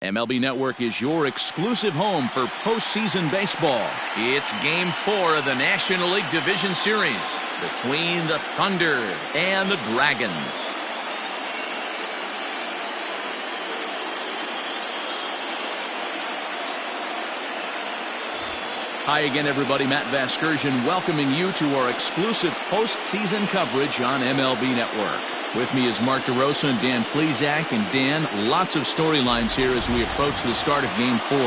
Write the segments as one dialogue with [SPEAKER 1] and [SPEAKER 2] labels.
[SPEAKER 1] MLB Network is your exclusive home for postseason baseball. It's Game 4 of the National League Division Series between the Thunder and the Dragons. Hi again, everybody. Matt Vasgersian welcoming you to our exclusive postseason coverage on MLB Network. With me is Mark DeRosa and Dan Plesac. And Dan, lots of storylines here as we approach the start of Game 4.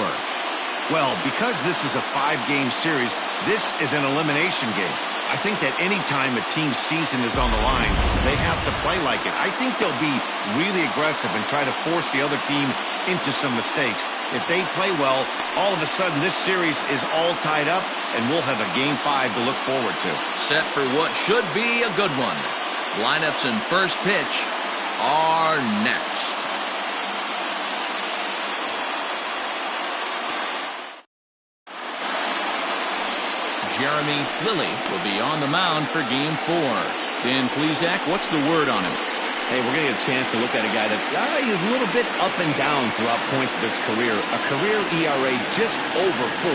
[SPEAKER 2] Well, because this is a 5-game series, this is an elimination game. I think that any time a team's season is on the line, they have to play like it. I think they'll be really aggressive and try to force the other team into some mistakes. If they play well, all of a sudden this series is all tied up, and we'll have a Game 5 to look forward to.
[SPEAKER 1] Set for what should be a good one. Lineups and first pitch are next. Jeremy Lilly will be on the mound for Game 4. Dan Plesac, what's the word on him?
[SPEAKER 2] Hey, we're going to get a chance to look at a guy that is a little bit up and down throughout points of his career. A career ERA just over 4.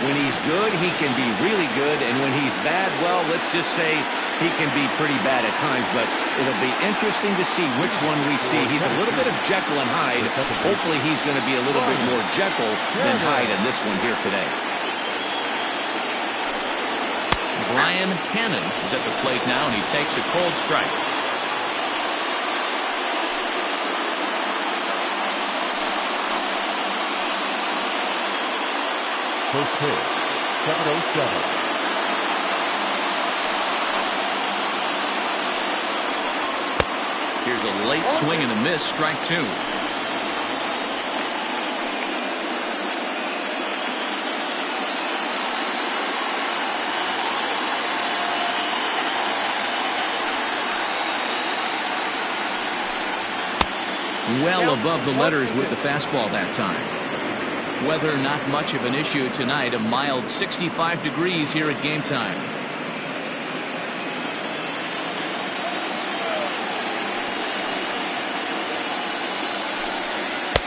[SPEAKER 2] When he's good, he can be really good. And when he's bad, well, let's just say he can be pretty bad at times. But it'll be interesting to see which one we see. He's a little bit of Jekyll and Hyde. Hopefully he's going to be a little bit more Jekyll than Hyde in this one here today.
[SPEAKER 1] Brian Cannon is at the plate now, and he takes a cold strike.
[SPEAKER 3] Okay, 707.
[SPEAKER 1] Here's a late swing and a miss, strike 2. Well above the letters with the fastball that time. Weather not much of an issue tonight. A mild 65 degrees here at game time.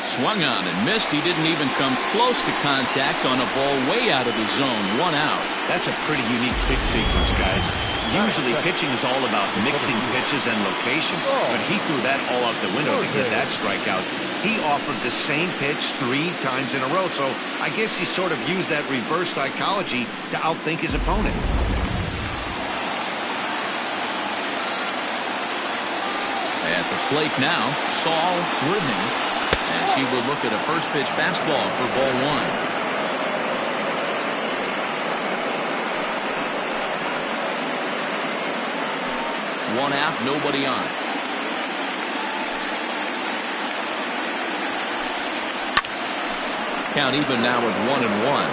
[SPEAKER 1] Swung on and missed. He didn't even come close to contact on a ball way out of the zone. 1 out.
[SPEAKER 2] That's a pretty unique pitch sequence, guys. Usually pitching is all about mixing pitches and location, but he threw that all out the window to get that strikeout. He offered the same pitch 3 times in a row, so I guess he sort of used that reverse psychology to outthink his opponent.
[SPEAKER 1] At the plate now, Saul Worthing, as he will look at a first pitch fastball for ball 1. One out, nobody on. Count even now at 1-1.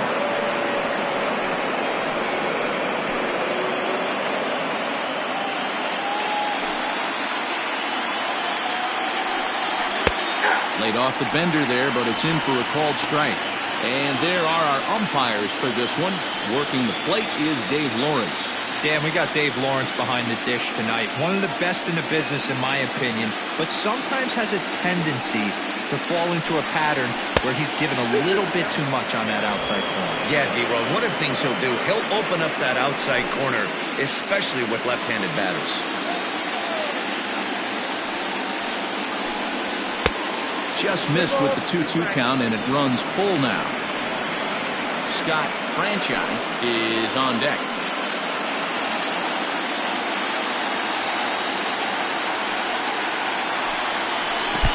[SPEAKER 1] Laid off the bender there, but it's in for a called strike. And there are our umpires for this one. Working the plate is Dave Lawrence.
[SPEAKER 4] Dan, we got Dave Lawrence behind the dish tonight. One of the best in the business, in my opinion, but sometimes has a tendency to fall into a pattern where he's given a little bit too much on that outside corner.
[SPEAKER 2] Yeah, D-Roll, one of the things he'll do, he'll open up that outside corner, especially with left-handed batters.
[SPEAKER 1] Just missed with the 2-2 count, and it runs full now. Scott Franchise is on deck.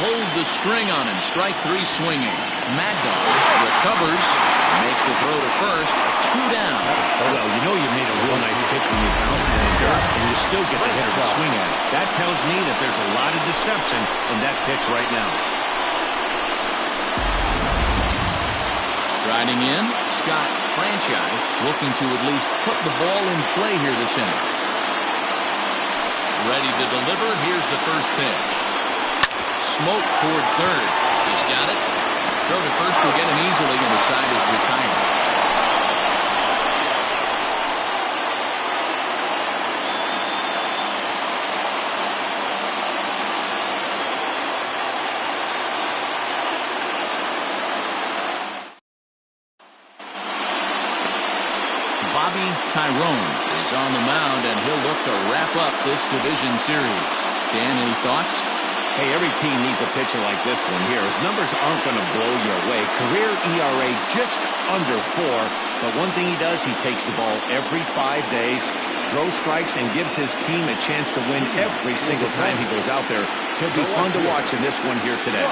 [SPEAKER 1] Hold the string on him. Strike 3 swinging. Mad Dog recovers. Makes the throw to first. 2 down.
[SPEAKER 2] Well, you know you made a real nice pitch when you bounce it in the dirt, and you still get the hitter to swing at it. That tells me that there's a lot of deception in that pitch right now.
[SPEAKER 1] Striding in, Scott Franchise looking to at least put the ball in play here this inning. Ready to deliver. Here's the first pitch. Smoke toward third. He's got it. Throw to first will get him easily, and the side is retired. thrown is on the mound, and he'll look to wrap up this division series. Dan, any thoughts?
[SPEAKER 2] Hey, every team needs a pitcher like this one here. His numbers aren't going to blow you away. Career ERA just under 4. But one thing he does, he takes the ball every 5 days, throws strikes, and gives his team a chance to win every single time he goes out there. He'll be fun to watch in this one here today.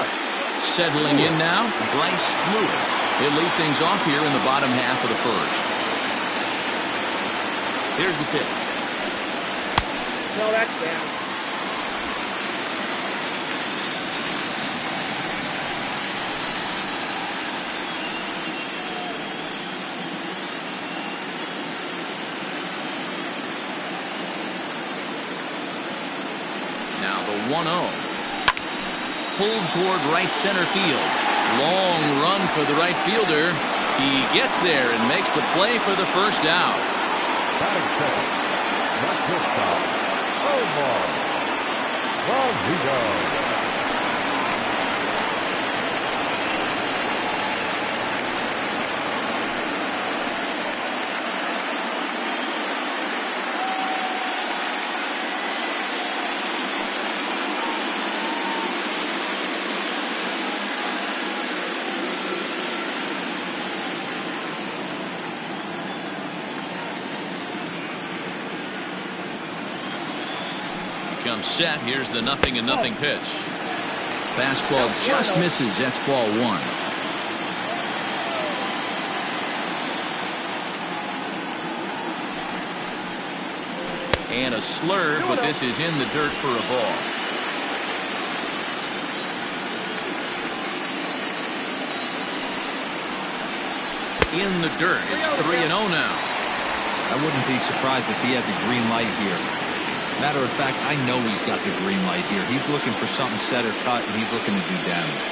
[SPEAKER 1] Settling in now, Bryce Lewis. He'll lead things off here in the bottom half of the first. Here's the pitch.
[SPEAKER 5] No, that's down.
[SPEAKER 1] Now the 1-0. Pulled toward right center field. Long run for the right fielder. He gets there and makes the play for the first out.
[SPEAKER 3] Batting second. Not this time. Oh, ball. Rodrigo.
[SPEAKER 1] Comes set. Here's the 0-0 pitch. Fastball just misses. That's ball 1. And a slurve, but this is in the dirt for a ball. In the dirt. It's 3-0 now.
[SPEAKER 4] I wouldn't be surprised if he had the green light here. Matter of fact, I know he's got the green light here. He's looking for something set or cut, and he's looking to do damage.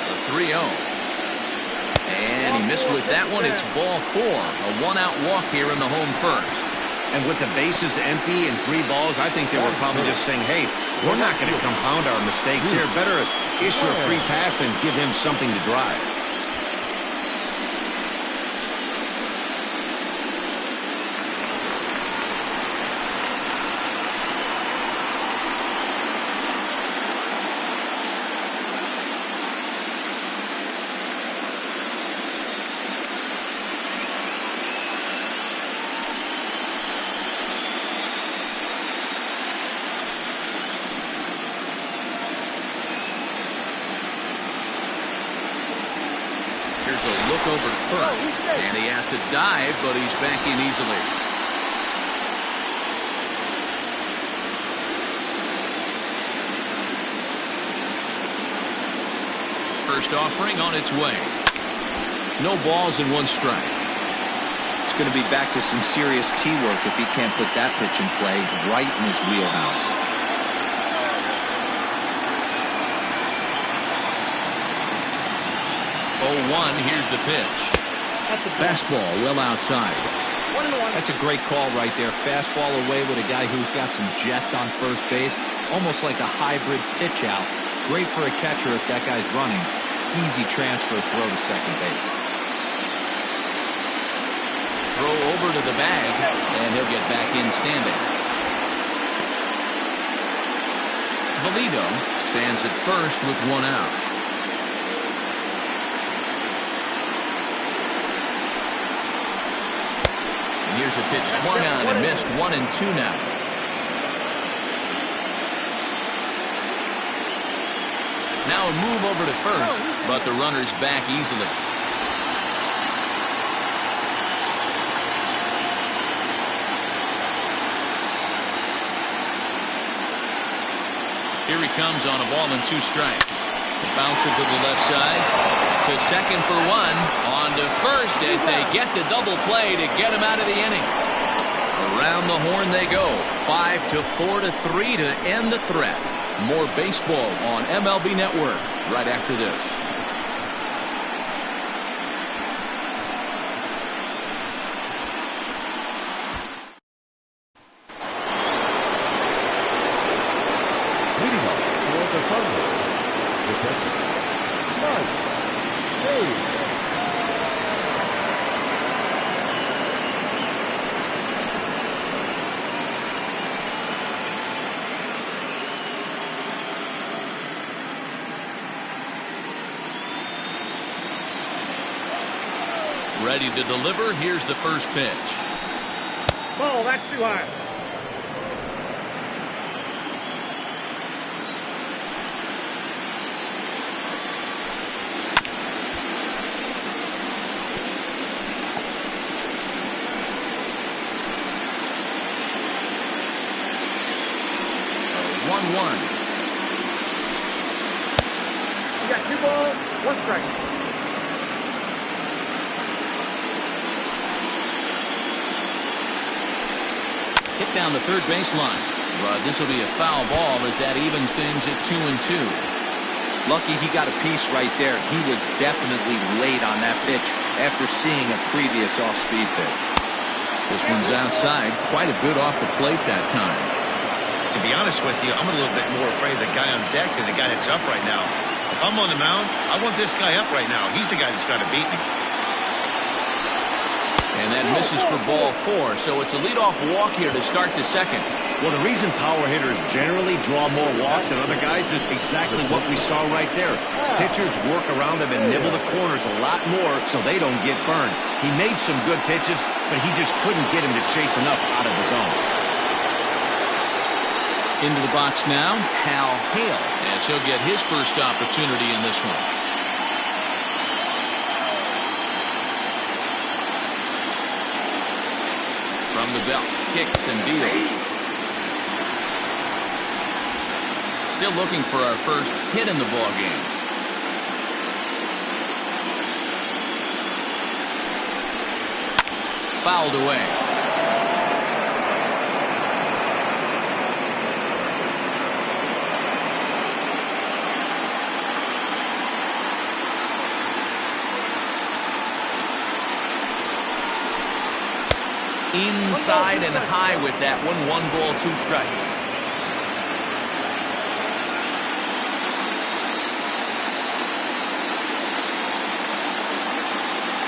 [SPEAKER 1] The 3-0. And he missed with that one. It's ball 4. A 1-out walk here in the home first.
[SPEAKER 2] And with the bases empty and 3 balls, I think they were probably just saying, hey, we're not going to compound our mistakes here. Better issue a free pass and give him something to drive.
[SPEAKER 1] Here's a look over first, and he has to dive, but he's back in easily. First offering on its way. No balls and 1 strike.
[SPEAKER 4] It's going to be back to some serious tee work if he can't put that pitch in play right in his wheelhouse.
[SPEAKER 1] 0-1, here's the pitch. Fastball well outside.
[SPEAKER 4] That's a great call right there. Fastball away with a guy who's got some jets on first base. Almost like a hybrid pitch out. Great for a catcher if that guy's running. Easy transfer throw to second base.
[SPEAKER 1] Throw over to the bag, and he'll get back in standing. Valido stands at first with 1 out. Here's a pitch swung on and missed. 1-2 now. Now a move over to first, but the runner's back easily. Here he comes on a ball and 2 strikes. Bouncer to the left side. To second for 1. On to first as they get the double play to get him out of the inning. Around the horn they go. 5-4-3 to end the threat. More baseball on MLB Network right after this.
[SPEAKER 3] Leading off for the Thunder. The pitcher. Mark Hayes.
[SPEAKER 1] Ready to deliver. Here's the first pitch.
[SPEAKER 5] Ball, that's too high.
[SPEAKER 1] One.
[SPEAKER 5] You got 2 balls, 1 strike.
[SPEAKER 1] Hit down the third baseline. But this will be a foul ball as that evens things at 2-2.
[SPEAKER 4] Lucky he got a piece right there. He was definitely late on that pitch after seeing a previous off-speed pitch.
[SPEAKER 1] This one's outside. Quite a bit off the plate that time.
[SPEAKER 2] To be honest with you, I'm a little bit more afraid of the guy on deck than the guy that's up right now. If I'm on the mound, I want this guy up right now. He's the guy that's got to beat me.
[SPEAKER 1] And that misses for ball 4, so it's a leadoff walk here to start the second.
[SPEAKER 2] Well, the reason power hitters generally draw more walks than other guys is exactly what we saw right there. Pitchers work around them and nibble the corners a lot more so they don't get burned. He made some good pitches, but he just couldn't get him to chase enough out of his own.
[SPEAKER 1] Into the box now, Hal Hale, as he'll get his first opportunity in this one. From the belt, kicks and deals. Still looking for our first hit in the ball game. Fouled away. Inside and high with that one. 1 ball, 2 strikes.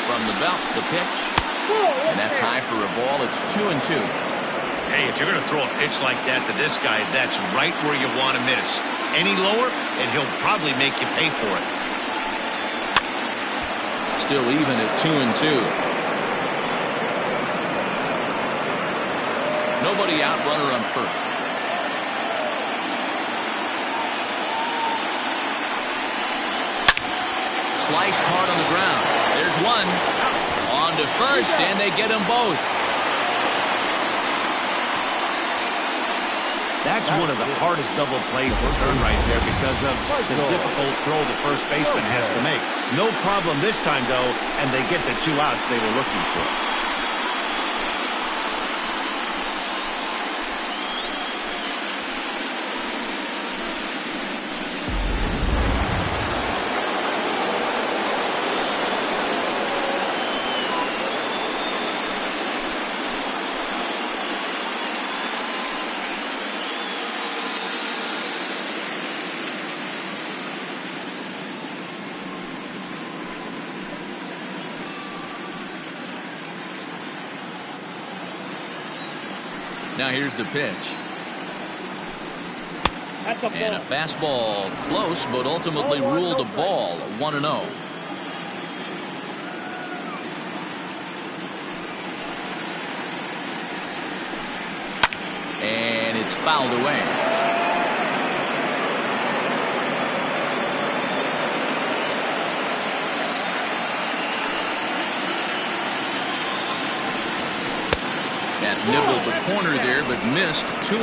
[SPEAKER 1] From the belt, the pitch. And that's high for a ball. It's 2-2.
[SPEAKER 2] Hey, if you're going to throw a pitch like that to this guy, that's right where you want to miss. Any lower, and he'll probably make you pay for it.
[SPEAKER 1] Still even at 2-2. Nobody out, runner on first. Sliced hard on the ground. There's one. On to first, and they get them both.
[SPEAKER 2] That's one of the hardest double plays to turn right there because of the difficult throw the first baseman has to make. No problem this time, though, and they get the 2 outs they were looking for.
[SPEAKER 1] Now here's the pitch.
[SPEAKER 5] That's a ball.
[SPEAKER 1] And a fastball close, but ultimately ruled a ball. 1-0. And it's fouled away. That nibbled the corner there, but missed. 2-1.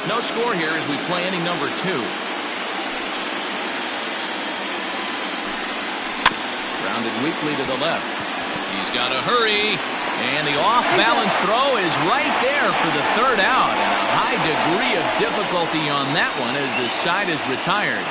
[SPEAKER 1] No score here as we play inning number 2. Grounded weakly to the left. He's got to hurry. And the off-balance throw is right there for the 3rd out. And a high degree of difficulty on that one as the side is retired.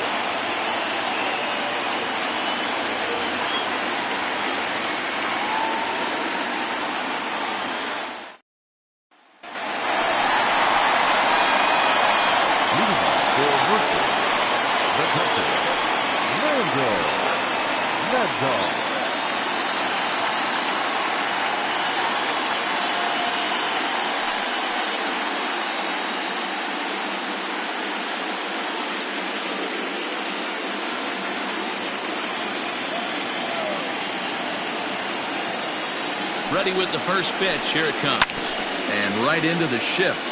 [SPEAKER 1] Ready with the first pitch. Here it comes. And right into the shift.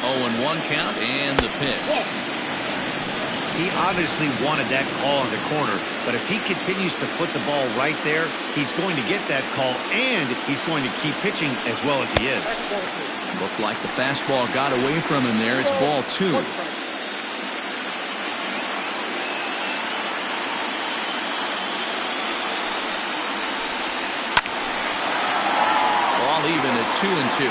[SPEAKER 1] Oh, and 1 count and the pitch.
[SPEAKER 2] He obviously wanted that call in the corner, but if he continues to put the ball right there, he's going to get that call, and he's going to keep pitching as well as he is.
[SPEAKER 1] Looked like the fastball got away from him there. It's ball 2. Ball even at 2-2.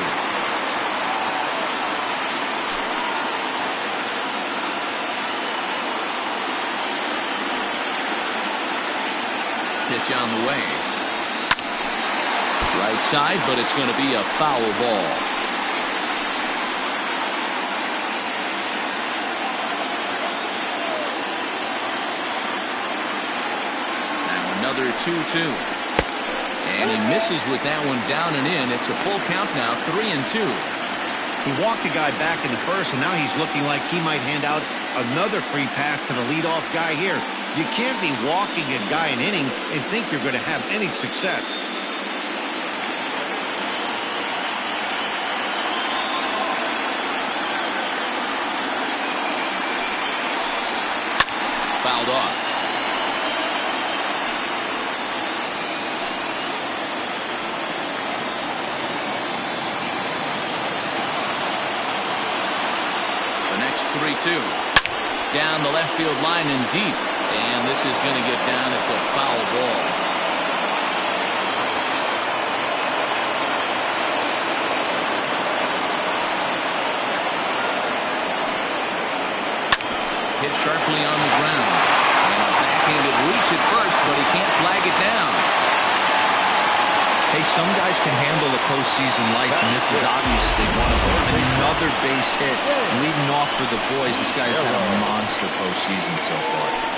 [SPEAKER 1] Pitch on the way. Right side, but it's going to be a foul ball. Now another 2-2. And he misses with that one down and in. It's a full count now, 3-2.
[SPEAKER 2] He walked a guy back in the first, and now he's looking like he might hand out another free pass to the leadoff guy here. You can't be walking a guy an inning and think you're going to have any success.
[SPEAKER 1] Fouled off. The next 3-2. Down the left field line and deep. And this is going to get down. It's a foul ball. Hit sharply on the ground. And a backhanded reach at first, but he can't flag it down.
[SPEAKER 4] Hey, some guys can handle the postseason lights, and this is obviously one of them. Another base hit, leading off for the boys. This guy's had a monster postseason so far.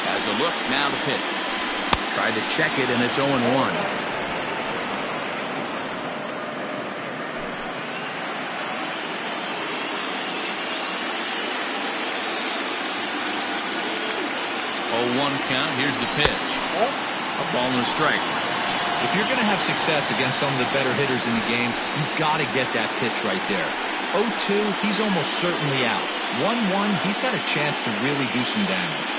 [SPEAKER 1] As a look, now the pitch. Tried to check it, and it's 0-1. Count. Here's the pitch. A ball and a strike.
[SPEAKER 4] If you're going to have success against some of the better hitters in the game, you've got to get that pitch right there. 0-2, he's almost certainly out. 1-1, he's got a chance to really do some damage.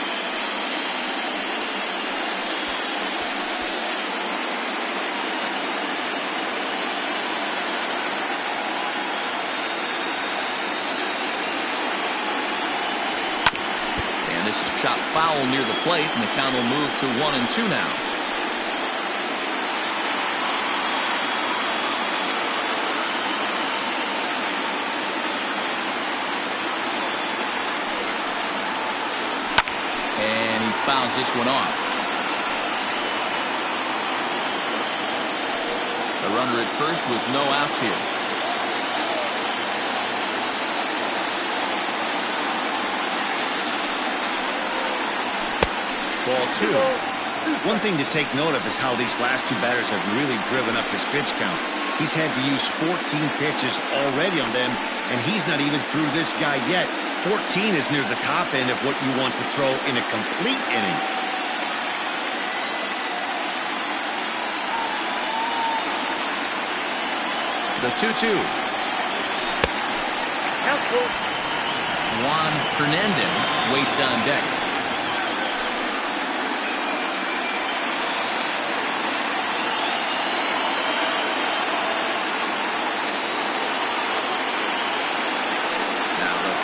[SPEAKER 1] This is chopped foul near the plate, and the count will move to 1-2 now. And he fouls this one off. The runner at first with no outs here. Ball 2.
[SPEAKER 2] One thing to take note of is how these last two batters have really driven up his pitch count. He's had to use 14 pitches already on them, and he's not even through this guy yet. 14 is near the top end of what you want to throw in a complete inning.
[SPEAKER 1] The 2-2. Juan Hernandez waits on deck.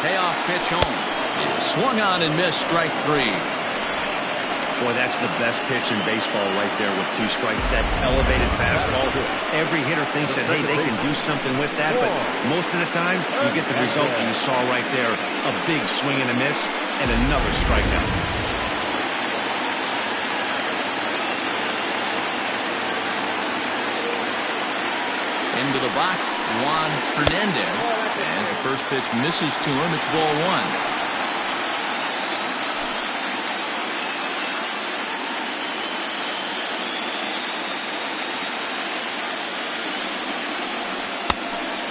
[SPEAKER 1] Payoff pitch home. Swung on and missed, strike 3.
[SPEAKER 2] Boy, that's the best pitch in baseball right there with 2 strikes. That elevated fastball. Every hitter thinks that, hey, they can do something with that, but most of the time, you get the result that you saw right there. A big swing and a miss, and another strikeout.
[SPEAKER 1] Into the box, Juan Hernandez. As the first pitch misses to him, it's ball 1.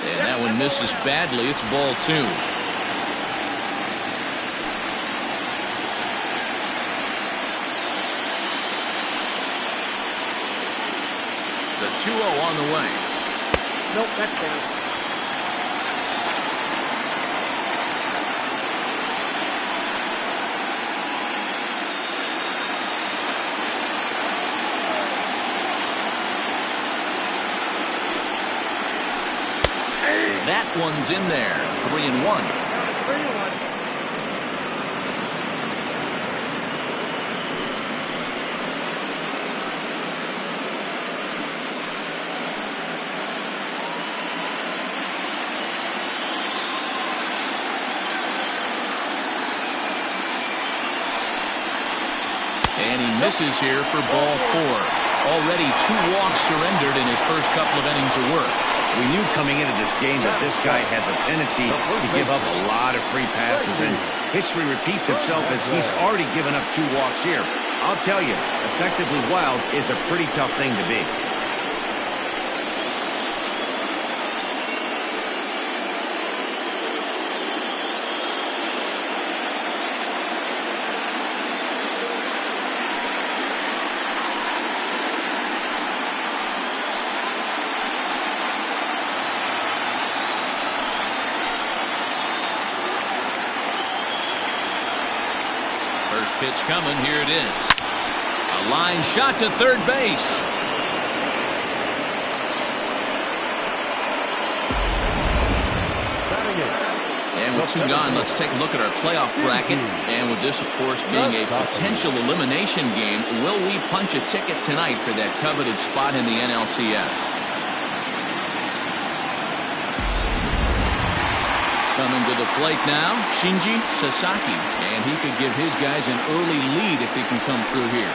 [SPEAKER 1] And that one misses badly. It's ball 2. The 2-0 on the way.
[SPEAKER 5] Nope, that's down.
[SPEAKER 1] That one's in there. 3-1.
[SPEAKER 5] 3-1.
[SPEAKER 1] And he misses here for ball 4. Already 2 walks surrendered in his first couple of innings of work.
[SPEAKER 2] We knew coming into this game that this guy has a tendency to give up a lot of free passes, and history repeats itself as he's already given up 2 walks here. I'll tell you, effectively wild is a pretty tough thing to be.
[SPEAKER 1] First pitch coming. Here it is. A line shot to third base. And with 2 gone, let's take a look at our playoff bracket. And with this, of course, being a potential elimination game, will we punch a ticket tonight for that coveted spot in the NLCS? Coming to the plate now, Shinji Sasaki. And he could give his guys an early lead if he can come through here.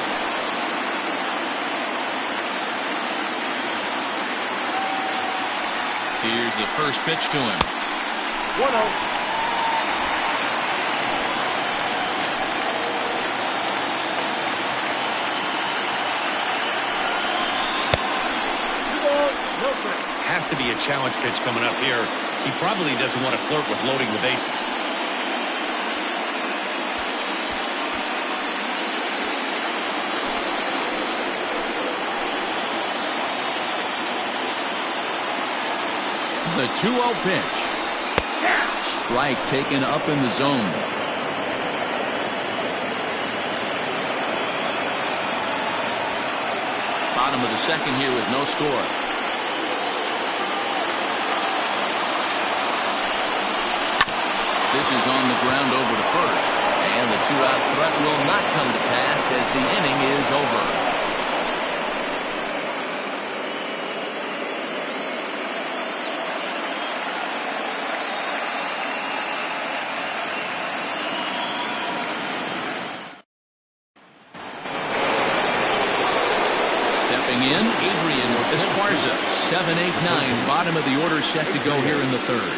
[SPEAKER 1] Here's the first pitch to him.
[SPEAKER 5] 1-0.
[SPEAKER 2] Has to be a challenge pitch coming up here. He probably doesn't want to flirt with loading the bases.
[SPEAKER 1] The 2-0 pitch. Strike taken up in the zone. Bottom of the second here with no score. This is on the ground over to first. And the 2-out threat will not come to pass as the inning is over. Stepping in, Adrian Esparza, 7-8-9, bottom of the order set to go here in the third.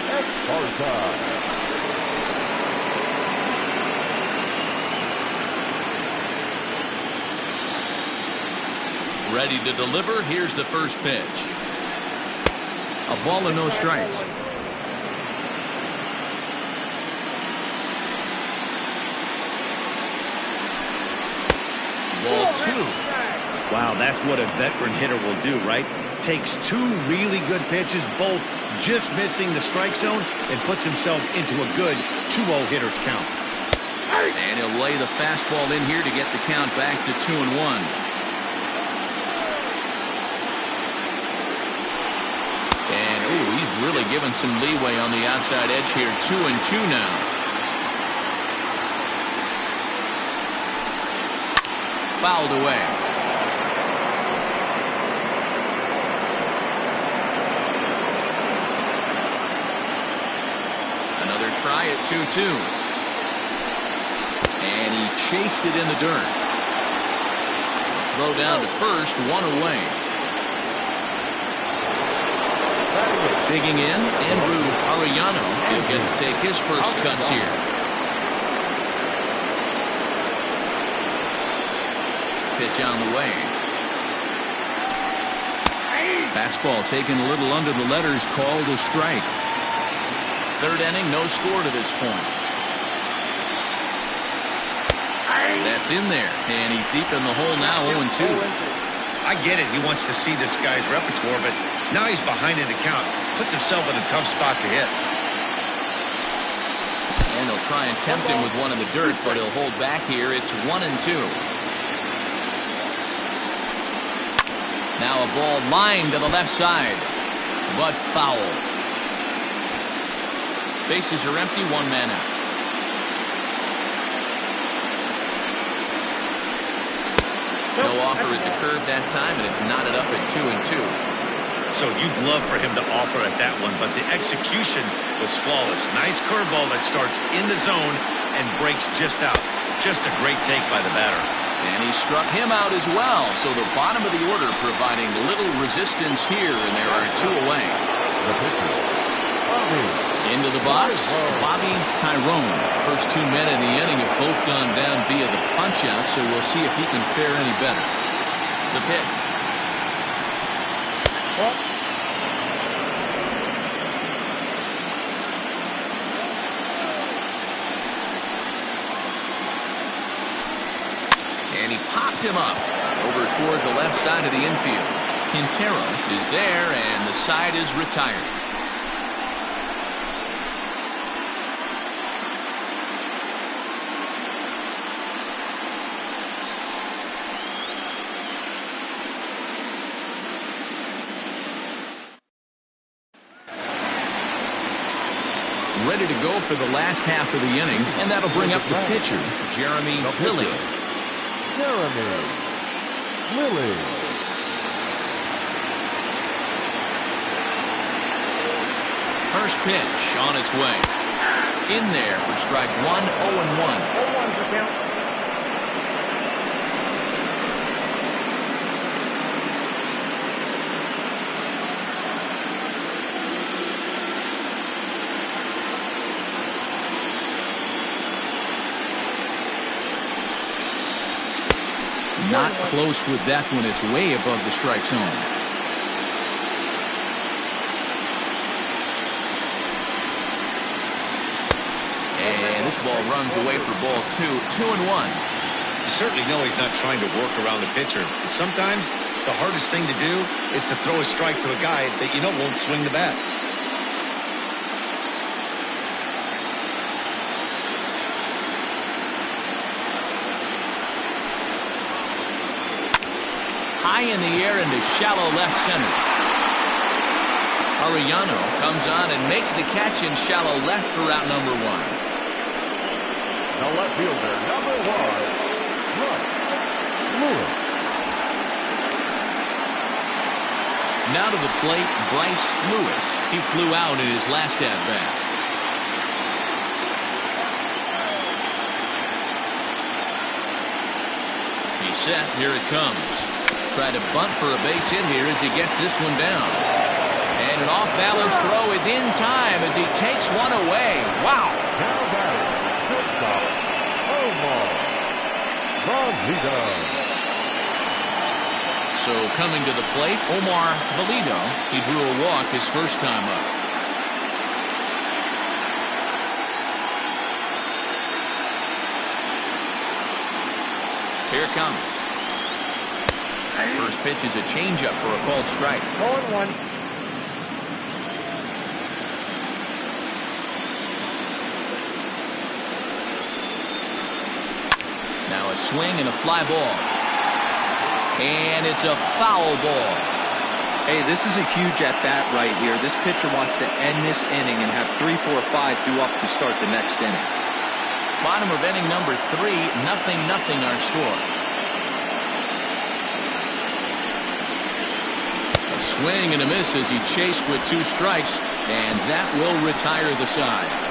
[SPEAKER 1] Ready to deliver. Here's the first pitch. A ball and no strikes. Ball 2.
[SPEAKER 2] Wow, that's what a veteran hitter will do, right? Takes 2 really good pitches, both just missing the strike zone, and puts himself into a good 2-0 hitter's count.
[SPEAKER 1] And he'll lay the fastball in here to get the count back to 2-1. And, ooh, he's really given some leeway on the outside edge here. 2-2 now. fouled away. Another try at 2-2. And he chased it in the dirt. Throw down to first, one away. Digging in, Andrew Arellano. He'll get to take his first cuts here. Pitch on the way. Fastball taken a little under the letters, called a strike. Third inning, no score to this point. That's in there, and he's deep in the hole now, 0-2.
[SPEAKER 2] I get it. He wants to see this guy's repertoire, but now he's behind in the count. Puts himself in a tough spot to hit.
[SPEAKER 1] And they'll try and tempt him with one in the dirt, but he'll hold back here. It's 1-2. Now a ball lined to the left side, but foul. Bases are empty, one man out. No offer at the curve that time, and it's knotted up at 2-2.
[SPEAKER 2] So you'd love for him to offer at that one, but the execution was flawless. Nice curveball that starts in the zone and breaks just out. Just a great take by the batter.
[SPEAKER 1] And he struck him out as well. So the bottom of the order providing little resistance here, and there are two away. Into the box, Bobby Tyrone. First two men in the inning have both gone down via the punch-out, so we'll see if he can fare any better. The pitch. And he popped him up over toward the left side of the infield. Quintero is there, and the side is retired. Ready to go for the last half of the inning, and that'll bring up the pitcher, Jeremy Lilly. First pitch on its way. In there for strike one, 0-1.
[SPEAKER 5] 0-1's the count.
[SPEAKER 1] Not close with that one. It's way above the strike zone. And this ball runs away for ball two. 2-1.
[SPEAKER 2] You certainly know he's not trying to work around the pitcher. But sometimes the hardest thing to do is to throw a strike to a guy that you know won't swing the bat.
[SPEAKER 1] High in the air into shallow left center. Arellano comes on and makes the catch in shallow left for out number one.
[SPEAKER 3] The left fielder, number one, Lewis.
[SPEAKER 1] Now to the plate, Bryce Lewis. He flew out in his last at-bat. He's set. Here it comes. Try to bunt for a base hit here as he gets this one down. And an off-balance throw is in time as he takes one away. Wow.
[SPEAKER 3] Now batting, shortstop, Omar Valido.
[SPEAKER 1] So coming to the plate, Omar Valido. He drew a walk his first time up. Here it comes. First pitch is a changeup for a called strike.
[SPEAKER 5] 0-1.
[SPEAKER 1] Now a swing and a fly ball. And it's a foul ball.
[SPEAKER 4] Hey, this is a huge at-bat right here. This pitcher wants to end this inning and have 3, 4, 5 due up to start the next inning.
[SPEAKER 1] Bottom of inning number 3, 0-0 our score. swing and a miss as he chased with 2 strikes, and that will retire the side.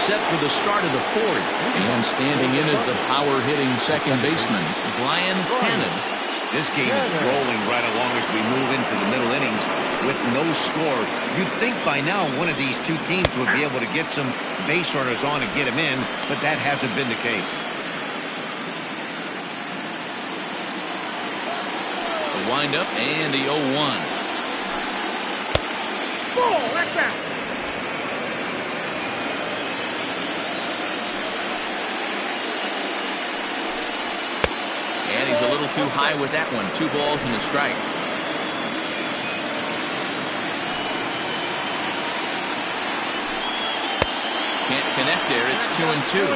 [SPEAKER 1] Set for the start of the 4th, and standing in is the power-hitting second baseman, Brian Hannon.
[SPEAKER 2] This game is rolling right along as we move into the middle innings with no score. You'd think by now one of these two teams would be able to get some base runners on and get them in, but that hasn't been the case.
[SPEAKER 1] The windup and the 0-1.
[SPEAKER 5] Ball, that's out.
[SPEAKER 1] And he's a little too high with that one. 2 balls and a strike. Can't connect there. It's 2-2.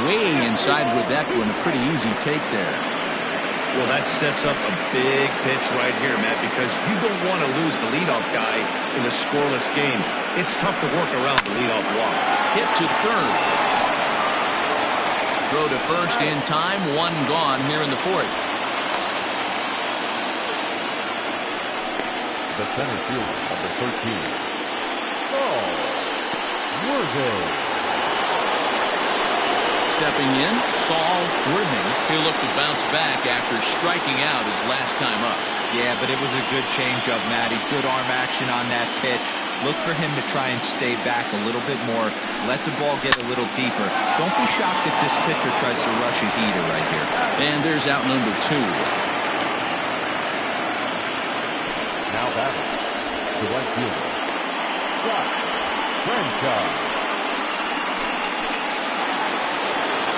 [SPEAKER 1] Way inside with that one. A pretty easy take there.
[SPEAKER 2] Well, that sets up a big pitch right here, Matt, because you don't want to lose the leadoff guy in a scoreless game. It's tough to work around the leadoff walk.
[SPEAKER 1] Hit to third. Throw to first in time. 1 gone here in the 4th.
[SPEAKER 3] The center fielder, number 13. Oh, Worthing.
[SPEAKER 1] Stepping in, Saul Worthing. He'll look to bounce back after striking out his last time up.
[SPEAKER 4] Yeah, but it was a good changeup, Matty. Good arm action on that pitch. Look for him to try and stay back a little bit more. Let the ball get a little deeper. Don't be shocked if this pitcher tries to rush a heater right here.
[SPEAKER 1] And there's out number 2.
[SPEAKER 3] Now batting, the right fielder, Scott Franchise.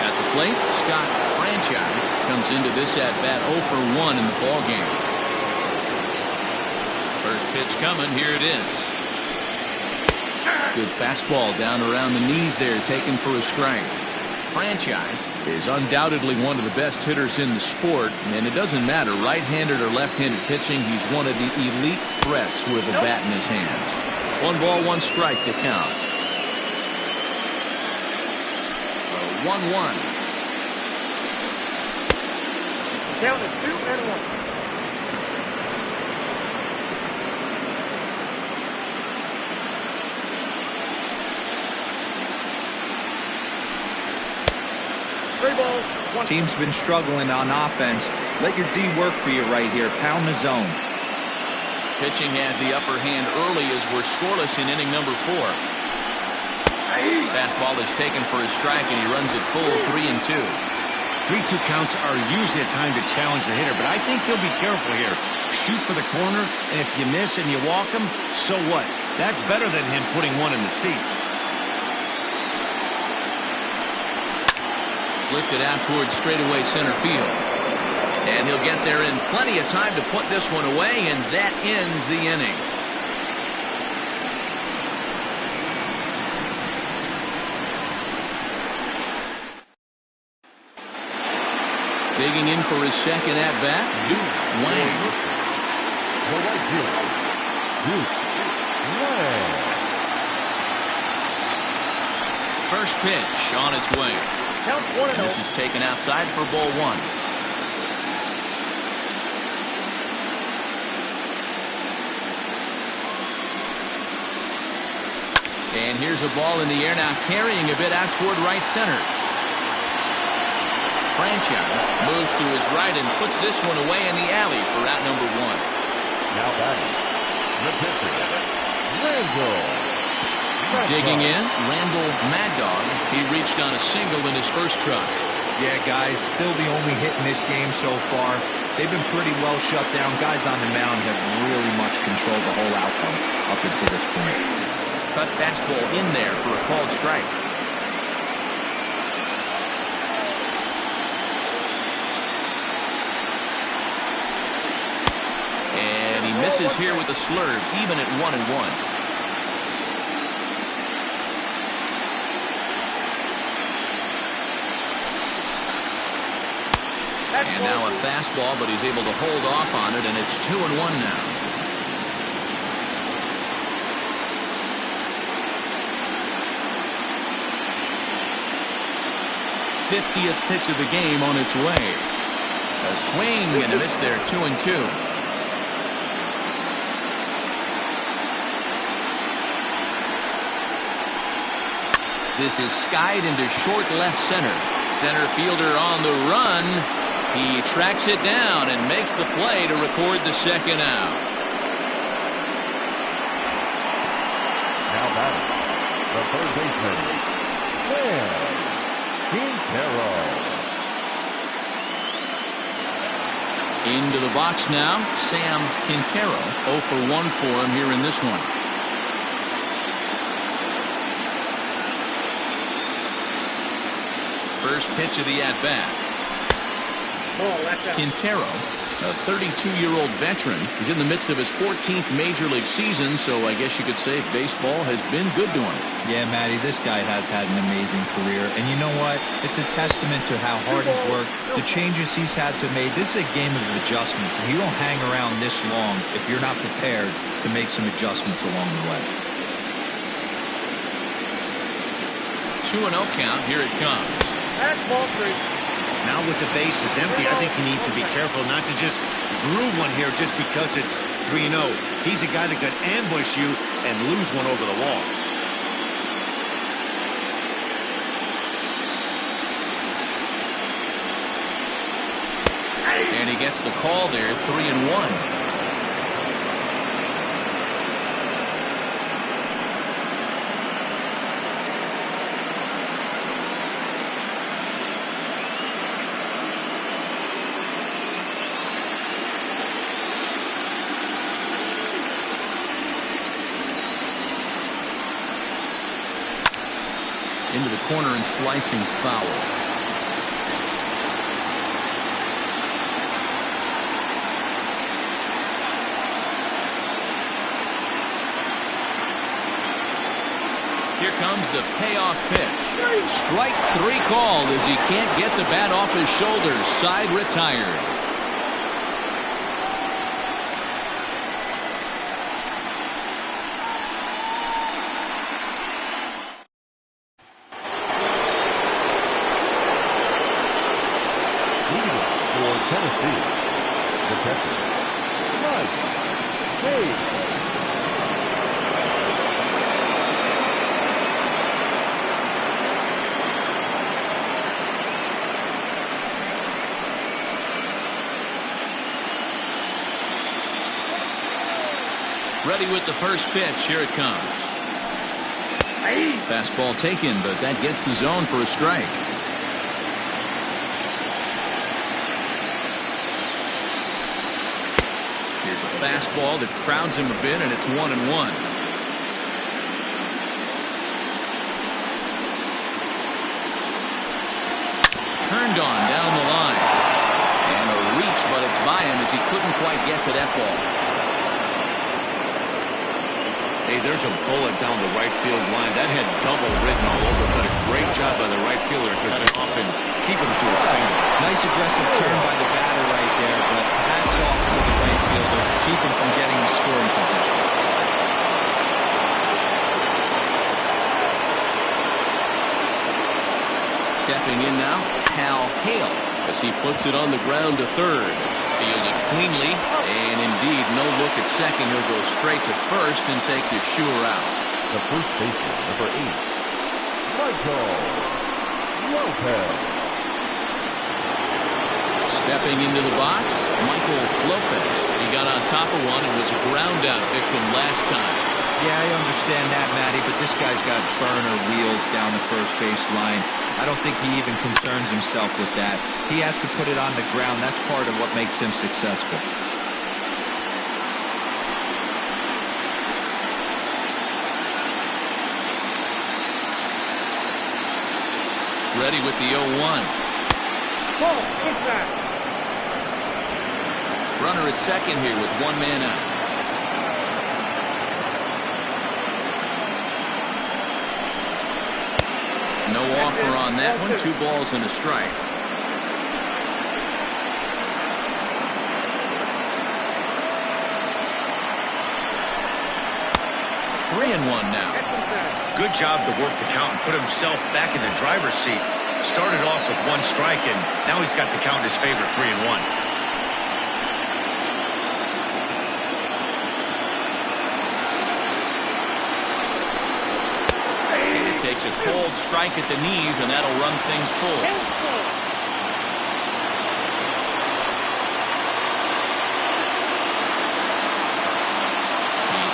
[SPEAKER 1] At the plate, Scott Franchise comes into this at-bat 0 for 1 in the ballgame. First pitch coming. Here it is. Good fastball down around the knees there, taken for a strike. Franchise is undoubtedly one of the best hitters in the sport, and it doesn't matter right-handed or left-handed pitching. He's one of the elite threats with a bat in his hands. 1 ball, 1 strike to count. 1-1.
[SPEAKER 5] Down to 2-1.
[SPEAKER 4] Team's been struggling on offense. Let your D work for you right here. Pound the zone.
[SPEAKER 1] Pitching has the upper hand early as we're scoreless in inning number 4. Fastball is taken for a strike, and he runs it full. 3-2.
[SPEAKER 2] 3-2 counts are usually a time to challenge the hitter, but I think he'll be careful here. Shoot for the corner, and if you miss and you walk him, so what? That's better than him putting one in the seats.
[SPEAKER 1] Lifted out towards straightaway center field. And he'll get there in plenty of time to put this one away, and that ends the inning. Digging in for his second at-bat, Duke Wang.
[SPEAKER 3] The right fielder, Duke Wang.
[SPEAKER 1] First pitch on its way. And this is taken outside for ball 1. And here's a ball in the air now, carrying a bit out toward right center. Franchise moves to his right and puts this one away in the alley for out number 1.
[SPEAKER 3] Now batting, the pitcher, Randall.
[SPEAKER 1] Digging in, Randall Mad Dog. He reached on a single in his first try.
[SPEAKER 4] Yeah, guys, still the only hit in this game so far. They've been pretty well shut down. Guys on the mound have really much controlled the whole outcome up until this point.
[SPEAKER 1] Cut fastball in there for a called strike. Misses here with a slurve, even at 1-1. And now a fastball, but he's able to hold off on it, and it's 2-1 now. '50th pitch of the game on its way. A swing and a miss there, 2-2. This is skied into short left center. Center fielder on the run. He tracks it down and makes the play to record the second out.
[SPEAKER 3] Now batting, the third baseman, Quintero.
[SPEAKER 1] Into the box now, Sam Quintero. 0 for 1 for him here in this one. First pitch of the at-bat. Quintero, a 32-year-old veteran, is in the midst of his 14th Major League season, so I guess you could say baseball has been good to him.
[SPEAKER 4] Yeah, Matty, this guy has had an amazing career. And you know what? It's a testament to how hard he's worked, the changes he's had to make. This is a game of adjustments, and you don't hang around this long if you're not prepared to make some adjustments along the way.
[SPEAKER 1] 2-0 count. Here it comes.
[SPEAKER 5] That's ball 3.
[SPEAKER 2] Now with the bases empty, I think he needs to be careful not to just groove one here just because it's 3-0. He's a guy that could ambush you and lose one over the wall.
[SPEAKER 1] And he gets the call there, 3-1. Into the corner and slicing foul. Here comes the payoff pitch. Strike 3 called as he can't get the bat off his shoulders. Side retired. Ready with the first pitch. Here it comes. Fastball taken, but that gets the zone for a strike. Here's a fastball that crowds him a bit, and it's 1-1. Turned on down the line. And a reach, but it's by him as he couldn't quite get to that ball.
[SPEAKER 2] Hey, there's a bullet down the right field line. That had double written all over, but a great job by the right fielder to cut it off and keep him to a single.
[SPEAKER 4] Nice aggressive turn by the batter right there, but hats off to the right fielder to keep him from getting the scoring position.
[SPEAKER 1] Stepping in now, Hal Hale, as he puts it on the ground to third. Fielded cleanly, and indeed no look at second. He'll go straight to first and take the sure out.
[SPEAKER 3] The first baseman, number 8, Michael Lopez.
[SPEAKER 1] Stepping into the box, Michael Lopez. He got on top of one and was a ground out victim last time.
[SPEAKER 4] Yeah, I understand that, Matty, but this guy's got burner wheels down the first base line. I don't think he even concerns himself with that. He has to put it on the ground. That's part of what makes him successful.
[SPEAKER 1] Ready with the 0-1.
[SPEAKER 5] Ball inside.
[SPEAKER 1] Runner at second here with one man out. No offer on that one. 2 balls and a strike. Three and one now.
[SPEAKER 2] Good job to work the count and put himself back in the driver's seat. Started off with 1 strike, and now he's got the count in his favor, 3-1.
[SPEAKER 1] He takes a cold strike at the knees, and that'll run things full.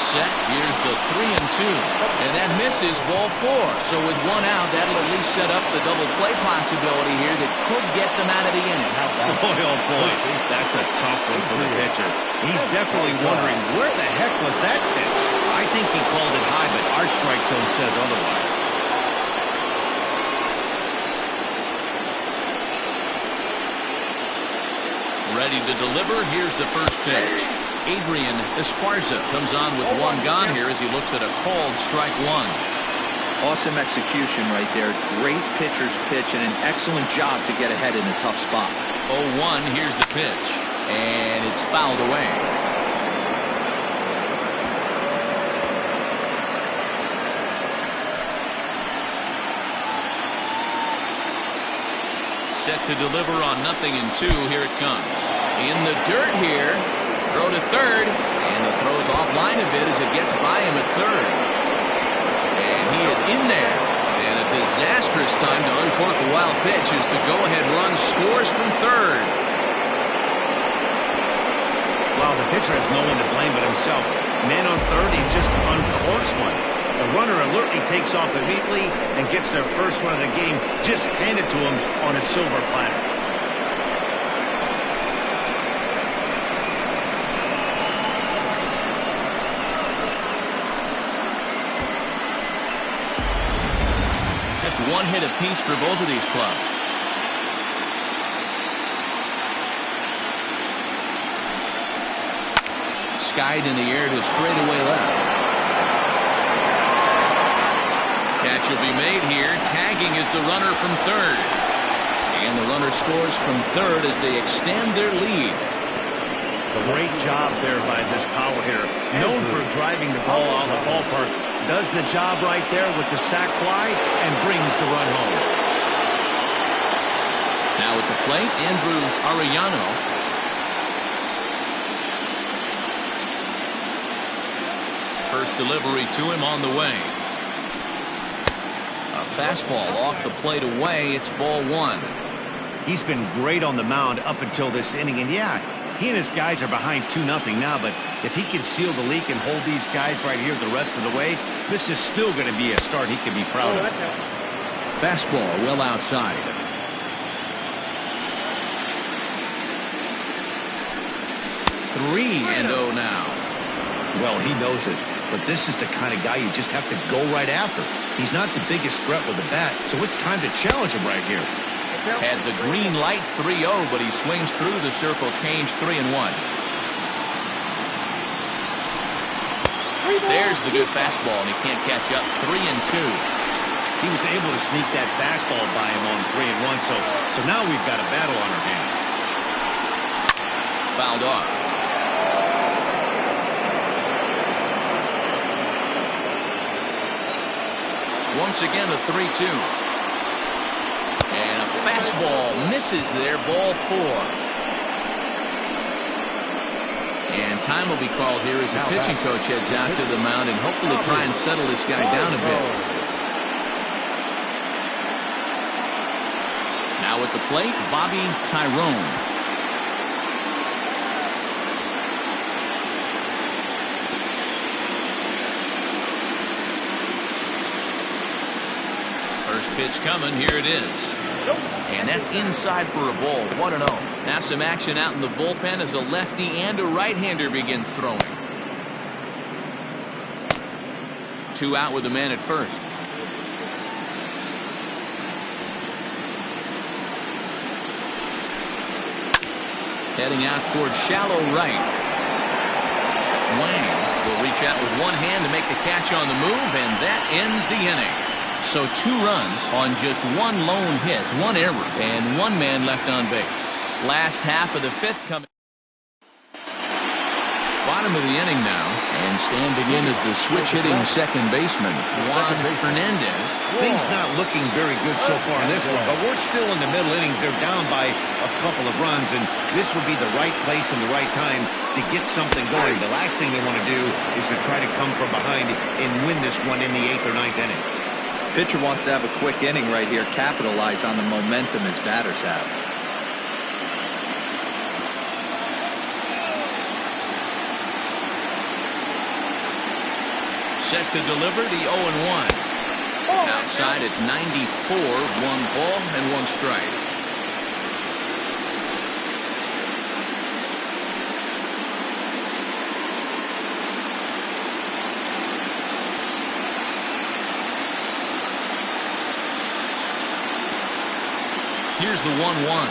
[SPEAKER 1] Set. Here's the 3-2, and that misses, ball 4. So with 1 out, that'll at least set up the double play possibility here that could get them out of the inning.
[SPEAKER 2] Boy, oh boy, that's a tough one for the pitcher. He's definitely wondering where the heck was that pitch. I think he called it high, but our strike zone says otherwise.
[SPEAKER 1] Ready to deliver. Here's the first pitch. Adrian Esparza comes on with 1 gone here as he looks at a called strike 1.
[SPEAKER 4] Awesome execution right there. Great pitcher's pitch and an excellent job to get ahead in a tough spot.
[SPEAKER 1] 0-1. Here's the pitch, and it's fouled away. Set to deliver on 0-2. Here it comes. In the dirt here. Throw to third, and the throw's offline a bit as it gets by him at third. And he is in there. And a disastrous time to uncork a wild pitch as the go-ahead run scores from third.
[SPEAKER 2] Well, the pitcher has no one to blame but himself. Man on third, he just uncorks one. The runner alertly takes off immediately and gets their first run of the game just handed to him on a silver platter.
[SPEAKER 1] Just 1 hit apiece for both of these clubs. Skied in the air to straightaway left. Catch will be made here. Tagging is the runner from third. And the runner scores from third as they extend their lead.
[SPEAKER 2] Great job there by this power hitter. Known for driving the ball out of the ballpark. Does the job right there with the sac fly and brings the run home.
[SPEAKER 1] Now at the plate, Andrew Arellano. First delivery to him on the way. A fastball off the plate away. It's ball 1.
[SPEAKER 2] He's been great on the mound up until this inning, and yeah, he and his guys are behind 2-0 now, but if he can seal the leak and hold these guys right here the rest of the way, this is still going to be a start he can be proud of.
[SPEAKER 1] Fastball well outside. Three and 0 now.
[SPEAKER 2] Well, he knows it, but this is the kind of guy you just have to go right after. He's not the biggest threat with the bat, so it's time to challenge him right here.
[SPEAKER 1] Had the green light 3-0, but he swings through the circle, change 3-1. There's the good fastball, and he can't catch up. 3-2.
[SPEAKER 2] He was able to sneak that fastball by him on 3-1, so now we've got a battle on our hands.
[SPEAKER 1] Fouled off. Once again, the 3-2. And a fastball misses there, ball 4. And time will be called here as the pitching coach heads out to the mound and hopefully try and settle this guy down a bit. Now at the plate, Bobby Tyrone. First pitch coming, here it is. And that's inside for a ball. 1-0. Now some action out in the bullpen as a lefty and a right-hander begin throwing. 2 out with the man at first. Heading out towards shallow right. Wang will reach out with one hand to make the catch on the move, and that ends the inning. So 2 runs on just 1 lone hit, 1 error, and 1 man left on base. Last half of the 5th coming. Bottom of the inning now, and standing in is the switch-hitting second baseman, Juan Hernandez.
[SPEAKER 2] Things not looking very good so far in this one, but we're still in the middle innings. They're down by a couple of runs, and this would be the right place and the right time to get something going. The last thing they want to do is to try to come from behind and win this one in the 8th or 9th inning.
[SPEAKER 4] Pitcher wants to have a quick inning right here, capitalize on the momentum his batters have.
[SPEAKER 1] Set to deliver the 0-1. Outside at 94, 1 ball and 1 strike. Here's the 1-1.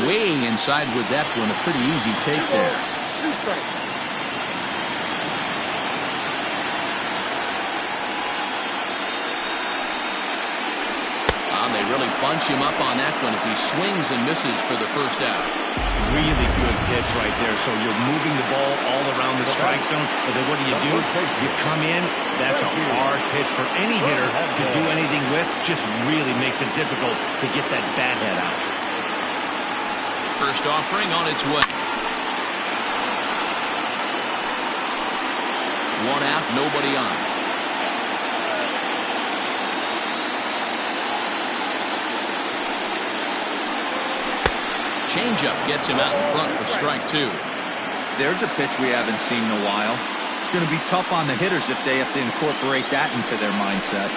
[SPEAKER 1] Way inside with that one. A pretty easy take there. They really bunch him up on that one as he swings and misses for the first out.
[SPEAKER 2] Really good pitch right there. So you're moving the ball all around the strike zone, but then what do? You come in. That's a hard pitch for any hitter to do anything with. Just really makes it difficult to get that bat head out.
[SPEAKER 1] First offering on its way. 1 out, nobody on. Changeup gets him out in front for strike 2.
[SPEAKER 4] There's a pitch we haven't seen in a while. It's going to be tough on the hitters if they have to incorporate that into their mindset.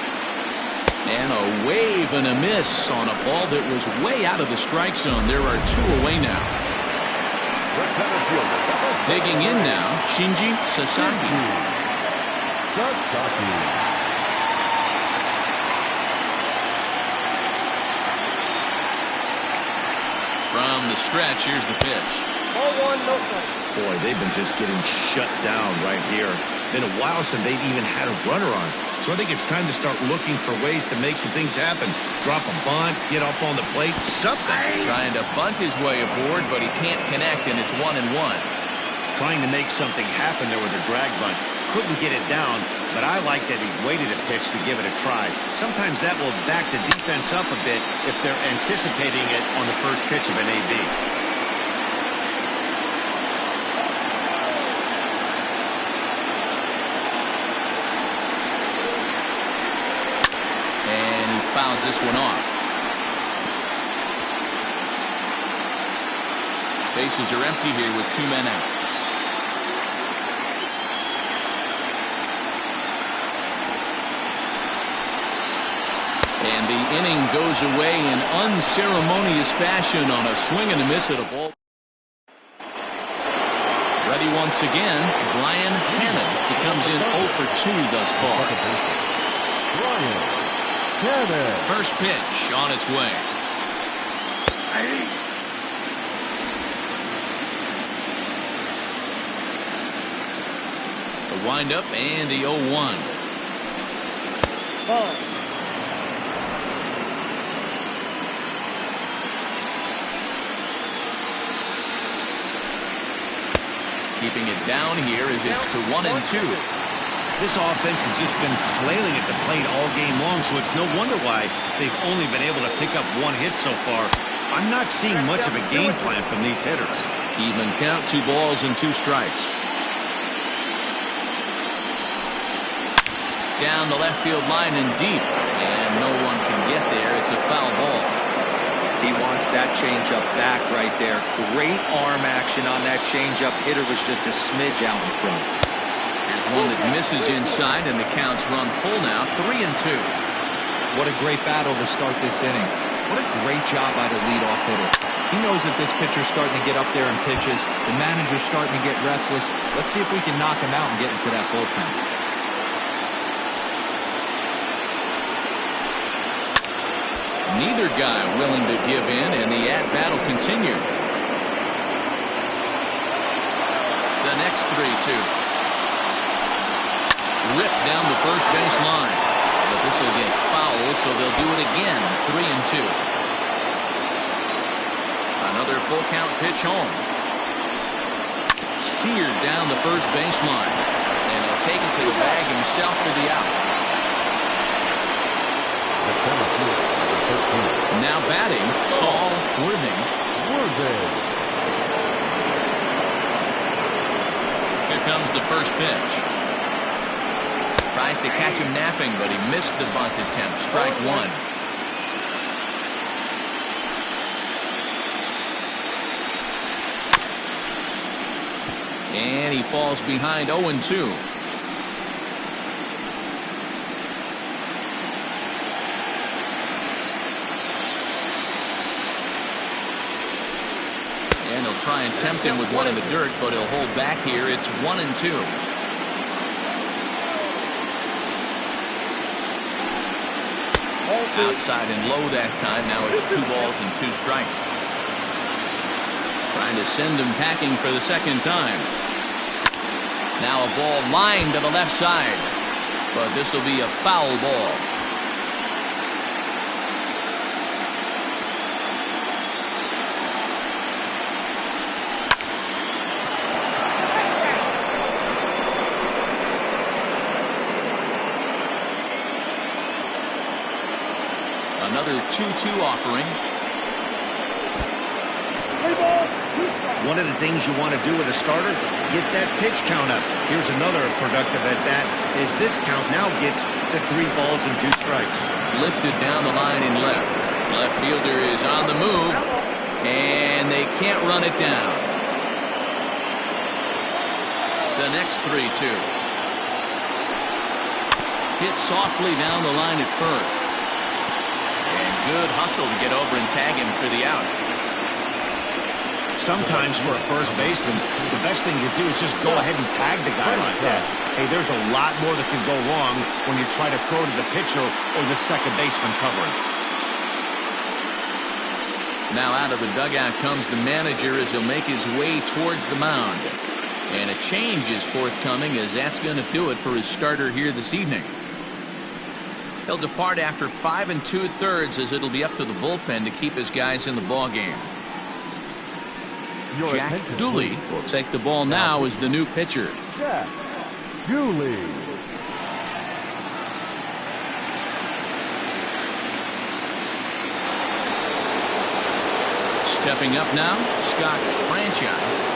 [SPEAKER 1] And a wave and a miss on a ball that was way out of the strike zone. There are 2 away now. Digging in now, Shinji Sasaki. From the stretch, here's the pitch.
[SPEAKER 5] 0-1, no strike.
[SPEAKER 2] Boy, they've been just getting shut down right here. Been a while since they've even had a runner on. So I think it's time to start looking for ways to make some things happen. Drop a bunt, get up on the plate, something.
[SPEAKER 1] Trying to bunt his way aboard, but he can't connect, and it's 1-1.
[SPEAKER 2] Trying to make something happen there with a drag bunt. Couldn't get it down, but I like that he waited a pitch to give it a try. Sometimes that will back the defense up a bit if they're anticipating it on the first pitch of an AB.
[SPEAKER 1] And he fouls this one off. Bases are empty here with 2 men out. And the inning goes away in unceremonious fashion on a swing and a miss at a ball. Ready once again, Brian Hannon. He comes in 0 for 2 thus far. First pitch on its way. The windup and the 0-1. Keeping it down here as it's to 1-2.
[SPEAKER 2] This offense has just been flailing at the plate all game long, so it's no wonder why they've only been able to pick up 1 hit so far. I'm not seeing much of a game plan from these hitters.
[SPEAKER 1] Even count, 2 balls and 2 strikes. Down the left field line and deep, and no one can get there. It's a foul ball.
[SPEAKER 4] He wants that changeup back right there. Great arm action on that changeup. Hitter was just a smidge out in front.
[SPEAKER 1] Here's one that misses inside, and the count's run full now, 3-2.
[SPEAKER 4] What a great battle to start this inning. What a great job by the leadoff hitter. He knows that this pitcher's starting to get up there in pitches. The manager's starting to get restless. Let's see if we can knock him out and get into that bullpen.
[SPEAKER 1] Neither guy willing to give in, and the at-bat will continue. The next 3-2. Ripped down the first base line. But this will get foul, so they'll do it again. 3-2. Another full count pitch home. Seared down the first baseline. And he'll take it to the bag himself for the out. Now batting, Saul Worthing. Here comes the first pitch. Tries to catch him napping, but he missed the bunt attempt. Strike one. And he falls behind 0-2. And he'll try and tempt him with one in the dirt, but he'll hold back here. It's 1-2. Outside and low that time. Now it's 2 balls and 2 strikes. Trying to send him packing for the second time. Now a ball lined to the left side. But this will be a foul ball. Another 2-2 offering.
[SPEAKER 2] One of the things you want to do with a starter, get that pitch count up. Here's another productive at that, is this count now gets to 3 balls and 2 strikes.
[SPEAKER 1] Lifted down the line in left. Left fielder is on the move, and they can't run it down. The next 3-2. Hit softly down the line at first. And good hustle to get over and tag him for the out.
[SPEAKER 2] Sometimes for a first baseman, the best thing to do is just go ahead and tag the guy like that. Hey, there's a lot more that can go wrong when you try to throw to the pitcher or the second baseman covering.
[SPEAKER 1] Now out of the dugout comes the manager as he'll make his way towards the mound. And a change is forthcoming, as that's going to do it for his starter here this evening. He'll depart after 5 2/3, as it'll be up to the bullpen to keep his guys in the ball game. Jack Dooley will take the ball now as the new pitcher.
[SPEAKER 3] Jack Dooley.
[SPEAKER 1] Stepping up now, Scott Franchise.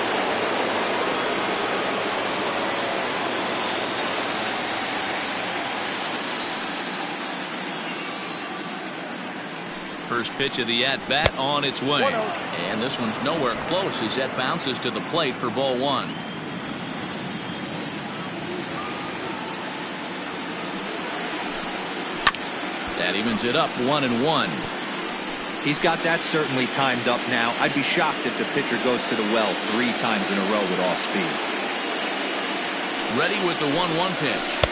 [SPEAKER 1] First pitch of the at-bat on its way. And this one's nowhere close as that bounces to the plate for ball 1. That evens it up 1-1.
[SPEAKER 4] He's got that certainly timed up now. I'd be shocked if the pitcher goes to the well 3 times in a row with off speed.
[SPEAKER 1] Ready with the 1-1 pitch.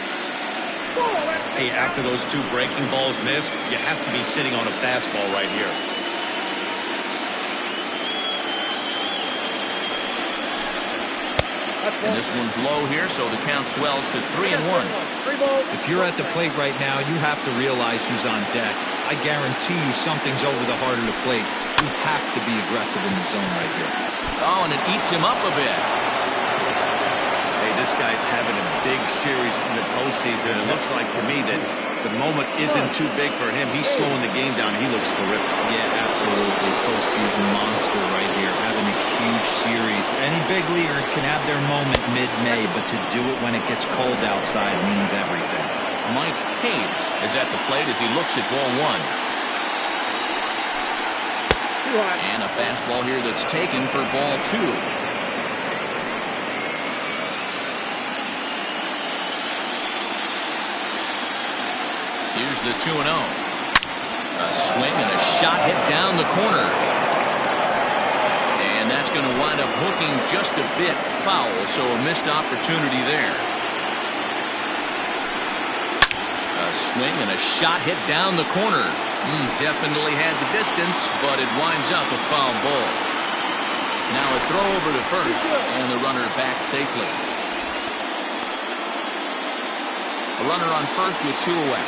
[SPEAKER 2] Hey, after those 2 breaking balls missed, you have to be sitting on a fastball right here.
[SPEAKER 1] And this one's low here, so the count swells to 3-1.
[SPEAKER 4] If you're at the plate right now, you have to realize who's on deck. I guarantee you something's over the heart of the plate. You have to be aggressive in the zone right here.
[SPEAKER 1] Oh, and it eats him up a bit.
[SPEAKER 2] This guy's having a big series in the postseason. It looks like to me that the moment isn't too big for him. He's slowing the game down. He looks terrific.
[SPEAKER 4] Yeah, absolutely. Postseason monster right here. Having a huge series. Any big leaguer can have their moment mid-May, but to do it when it gets cold outside means everything.
[SPEAKER 1] Mike Hayes is at the plate as he looks at ball 1. And a fastball here that's taken for ball 2. Here's the 2-0. A swing and a shot hit down the corner. And that's going to wind up hooking just a bit foul, so a missed opportunity there. A swing and a shot hit down the corner. Definitely had the distance, but it winds up a foul ball. Now a throw over to first, and the runner back safely. A runner on first with 2 away.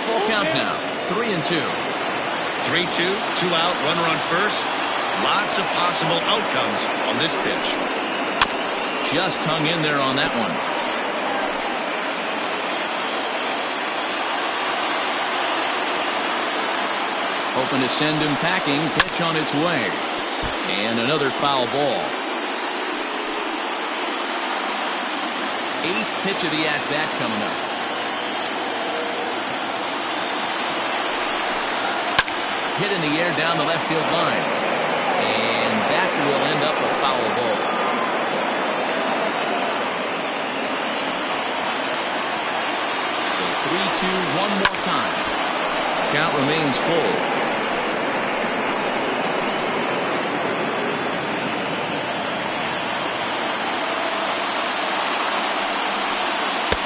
[SPEAKER 1] Full count now, 3-2.
[SPEAKER 2] 3-2, 2 out, runner on first. Lots of possible outcomes on this pitch.
[SPEAKER 1] Just hung in there on that one. Hoping to send him packing. Pitch on its way. And another foul ball. 8th pitch of the at-bat coming up. Hit in the air down the left field line. And that will end up a foul ball. The 3-2 one more time. Count remains full.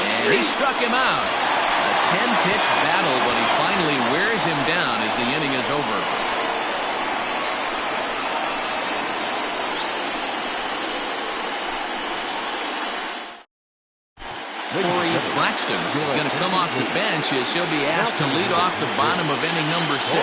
[SPEAKER 1] And he struck him out. A 10-pitch battle, but he finally wears him down as the inning is over. Corey Braxton is going to come off the bench as he'll be asked to lead off the bottom of inning number 6.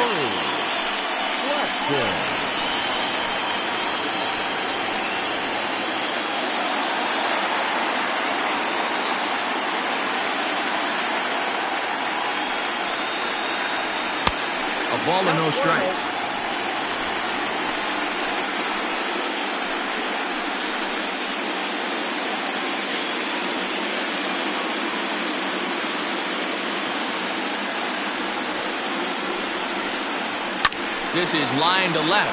[SPEAKER 1] A ball and no strikes. This is line to left.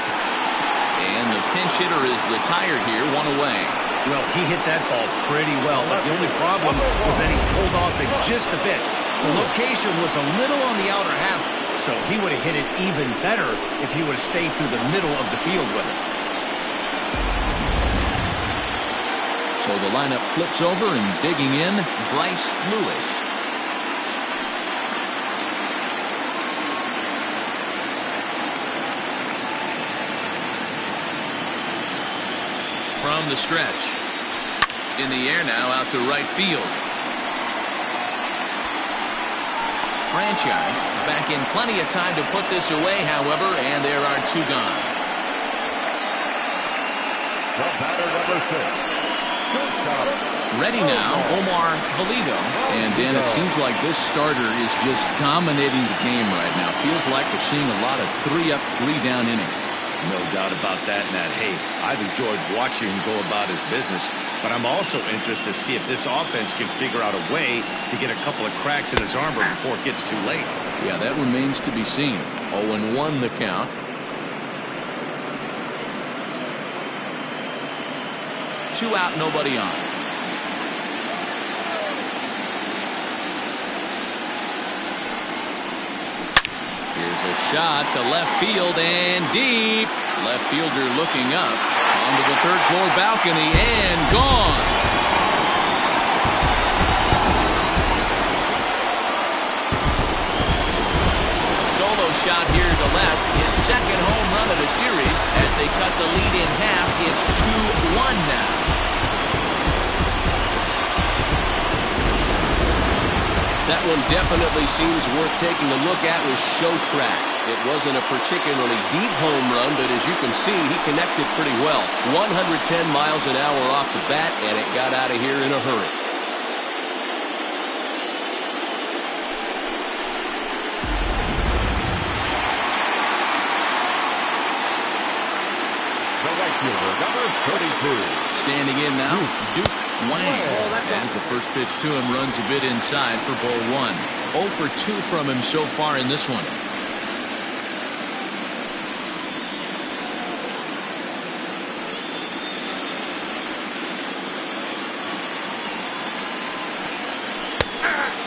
[SPEAKER 1] And the pinch hitter is retired here, 1 away.
[SPEAKER 2] Well, he hit that ball pretty well, but the only problem was that he pulled off it just a bit. The location was a little on the outer half, so he would have hit it even better if he would have stayed through the middle of the field with it.
[SPEAKER 1] So the lineup flips over, and digging in, Bryce Lewis. From the stretch. In the air now, out to right field. Franchise is back in plenty of time to put this away, however, and there are 2 gone.
[SPEAKER 3] The batter, number 6.
[SPEAKER 1] Ready now, Omar Valido. And Dan, it seems like this starter is just dominating the game right now. Feels like we're seeing a lot of 3-up, 3-down innings.
[SPEAKER 2] No doubt about that, Matt. Hey, I've enjoyed watching him go about his business, but I'm also interested to see if this offense can figure out a way to get a couple of cracks in his armor before it gets too late.
[SPEAKER 1] Yeah, that remains to be seen. 0-1 the count. Two out, nobody on. Here's a shot to left field and deep. Left fielder looking up onto the third floor balcony and gone. A solo shot here to left. His second home run of the series as they cut the lead in half. It's 2-1 now. That one definitely seems worth taking a look at with Show Track. It wasn't a particularly deep home run, but as you can see, he connected pretty well. 110 miles an hour off the bat, and it got out of here in a hurry.
[SPEAKER 3] The right fielder, number 32. Standing in now,
[SPEAKER 1] Duke Wang, as the first pitch to him runs a bit inside for ball 1. 0 for 2 from him so far in this one.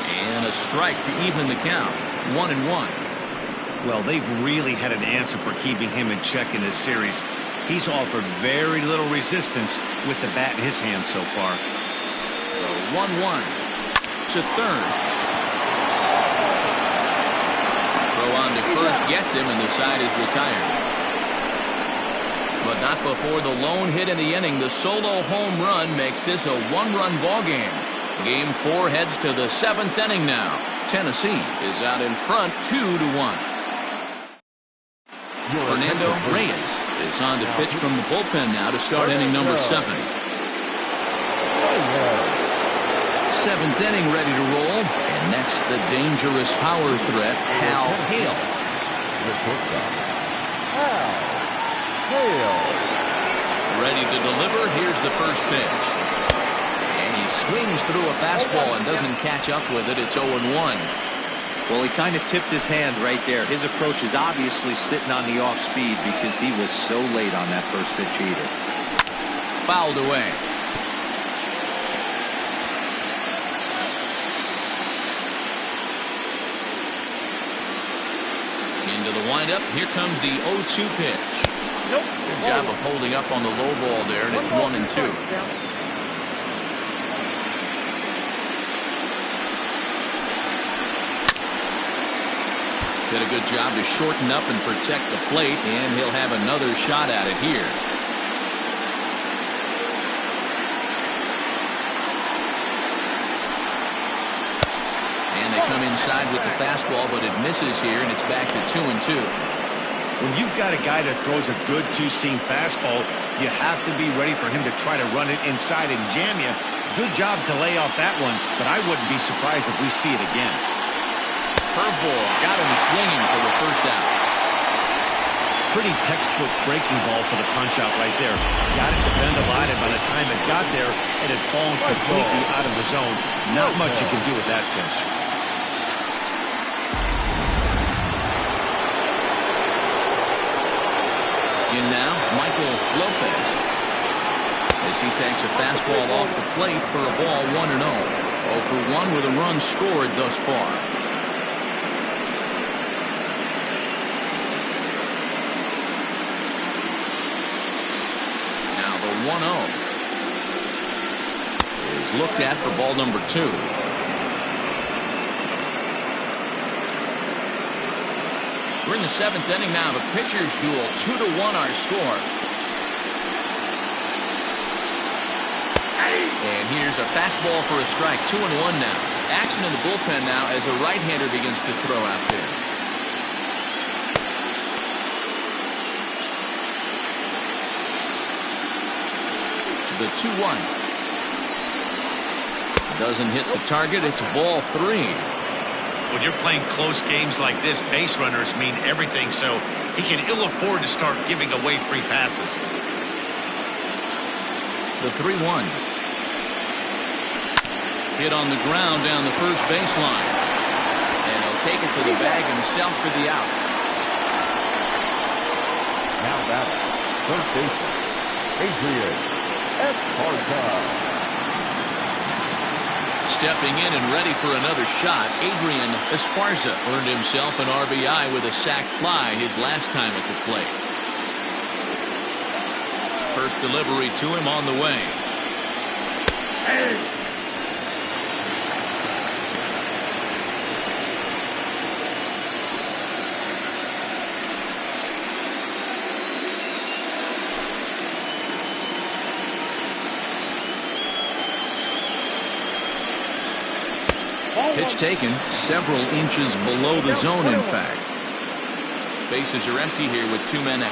[SPEAKER 1] And a strike to even the count. 1-1.
[SPEAKER 2] Well, they've really had an answer for keeping him in check in this series. He's offered very little resistance with the bat in his hand so far.
[SPEAKER 1] The 1-1 to third. Throw on to first gets him, and the side is retired. But not before the lone hit in the inning. The solo home run makes this a one-run ball game. Game 4 heads to the 7th inning now. Tennessee is out in front 2-1. Fernando Reyes is on to pitch from the bullpen now to start inning number 7. 7th inning ready to roll. And next, the dangerous power threat, Hal Hale. Ready to deliver. Here's the first pitch. And he swings through a fastball and doesn't catch up with it. It's 0-1.
[SPEAKER 4] Well, he kind of tipped his hand right there. His approach is obviously sitting on the off speed because he was so late on that first pitch either.
[SPEAKER 1] Fouled away. Into the windup. Here comes the 0-2 pitch. Good job of holding up on the low ball there, and it's 1-2. Did a good job to shorten up and protect the plate, and he'll have another shot at it here. And they come inside with the fastball, but it misses here, and it's back to 2-2.
[SPEAKER 2] When you've got a guy that throws a good two-seam fastball, you have to be ready for him to try to run it inside and jam you. Good job to lay off that one, but I wouldn't be surprised if we see it again.
[SPEAKER 1] Curveball got him swinging for the first out.
[SPEAKER 2] Pretty textbook breaking ball for the punch-out right there. Got it to bend a lot, and by the time it got there, it had fallen completely out of the zone. Not much you can do with that pitch.
[SPEAKER 1] In now, Michael Lopez, as he takes a fastball off the plate for a ball 1-0. 0 for 1 with a run scored thus far. Now the 1-0 is looked at for ball number 2. We're in the 7th inning now. The pitchers duel. 2-1 our score. And here's a fastball for a strike. 2-1 now. Action in the bullpen now as a right-hander begins to throw out there. The 2-1 doesn't hit the target. It's ball 3.
[SPEAKER 2] When you're playing close games like this, base runners mean everything, so he can ill afford to start giving away free passes.
[SPEAKER 1] The 3-1. Hit on the ground down the first baseline. And he'll take it to the bag himself for the out.
[SPEAKER 3] Now batting, third baseman, Adrian Esparza.
[SPEAKER 1] Stepping in and ready for another shot, Adrian Esparza earned himself an RBI with a sac fly his last time at the plate. First delivery to him on the way. Pitch taken several inches below the zone, in fact. Bases are empty here with 2 men out.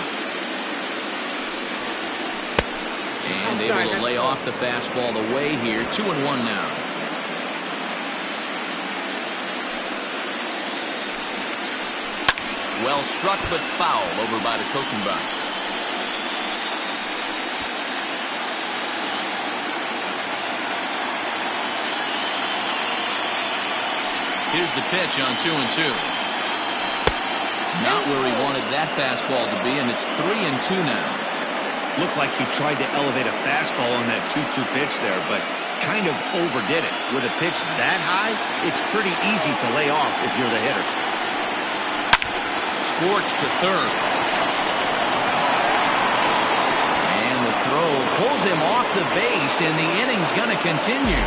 [SPEAKER 1] And able to lay off the fastball away here. 2-1 now. Well struck but foul over by the coaching box. Here's the pitch on 2-2. Not where he wanted that fastball to be, and it's 3-2 now.
[SPEAKER 2] Looked like he tried to elevate a fastball on that 2-2 pitch there, but kind of overdid it. With a pitch that high, it's pretty easy to lay off if you're the hitter.
[SPEAKER 1] Scorched to third. pulls him off the base, and the inning's going to continue.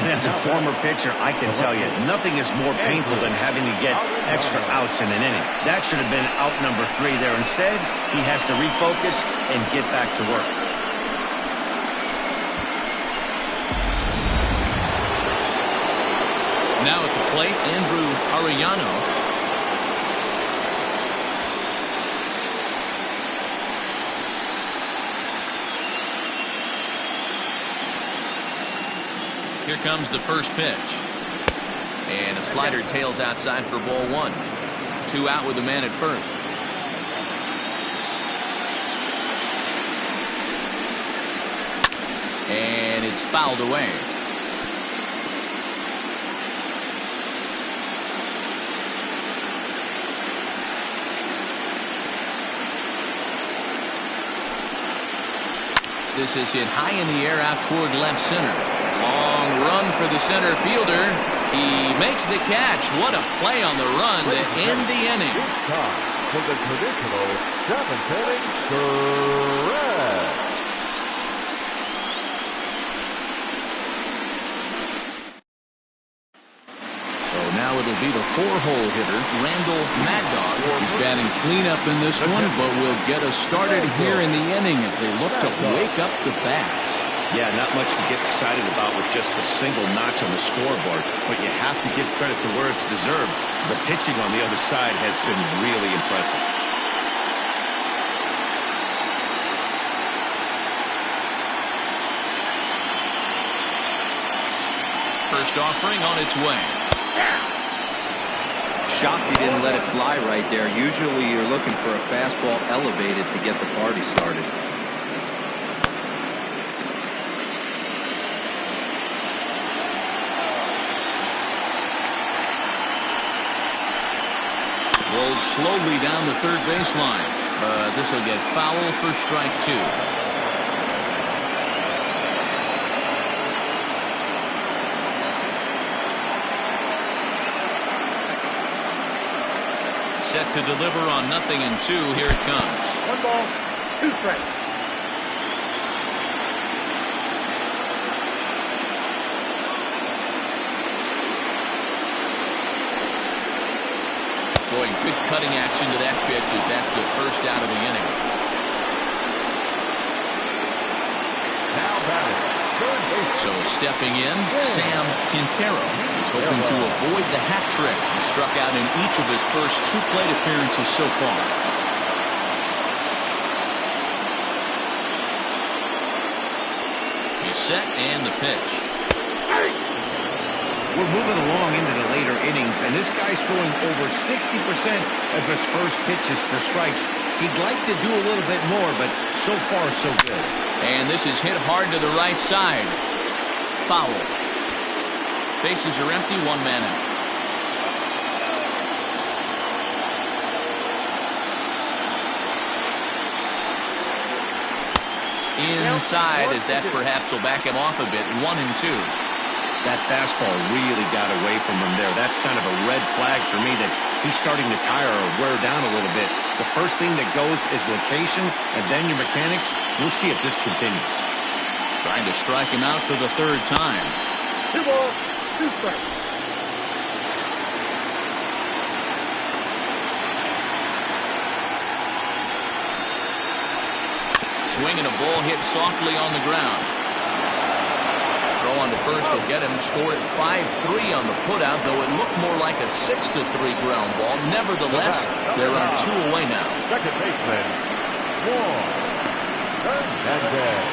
[SPEAKER 2] And as a former pitcher, I can tell you, nothing is more painful than having to get extra outs in an inning. That should have been out number 3 there. Instead, he has to refocus and get back to work.
[SPEAKER 1] Now at the plate, Andrew Arellano. Here comes the first pitch. And a slider tails outside for ball 1. 2 out with the man at first. And it's fouled away. This is hit high in the air out toward left center. Long run for the center fielder. He makes the catch. What a play on the run to end the inning.
[SPEAKER 3] It's time for the traditional 7th inning stretch.
[SPEAKER 1] So now it'll be the 4-hole hitter, Randall Mad Dog. He's batting cleanup in this one, but will get us started here in the inning as they look to wake up the bats.
[SPEAKER 2] Yeah, not much to get excited about with just a single notch on the scoreboard, but you have to give credit to where it's deserved. The pitching on the other side has been really impressive.
[SPEAKER 1] First offering on its way.
[SPEAKER 4] Shocked he didn't let it fly right there. Usually you're looking for a fastball elevated to get the party started.
[SPEAKER 1] Rolled slowly down the third baseline. This will get foul for strike 2. Set to deliver on 0-2. Here it comes.
[SPEAKER 5] 1 ball, 2 strikes.
[SPEAKER 1] Boy, good cutting action to that pitch as that's the first out of the inning.
[SPEAKER 3] Now batting, third base.
[SPEAKER 1] So stepping in, Sam Quintero is hoping to avoid the hat trick. He struck out in each of his first 2 plate appearances so far. He's set and the pitch.
[SPEAKER 2] We're moving along into the later innings, and this guy's throwing over 60% of his first pitches for strikes. He'd like to do a little bit more, but so far, so good.
[SPEAKER 1] And this is hit hard to the right side. Foul. Bases are empty, 1 man out. Inside, as that perhaps will back him off a bit. 1-2.
[SPEAKER 2] That fastball really got away from him there. That's kind of a red flag for me that he's starting to tire or wear down a little bit. The first thing that goes is location, and then your mechanics. We'll see if this continues.
[SPEAKER 1] Trying to strike him out for the 3rd time.
[SPEAKER 5] 2 balls, 2 strikes.
[SPEAKER 1] Swinging a ball hit softly on the ground. Throw on to first will get him. Scored at 5-3 on the putout, though it looked more like a 6-3 ground ball. Nevertheless, there are 2 away now.
[SPEAKER 3] Second baseman, Juan Hernandez.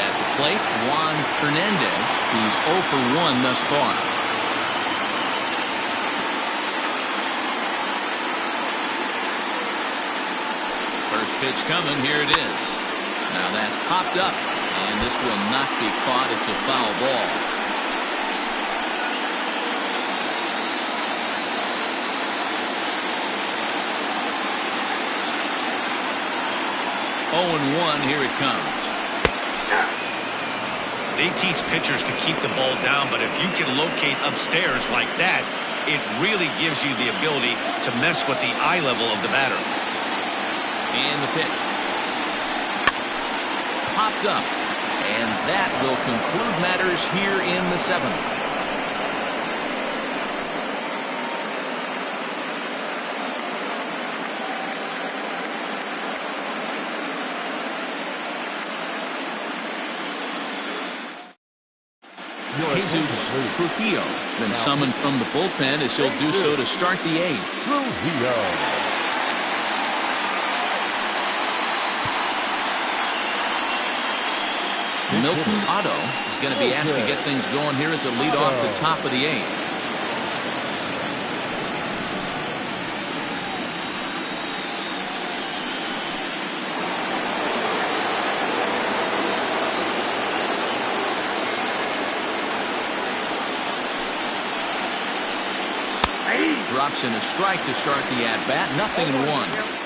[SPEAKER 1] At the plate, Juan Hernandez. He's 0 for 1 thus far. First pitch coming. Here it is. Now that's popped up, and this will not be caught. It's a foul ball. Oh, 1. Here it comes.
[SPEAKER 2] They teach pitchers to keep the ball down, but if you can locate upstairs like that, it really gives you the ability to mess with the eye level of the batter.
[SPEAKER 1] And the pitch. popped up. And that will conclude matters here in the 7th. Jesus Trujillo has been summoned from the bullpen as he'll do so to start the 8th.
[SPEAKER 3] Trujillo.
[SPEAKER 1] Milton Otto is going to be asked to get things going here as a lead off the top of the 8th. Drops in a strike to start the at-bat. 0-1.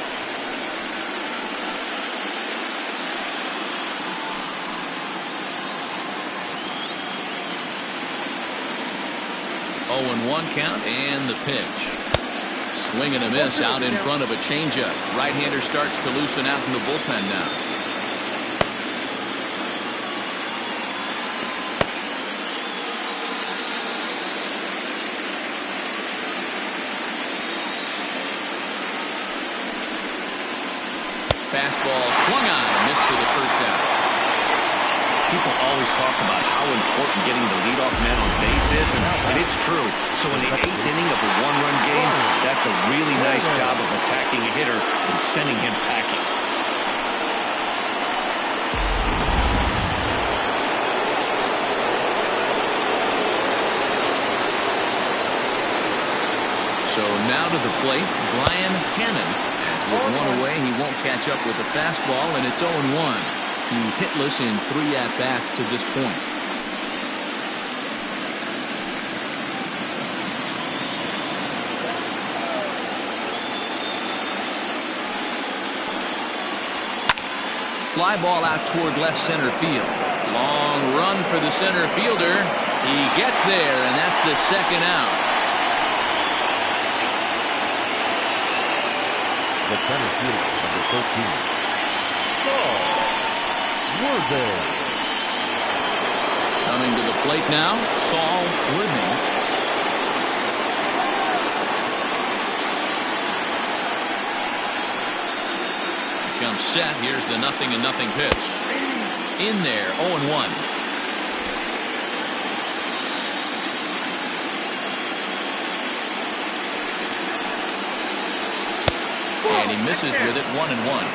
[SPEAKER 1] 0-1 count, and the pitch. Swing and a miss out in front of a changeup. Right-hander starts to loosen out in the bullpen now. Fastball swung on and missed for the first out.
[SPEAKER 2] People always talk about how important getting the leadoff man on base is, and it's true. So in the 8th inning of a one-run game, that's a really nice job of attacking a hitter and sending him packing.
[SPEAKER 1] So now to the plate, Brian Hannon. As with one away, he won't catch up with the fastball, and it's 0-1. He's hitless in 3 at-bats to this point. Fly ball out toward left center field. Long run for the center fielder. He gets there, and that's the second out.
[SPEAKER 3] The center fielder, number 13. Worthing.
[SPEAKER 1] Coming to the plate now, Saul Worthing. Becomes set. Here's the 0-0 pitch. In there, 0-1. And he misses with it, 1-1.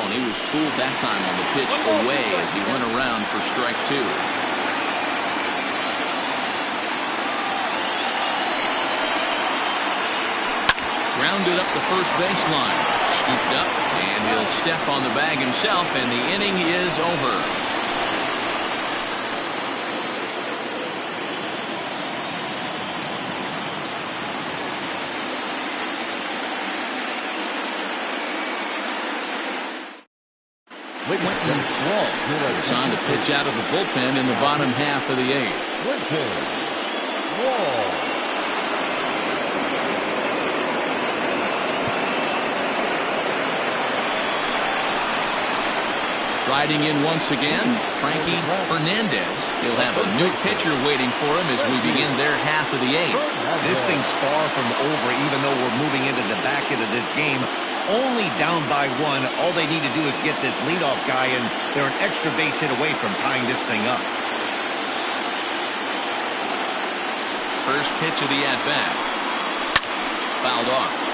[SPEAKER 1] He was fooled that time on the pitch away as he went around for strike 2. Grounded up the first baseline. Scooped up, and he'll step on the bag himself, and the inning is over. Quentin Walsh is on to pitch out of the bullpen in the bottom half of the 8th. Riding in once again, Frankie Fernandez. He'll have a new pitcher waiting for him as we begin their half of the 8th.
[SPEAKER 2] This thing's far from over, even though we're moving into the back end of this game. Only down by 1. All they need to do is get this leadoff guy, and they're an extra base hit away from tying this thing up.
[SPEAKER 1] First pitch of the at-bat. Fouled off.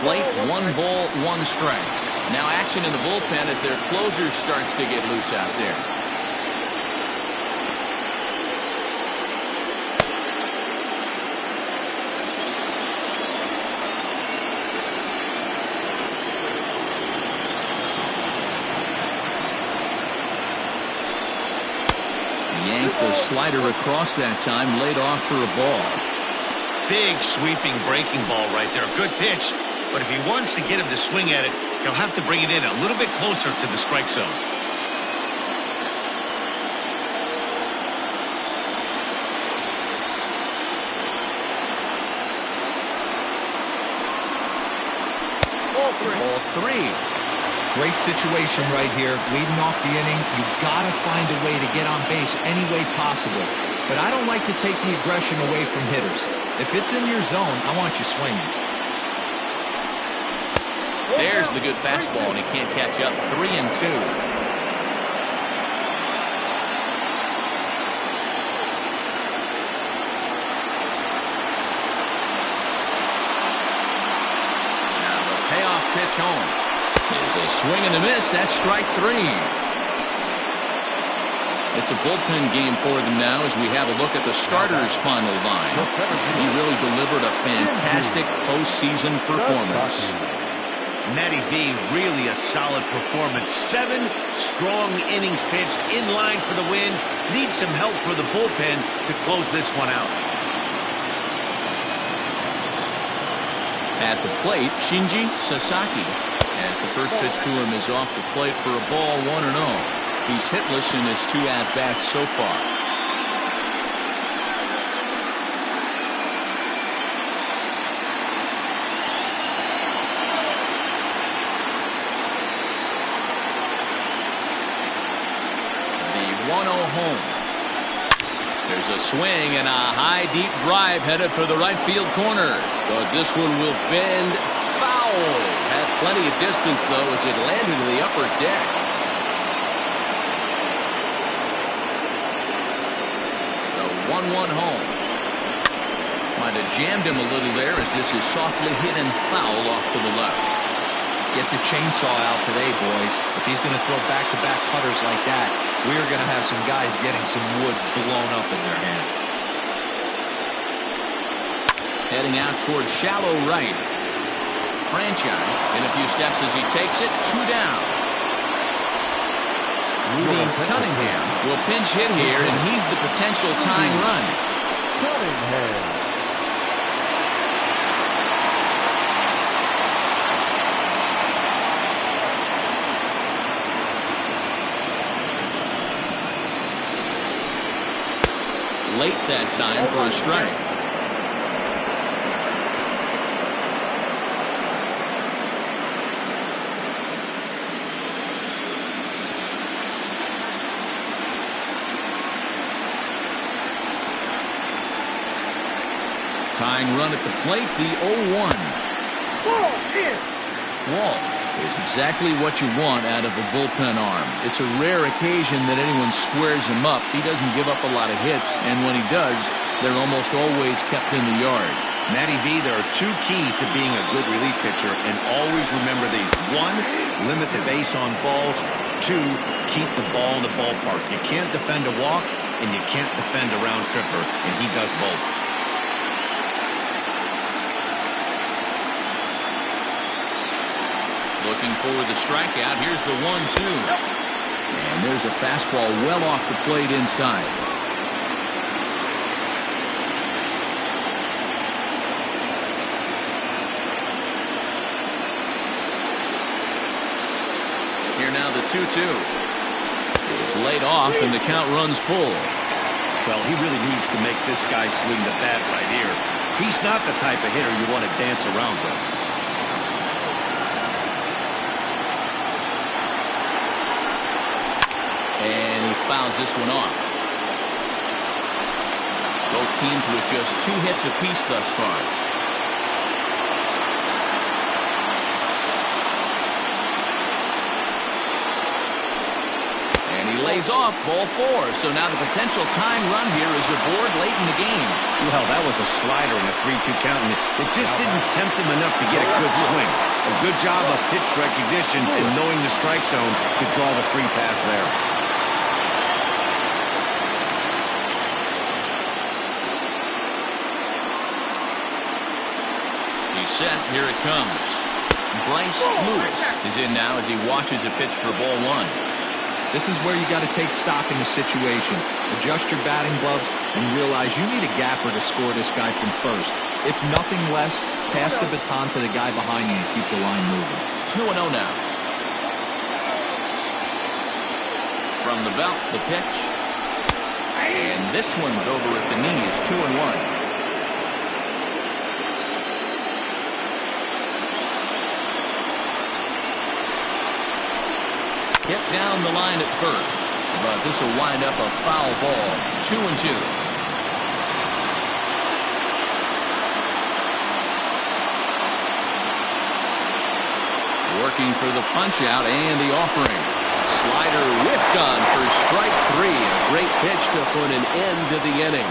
[SPEAKER 1] Plate, 1 ball, 1 strike. Now action in the bullpen as their closer starts to get loose out there. Yanked the slider across that time, laid off for a ball.
[SPEAKER 2] Big sweeping breaking ball right there. Good pitch. But if he wants to get him to swing at it, he'll have to bring it in a little bit closer to the strike zone.
[SPEAKER 1] Ball 3.
[SPEAKER 4] Great situation right here. Leading off the inning, you got to find a way to get on base any way possible. But I don't like to take the aggression away from hitters. If it's in your zone, I want you swinging.
[SPEAKER 1] There's the good fastball, and he can't catch up. 3-2. Pitch home. There's a swing and a miss. That's strike 3. It's a bullpen game for them now as we have a look at the starters' final line. He really delivered a fantastic postseason performance.
[SPEAKER 2] Matty V, really a solid performance. 7 strong innings pitched, in line for the win. Needs some help for the bullpen to close this one out.
[SPEAKER 1] At the plate, Shinji Sasaki, as the first pitch to him is off the plate for a ball, 1-0. He's hitless in his 2 at-bats so far. The 1-0 home. There's a swing and a high, deep drive headed for the right field corner. But this one will bend foul. Had plenty of distance, though, as it landed in the upper deck. The 1-1 home. Might have jammed him a little there as this is softly hit and foul off to the left.
[SPEAKER 4] Get the chainsaw out today, boys. If he's going to throw back-to-back cutters like that, we're going to have some guys getting some wood blown up in their hands.
[SPEAKER 1] Heading out towards shallow right. Franchise in a few steps as he takes it. 2 down. Rudy Cunningham will pinch hit here, and he's the potential tying run.
[SPEAKER 3] Cunningham.
[SPEAKER 1] Late that time for a strike. Tying run at the plate, the 0-1. Walls is exactly what you want out of a bullpen arm. It's a rare occasion that anyone squares him up. He doesn't give up a lot of hits, and when he does, they're almost always kept in the yard.
[SPEAKER 2] Matty V, there are 2 keys to being a good relief pitcher, and always remember these. 1, limit the base on balls. 2, keep the ball in the ballpark. You can't defend a walk, and you can't defend a round tripper, and he does both.
[SPEAKER 1] Looking for the strikeout. Here's the 1-2. And there's a fastball well off the plate inside. Here now the 2-2. It's laid off and the count runs full.
[SPEAKER 2] Well, he really needs to make this guy swing the bat right here. He's not the type of hitter you want to dance around with.
[SPEAKER 1] And he fouls this one off. Both teams with just 2 hits apiece thus far. And he lays off ball 4. So now the potential tying run here is aboard late in the game.
[SPEAKER 2] Well, that was a slider in a 3-2 count, and it just didn't tempt him enough to get a good swing. A good job of pitch recognition and knowing the strike zone to draw the free pass there.
[SPEAKER 1] Set. Here it comes. Bryce Lewis is in now as he watches a pitch for ball 1.
[SPEAKER 4] This is where you got to take stock in the situation. Adjust your batting gloves and realize you need a gapper to score this guy from first. If nothing less, pass the baton to the guy behind you and keep the line moving.
[SPEAKER 1] 2-0 now. From the belt, the pitch. And this one's over at the knees, 2-1. Hit down the line at first, but this will wind up a foul ball. 2-2. Working for the punch out and the offering. Slider whiffed on for strike 3. A great pitch to put an end to the inning.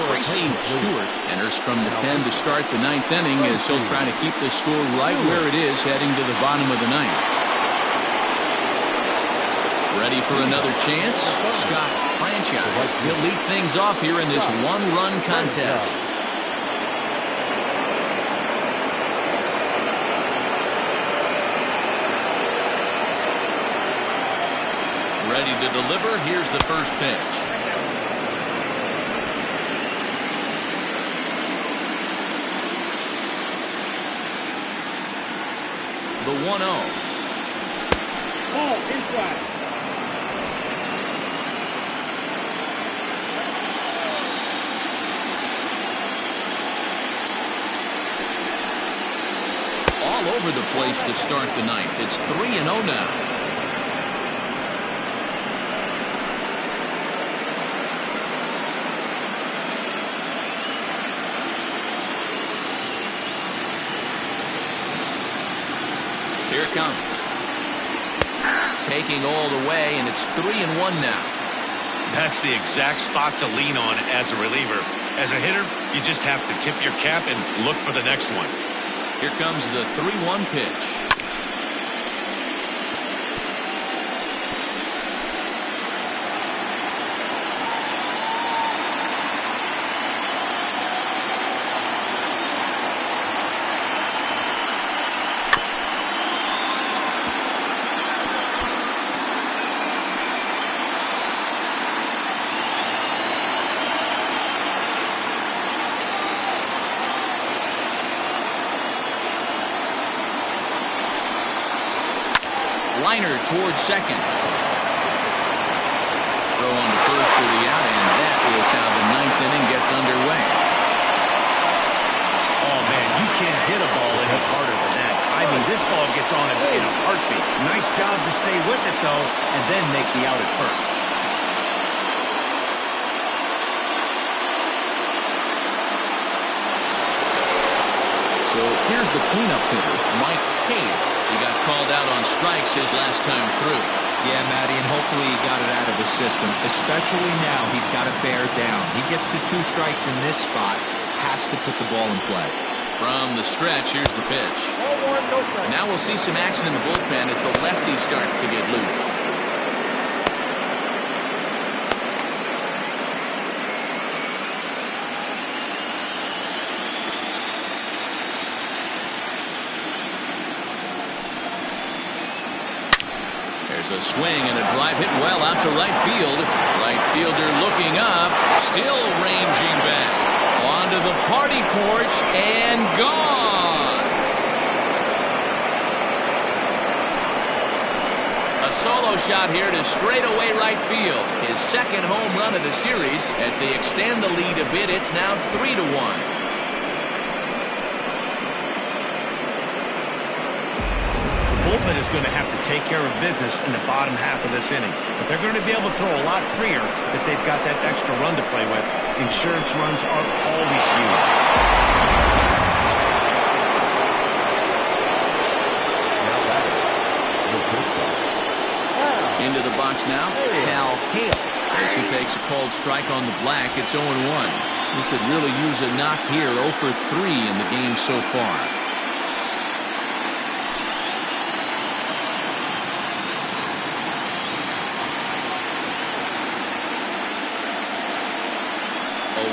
[SPEAKER 1] Tracy Stewart enters from the pen to start the 9th inning as he'll try to keep the score right where it is heading to the bottom of the 9th. Ready for another chance? Scott Franchise. He'll lead things off here in this one-run contest. Ready to deliver. Here's the first pitch. The 1-0.
[SPEAKER 5] Ball inside.
[SPEAKER 1] All over the place to start the 9th. It's 3-0 now. Here it comes. Taking all the way, and it's 3-1 now.
[SPEAKER 2] That's the exact spot to lean on as a reliever. As a hitter, you just have to tip your cap and look for the next one.
[SPEAKER 1] Here comes the 3-1 pitch. Liner towards second. Throw on the first for the out, and that is how the 9th inning gets underway.
[SPEAKER 2] Oh, man, you can't hit a ball any harder than that. I mean, this ball gets on it in a heartbeat. Nice job to stay with it, though, and then make the out at first.
[SPEAKER 1] So here's the cleanup hitter, Mike Hayes. He got called out on strikes his last time through.
[SPEAKER 4] Yeah, Matty, and hopefully he got it out of the system. Especially now, he's got to bear down. He gets the 2 strikes in this spot, has to put the ball in play.
[SPEAKER 1] From the stretch, here's the pitch.
[SPEAKER 5] Ball 1, no strike.
[SPEAKER 1] Now we'll see some action in the bullpen as the lefty starts to get loose. There's a swing and a drive hit well out to right field. Right fielder looking up, still ranging back. Onto the party porch and gone. A solo shot here to straightaway right field. His second home run of the series. As they extend the lead a bit, it's now 3-1.
[SPEAKER 2] Bullpen is going to have to take care of business in the bottom half of this inning. But they're going to be able to throw a lot freer if they've got that extra run to play with. Insurance runs are always huge.
[SPEAKER 1] Into the box now, Cal Hale. As he takes a called strike on the black, it's 0-1. He could really use a knock here, 0 for 3 in the game so far.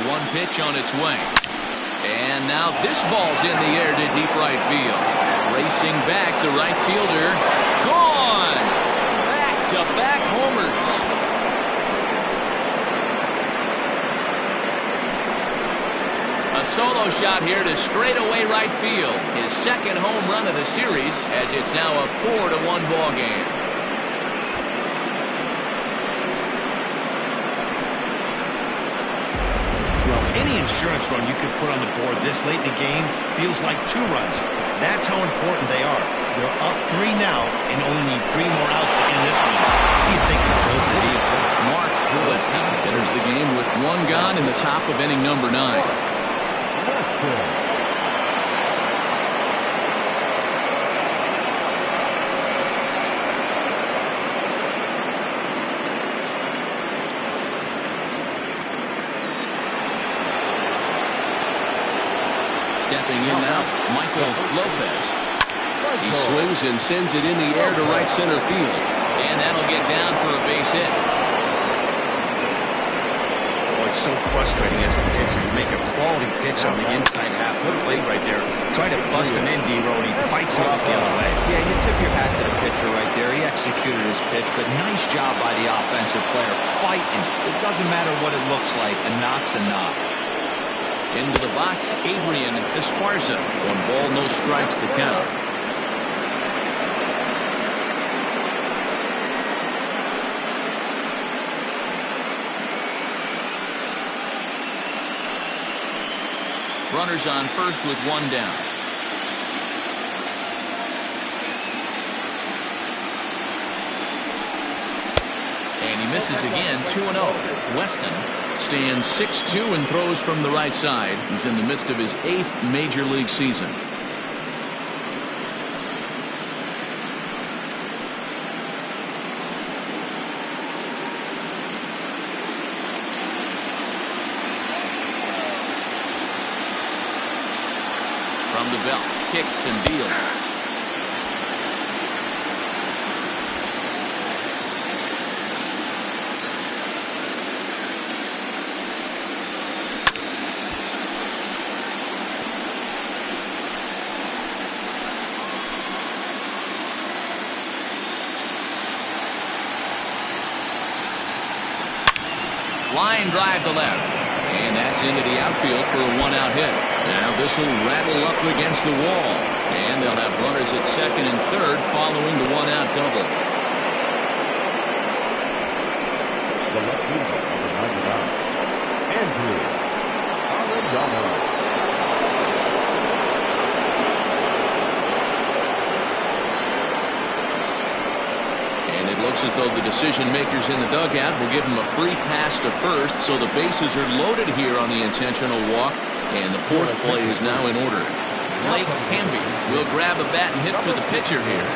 [SPEAKER 1] One pitch on its way. And now this ball's in the air to deep right field. Racing back, the right fielder. Gone! Back-to-back homers. A solo shot here to straightaway right field. His second home run of the series, as it's now a 4-1 ball game.
[SPEAKER 2] Well, any insurance run you could put on the board this late in the game feels like 2 runs. That's how important they are. They're up 3 now and only need 3 more outs to end this one. See if they can close the deal.
[SPEAKER 1] Mark Weston enters the game with 1 gone in the top of inning number 9. Stepping in now, Michael Lopez. He swings and sends it in the air to right center field. And that'll get down for a base hit.
[SPEAKER 2] Oh, it's so frustrating as a pitcher to make a quality pitch on the inside half of the plate right there. Try to bust him in, D-Row, and he fights him up the other way.
[SPEAKER 4] Yeah, you tip your hat to the pitcher right there. He executed his pitch, but nice job by the offensive player fighting. It doesn't matter what it looks like. A knock's a knock.
[SPEAKER 1] Into the box, Adrian Esparza. 1 ball, no strikes the count. Runners on first with 1 down. And he misses again, 2-0. Weston stands 6-2 and throws from the right side. He's in the midst of his 8th major league season. From the belt, kicks and deals. Line drive to left. And that's into the outfield for a 1-out hit. Now this will rattle up against the wall. And they'll have runners at second and third following the 1-out double.
[SPEAKER 3] The left fielder, number 99, Andrew Arellano.
[SPEAKER 1] Looks as though the decision makers in the dugout will give him a free pass to first, so the bases are loaded here on the intentional walk, and the force play is now in order. Blake Hamby will grab a bat and hit for the pitcher here.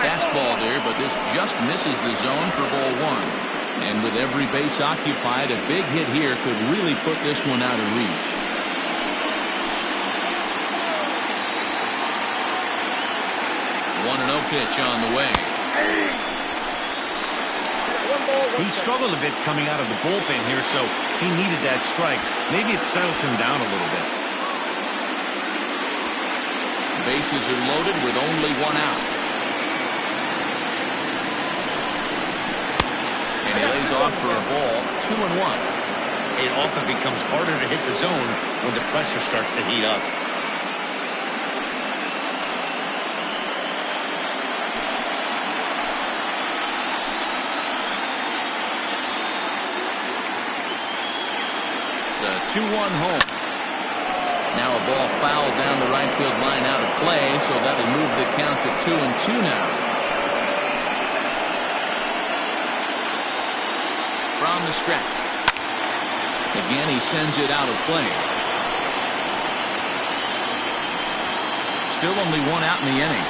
[SPEAKER 1] Fastball there, but this just misses the zone for ball 1. And with every base occupied, a big hit here could really put this one out of reach. One 1-0 pitch on the way.
[SPEAKER 2] He struggled a bit coming out of the bullpen here, so he needed that strike. Maybe it settles him down a little bit.
[SPEAKER 1] Bases are loaded with only 1 out. And he lays off for a ball, 2-1.
[SPEAKER 2] It often becomes harder to hit the zone when the pressure starts to heat up.
[SPEAKER 1] The 2-1 home. Now a ball fouled down the right field line out of play, so that'll move the count to 2-2 now. From the stretch. Again, he sends it out of play. Still only 1 out in the inning.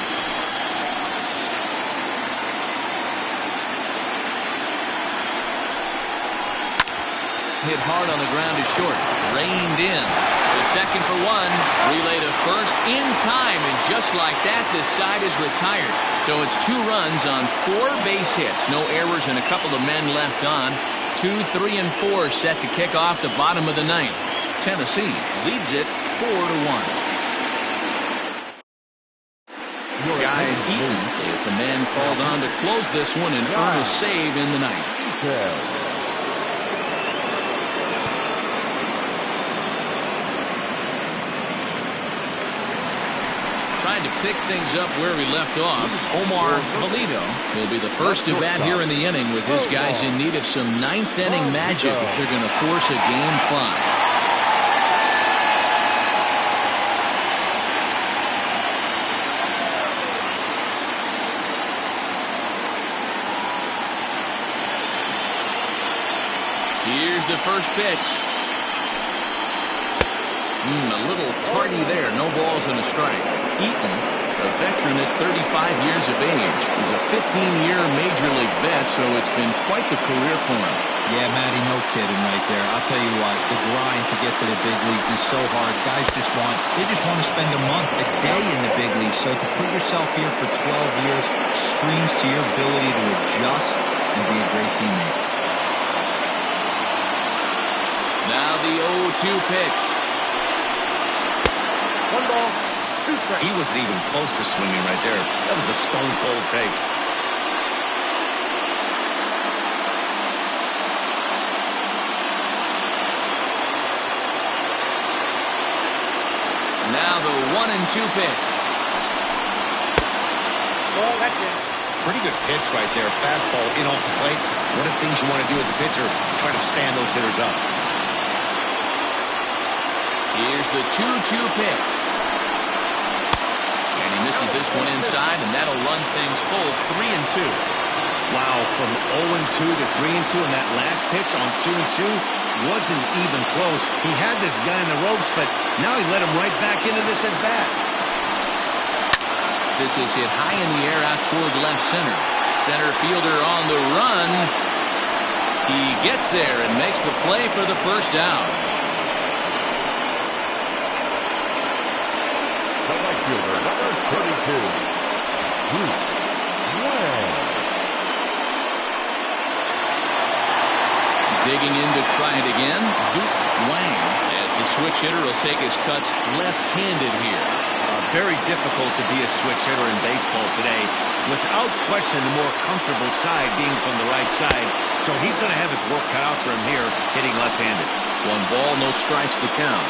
[SPEAKER 1] hit hard on the ground is short. Reined in. The second for one. Relay to first in time, and just like that, this side is retired. So it's 2 runs on 4 base hits. No errors and a couple of men left on. 2, 3, and 4 set to kick off the bottom of the 9th. Tennessee leads it 4-1. Guy Eaton is the man called on to close this one and earn a save in the 9th. Trying to pick things up where we left off, Omar Valido will be the first to bat here in the inning with his guys in need of some 9th inning magic if they're going to force a game 5. Here's the first pitch. A little tardy there. No balls and a strike. Eaton, a veteran at 35 years of age. He's a 15-year Major League vet, so it's been quite the career for him.
[SPEAKER 4] Yeah, Matty, no kidding right there. I'll tell you what, the grind to get to the big leagues is so hard. Guys just want to spend a month, a day in the big leagues. So to put yourself here for 12 years screams to your ability to adjust and be a great teammate.
[SPEAKER 1] Now the 0-2 pitch.
[SPEAKER 5] 1 ball, 2 strikes.
[SPEAKER 2] He wasn't even close to swinging right there. That was a stone-cold take.
[SPEAKER 1] Now the 1-2 pitch.
[SPEAKER 5] Ball, that's it.
[SPEAKER 2] Pretty good pitch right there. Fastball in off the plate. One of the things you want to do as a pitcher, try to stand those hitters up.
[SPEAKER 1] Here's the 2-2 pitch. And he misses this one inside, and that'll run things full 3-2.
[SPEAKER 2] Wow, from 0-2 to 3-2, and that last pitch on 2-2 wasn't even close. He had this guy in the ropes, but now he let him right back into this at bat.
[SPEAKER 1] This is hit high in the air out toward left center. Center fielder on the run. He gets there and makes the play for the first out.
[SPEAKER 3] The right fielder, number 32, Duke Wang.
[SPEAKER 1] Digging in to try it again, Duke Wang, as the switch hitter will take his cuts left-handed here.
[SPEAKER 2] Very difficult to be a switch hitter in baseball today. Without question, the more comfortable side being from the right side. So he's going to have his work cut out for him here, hitting left-handed.
[SPEAKER 1] 1 ball, no strikes the count.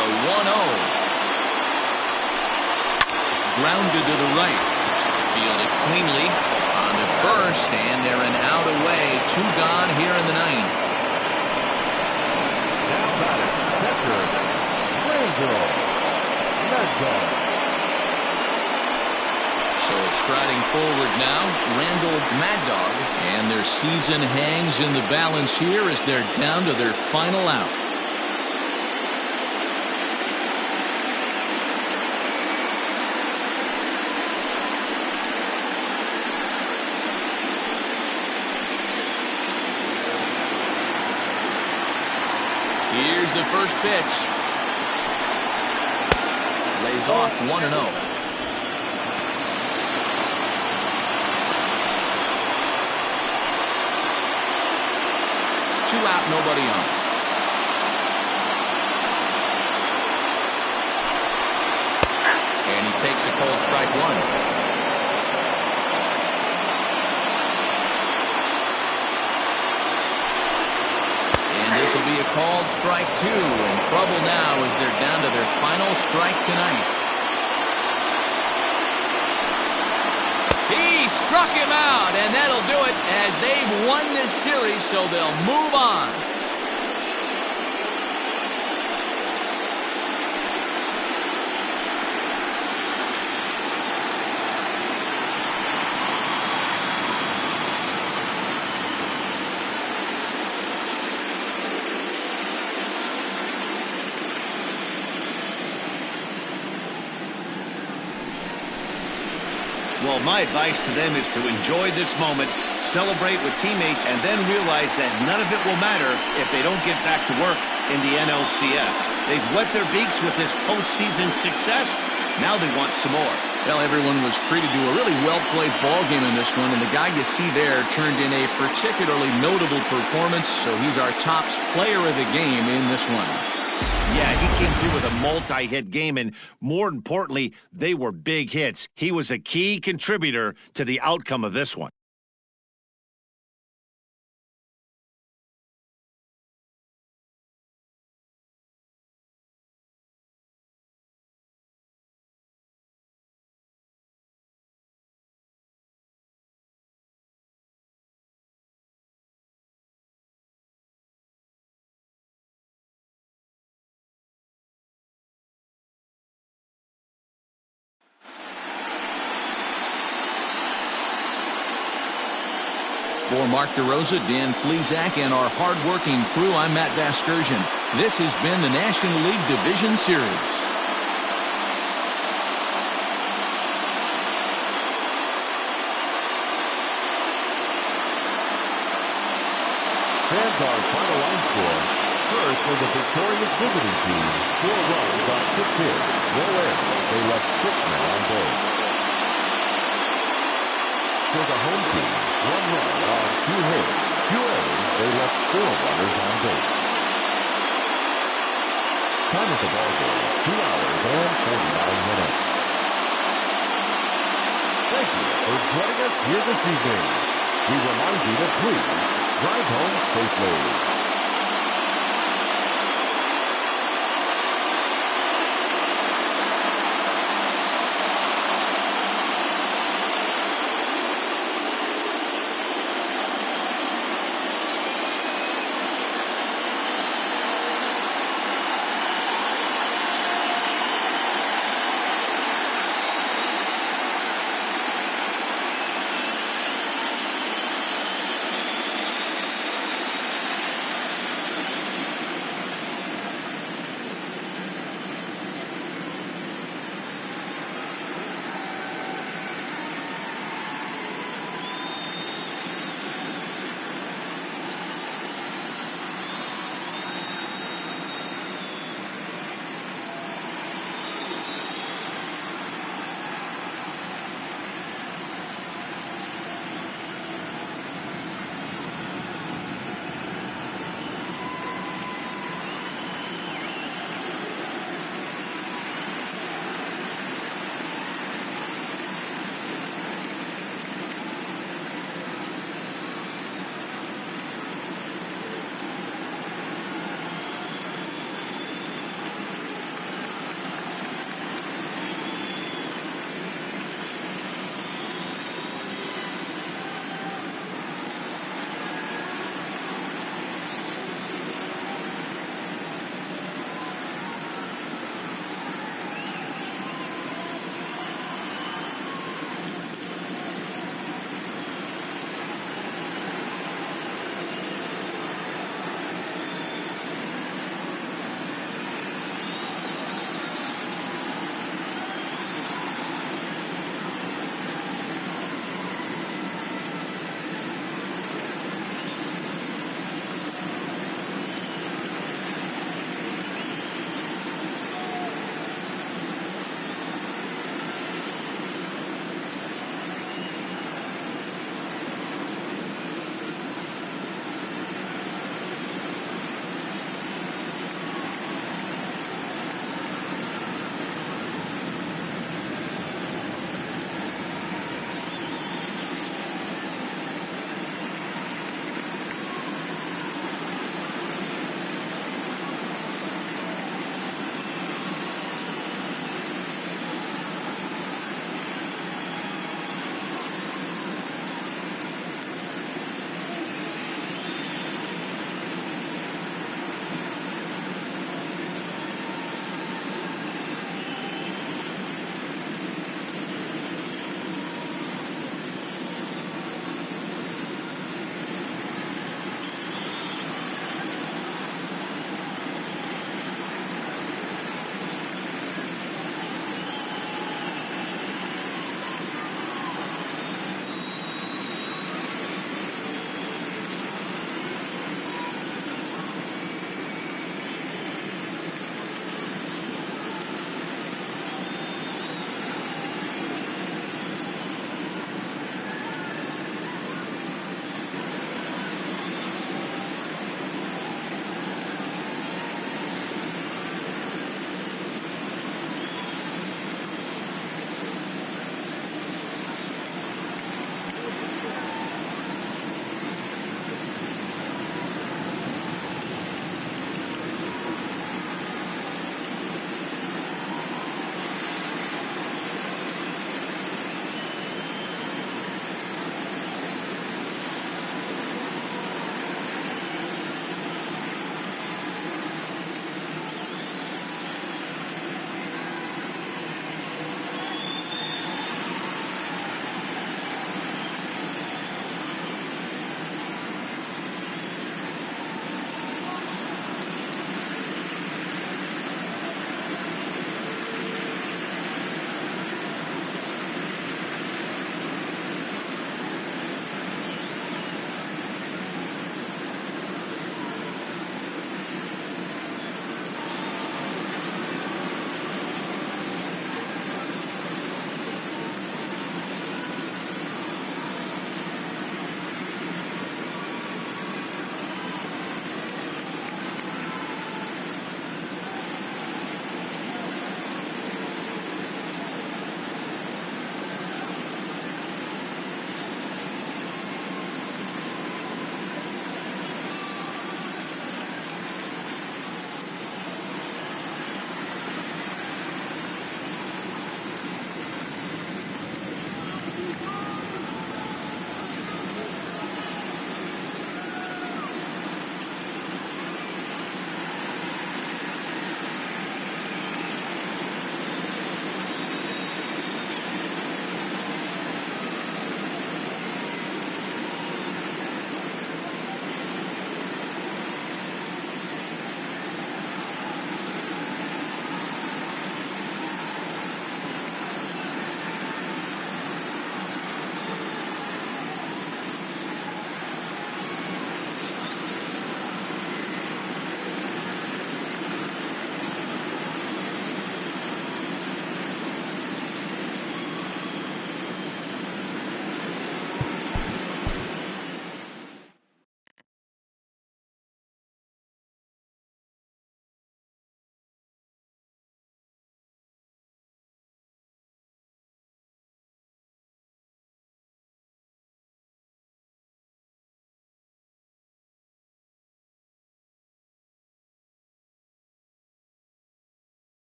[SPEAKER 1] The 1-0. Grounded to the right. Fielded cleanly on to first, and they're an out away. 2 gone here in the 9th.
[SPEAKER 3] Now batting, catcher, Randall Maddox.
[SPEAKER 1] So striding forward now, Randall Mad Dog, and their season hangs in the balance here as they're down to their final out. Here's the first pitch. Lays off 1-0. 2 out, nobody on. And he takes a cold strike 1. This will be a called strike 2, and trouble now as they're down to their final strike tonight. He struck him out, and that'll do it as they've won this series, so they'll move on.
[SPEAKER 2] Well, my advice to them is to enjoy this moment, celebrate with teammates, and then realize that none of it will matter if they don't get back to work in the NLCS. They've wet their beaks with this postseason success. Now they want some more.
[SPEAKER 1] Well, everyone was treated to a really well-played ball game in this one, and the guy you see there turned in a particularly notable performance, so he's our top player of the game in this one.
[SPEAKER 2] Yeah, he came through with a multi-hit game, and more importantly, they were big hits. He was a key contributor to the outcome of this one.
[SPEAKER 1] For Mark DeRosa, Dan Plesac, and our hard-working crew, I'm Matt Vasgersian. This has been the National League Division Series.
[SPEAKER 3] Fans, our final line score. First for the victorious visiting team, 4 runs on 6 hits, no errors. They left 6 men on base. For the home team, 1 run on 2 hits, 2 errors. They left 4 runners on base. Time of the ball game, 2 hours and 49 minutes. Thank you for joining us here this evening. We remind you to please drive home safely.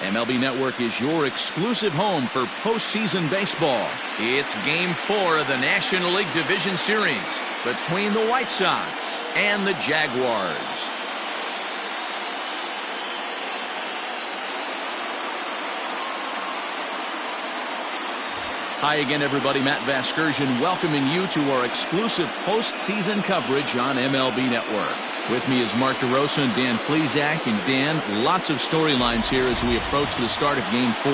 [SPEAKER 1] MLB Network is your exclusive home for postseason baseball. It's Game 4 of the National League Division Series between the White Sox and the Jaguars. Hi again, everybody. Matt Vasgersian welcoming you to our exclusive postseason coverage on MLB Network. With me is Mark DeRosa and Dan Plesac. And Dan, lots of storylines here as we approach the start of Game 4.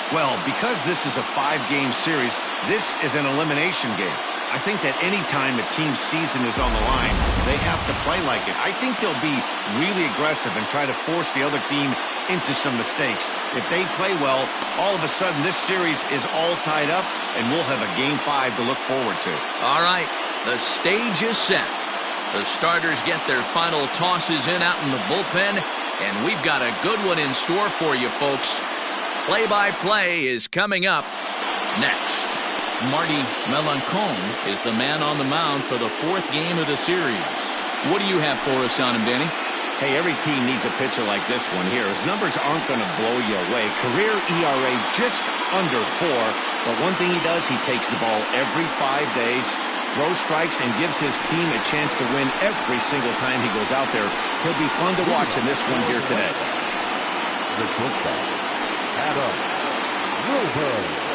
[SPEAKER 2] Well, because this is a 5-game series, this is an elimination game. I think that any time a team's season is on the line, they have to play like it. I think they'll be really aggressive and try to force the other team into some mistakes. If they play well, all of a sudden this series is all tied up, and we'll have a Game 5 to look forward to.
[SPEAKER 1] All right, the stage is set. The starters get their final tosses in out in the bullpen, and we've got a good one in store for you, folks. Play-by-play is coming up next. Marty Melancon is the man on the mound for the 4th game of the series. What do you have for us on him, Danny?
[SPEAKER 2] Hey, every team needs a pitcher like this one here. His numbers aren't going to blow you away. Career ERA just under 4. But one thing he does, he takes the ball every 5 days, throws strikes, and gives his team a chance to win every single time he goes out there. He'll be fun to watch in this one here today.
[SPEAKER 3] The shortstop, Adam Wilson.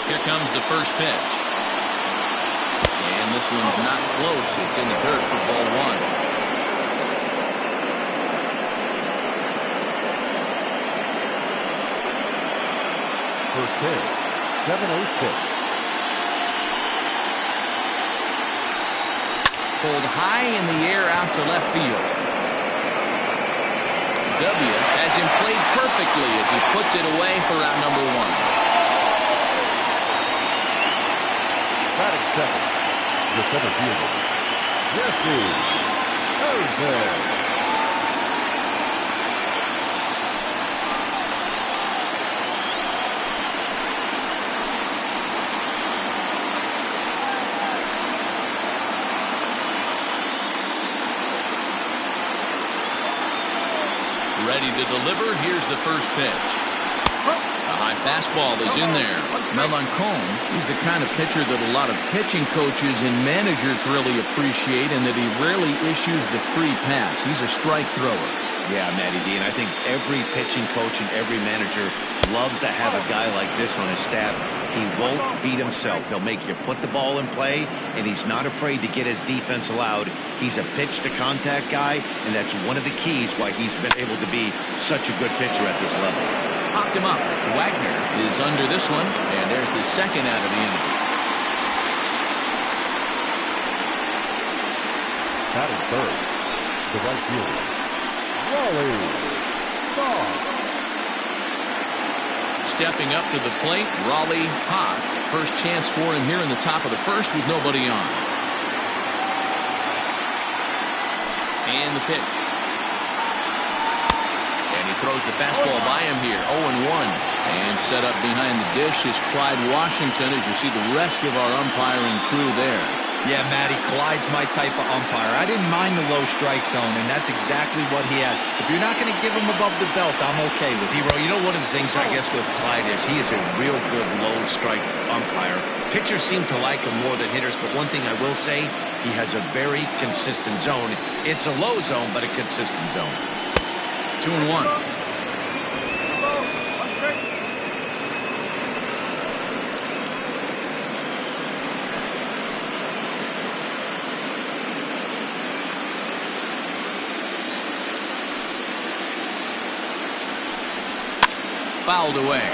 [SPEAKER 1] Here comes the first pitch. And this one's not close. It's in the dirt for ball 1.
[SPEAKER 3] First pitch, 7-0-6.
[SPEAKER 1] Pulled high in the air out to left field. W has him played perfectly as he puts it away for out number 1.
[SPEAKER 3] Batting second, the center fielder, Jesse Erdman.
[SPEAKER 1] Ready to deliver. Here's the first pitch. A high fastball is in there. Melancon, he's the kind of pitcher that a lot of pitching coaches and managers really appreciate, and that he rarely issues the free pass. He's a strike thrower.
[SPEAKER 2] Yeah, Matty D, and I think every pitching coach and every manager loves to have a guy like this on his staff. He won't beat himself. He'll make you put the ball in play, and he's not afraid to get his defense allowed. He's a pitch-to-contact guy, and that's one of the keys why he's been able to be such a good pitcher at this level.
[SPEAKER 1] Popped him up. Wagner is under this one, and there's the second out of the inning.
[SPEAKER 3] Batting third, the right fielder, Raleigh Toth.
[SPEAKER 1] Stepping up to the plate, Raleigh Toth. First chance for him here in the top of the first with nobody on. And the pitch. And he throws the fastball by him here. 0-1. And set up behind the dish is Clyde Washington, as you see the rest of our umpiring crew there.
[SPEAKER 4] Yeah, Matty, Clyde's my type of umpire. I didn't mind the low strike zone, and that's exactly what he has. If you're not going to give him above the belt, I'm okay with it.
[SPEAKER 2] D-Row, you know, one of the things I guess with Clyde is he is a real good low strike umpire. Pitchers seem to like him more than hitters, but one thing I will say, he has a very consistent zone. It's a low zone, but a consistent zone.
[SPEAKER 1] 2-1. Fouled away.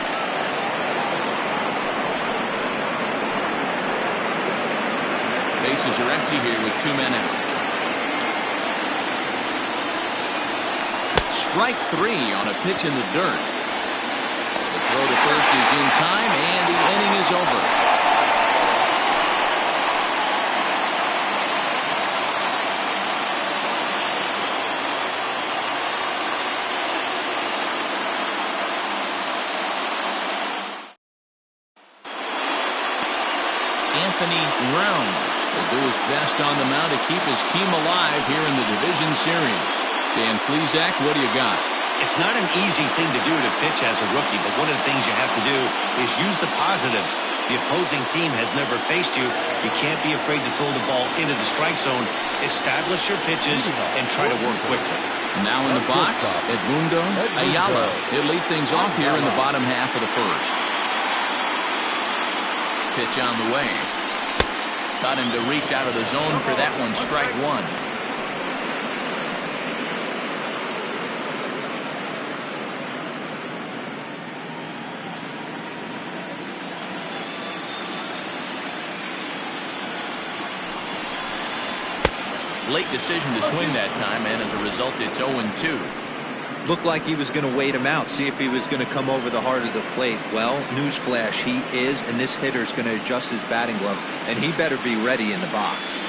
[SPEAKER 1] Bases are empty here with 2 men out. Strike 3 on a pitch in the dirt. The throw to first is in time, and the inning is over. Anthony Rounds will do his best on the mound to keep his team alive here in the division series. Dan Plesac, what do you got?
[SPEAKER 2] It's not an easy thing to do to pitch as a rookie, but one of the things you have to do is use the positives. The opposing team has never faced you. You can't be afraid to throw the ball into the strike zone. Establish your pitches and try to work quickly.
[SPEAKER 1] Now in the box, Edmundo Ayala. He'll lead things off here in the bottom half of the first. Pitch on the way. Got him to reach out of the zone for that one. Strike one. Late decision to swing that time, and as a result, it's 0-2.
[SPEAKER 4] Looked like he was going to wait him out, see if he was going to come over the heart of the plate. Well, newsflash, he is, and this hitter's going to adjust his batting gloves, and he better be ready in the box.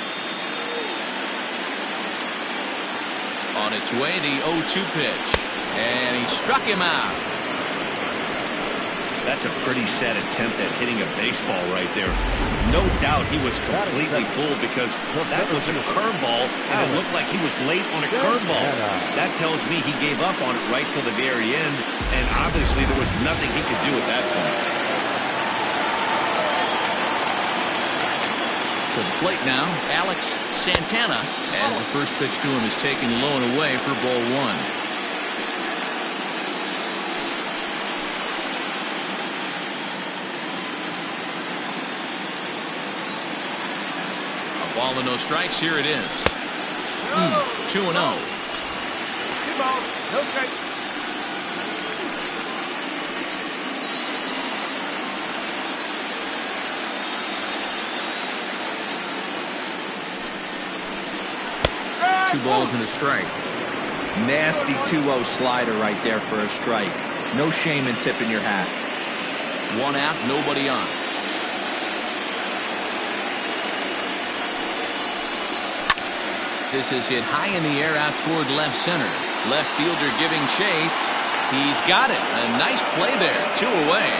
[SPEAKER 1] On its way, the 0-2 pitch, and he struck him out.
[SPEAKER 2] That's a pretty sad attempt at hitting a baseball right there. No doubt he was completely fooled because that was a curveball, and it looked like he was late on a curveball. That tells me he gave up on it right till the very end, and obviously there was nothing he could do at that point.
[SPEAKER 1] To the plate now, Alex Santana, as the first pitch to him is taken low and away for ball one. Ball and no strikes. Here it is. 2-0.
[SPEAKER 5] 2 balls, no strikes.
[SPEAKER 1] Two balls and a strike.
[SPEAKER 4] Nasty 2-0 slider right there for a strike. No shame in tipping your hat.
[SPEAKER 1] One out, nobody on. This is hit high in the air out toward left center. Left fielder giving chase. He's got it. A nice play there. 2 away.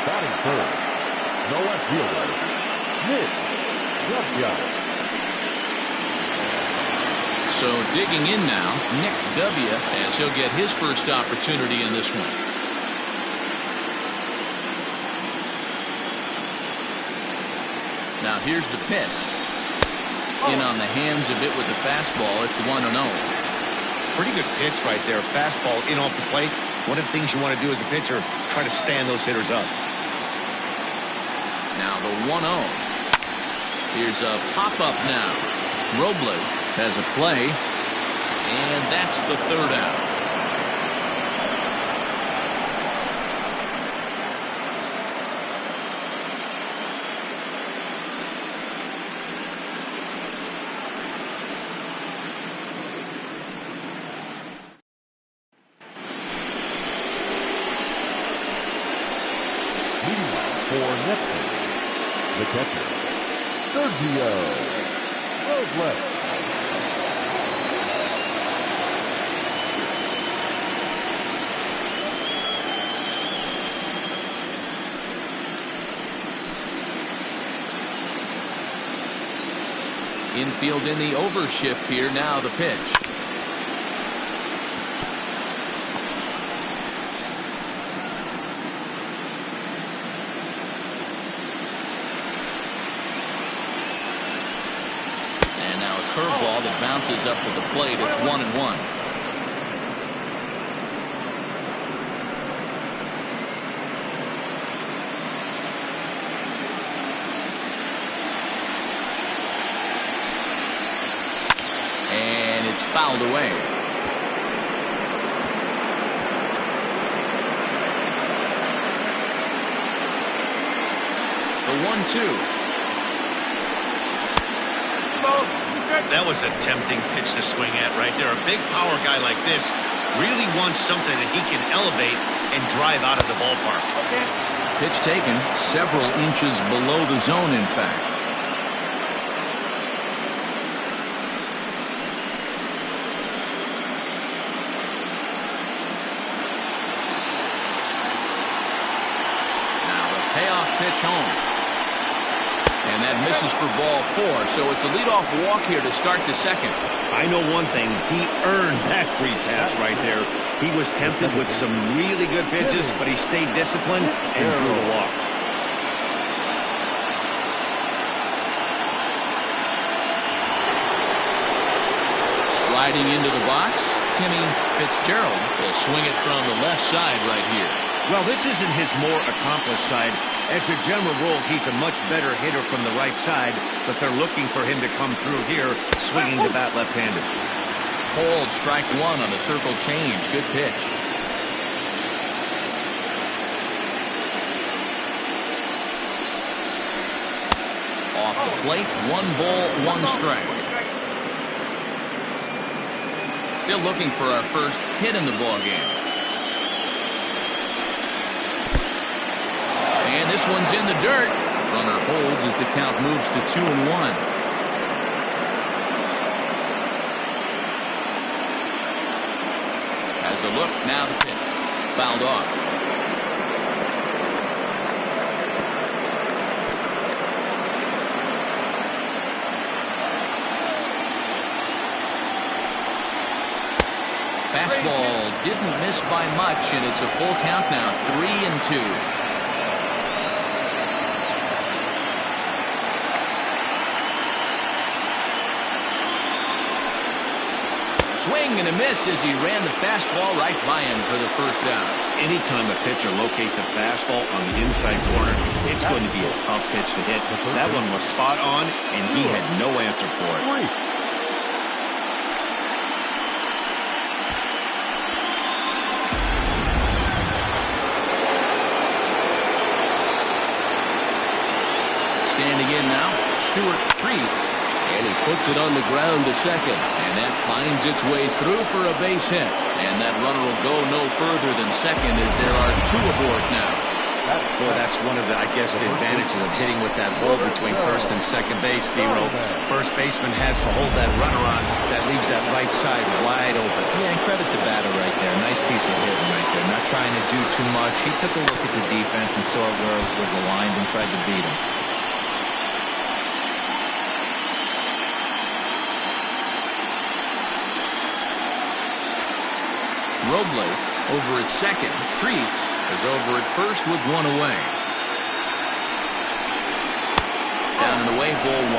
[SPEAKER 3] Batting first, the left fielder, Nick W.
[SPEAKER 1] So digging in now, Nick W. as he'll get his first opportunity in this one. Now here's the pitch. In on the hands a bit with the fastball. It's 1-0.
[SPEAKER 2] Pretty good pitch right there. Fastball in off the plate. One of the things you want to do as a pitcher, try to stand those hitters up.
[SPEAKER 1] Now the 1-0. Here's a pop-up now. Robles has a play. And that's the third out.
[SPEAKER 3] For next inning, the catcher, Sergio Robles.
[SPEAKER 1] Infield in the overshift here. Now the pitch. Curveball that bounces up to the plate. It's 1-1. And it's fouled away. The 1-2.
[SPEAKER 2] That was a tempting pitch to swing at right there. A big power guy like this really wants something that he can elevate and drive out of the ballpark.
[SPEAKER 1] Pitch taken several inches below the zone, in fact. Payoff pitch home. And that misses for ball 4. So it's a leadoff walk here to start the second.
[SPEAKER 2] I know one thing. He earned that free pass right there. He was tempted with some really good pitches, but he stayed disciplined and drew the walk.
[SPEAKER 1] Striding into the box, Timmy Fitzgerald will swing it from the left side right here.
[SPEAKER 2] Well, this isn't his more accomplished side. As a general rule, he's a much better hitter from the right side, but they're looking for him to come through here, swinging the bat left-handed.
[SPEAKER 1] Hold, strike 1 on the circle change. Good pitch. Off the plate, 1 ball, 1 strike. Still looking for our first hit in the ballgame. And this one's in the dirt. Runner holds as the count moves to 2-1. Has a look, now the pitch. Fouled off. Fastball didn't miss by much, and it's a full count now, 3-2. Swing and a miss as he ran the fastball right by him for the first down.
[SPEAKER 2] Anytime a pitcher locates a fastball on the inside corner, it's going to be a tough pitch to hit. That one was spot on, and he had no answer for it.
[SPEAKER 1] Standing in now, Stewart Preets, and he puts it on the ground to second, and that finds its way through for a base hit. And that runner will go no further than second as there are 2 aboard now.
[SPEAKER 2] Well, that's one of the, I guess, the advantages of hitting with that hole between first and second base, D-Roll. First baseman has to hold that runner on. That leaves that right side wide open.
[SPEAKER 4] Yeah, and credit the batter right there. Nice piece of hitting right there. Not trying to do too much. He took a look at the defense and saw where it was aligned and tried to beat him.
[SPEAKER 1] Robles over at second. Preets is over at first with 1 away. Down and away, ball 1.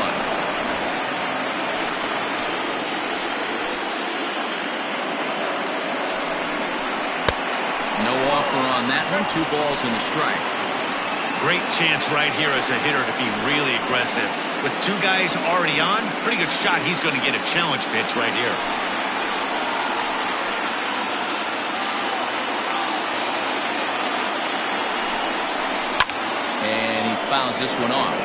[SPEAKER 1] No offer on that one. 2 balls and a strike.
[SPEAKER 2] Great chance right here as a hitter to be really aggressive. With 2 guys already on, pretty good shot. He's going to get a challenge pitch right here.
[SPEAKER 1] Fouls this one off.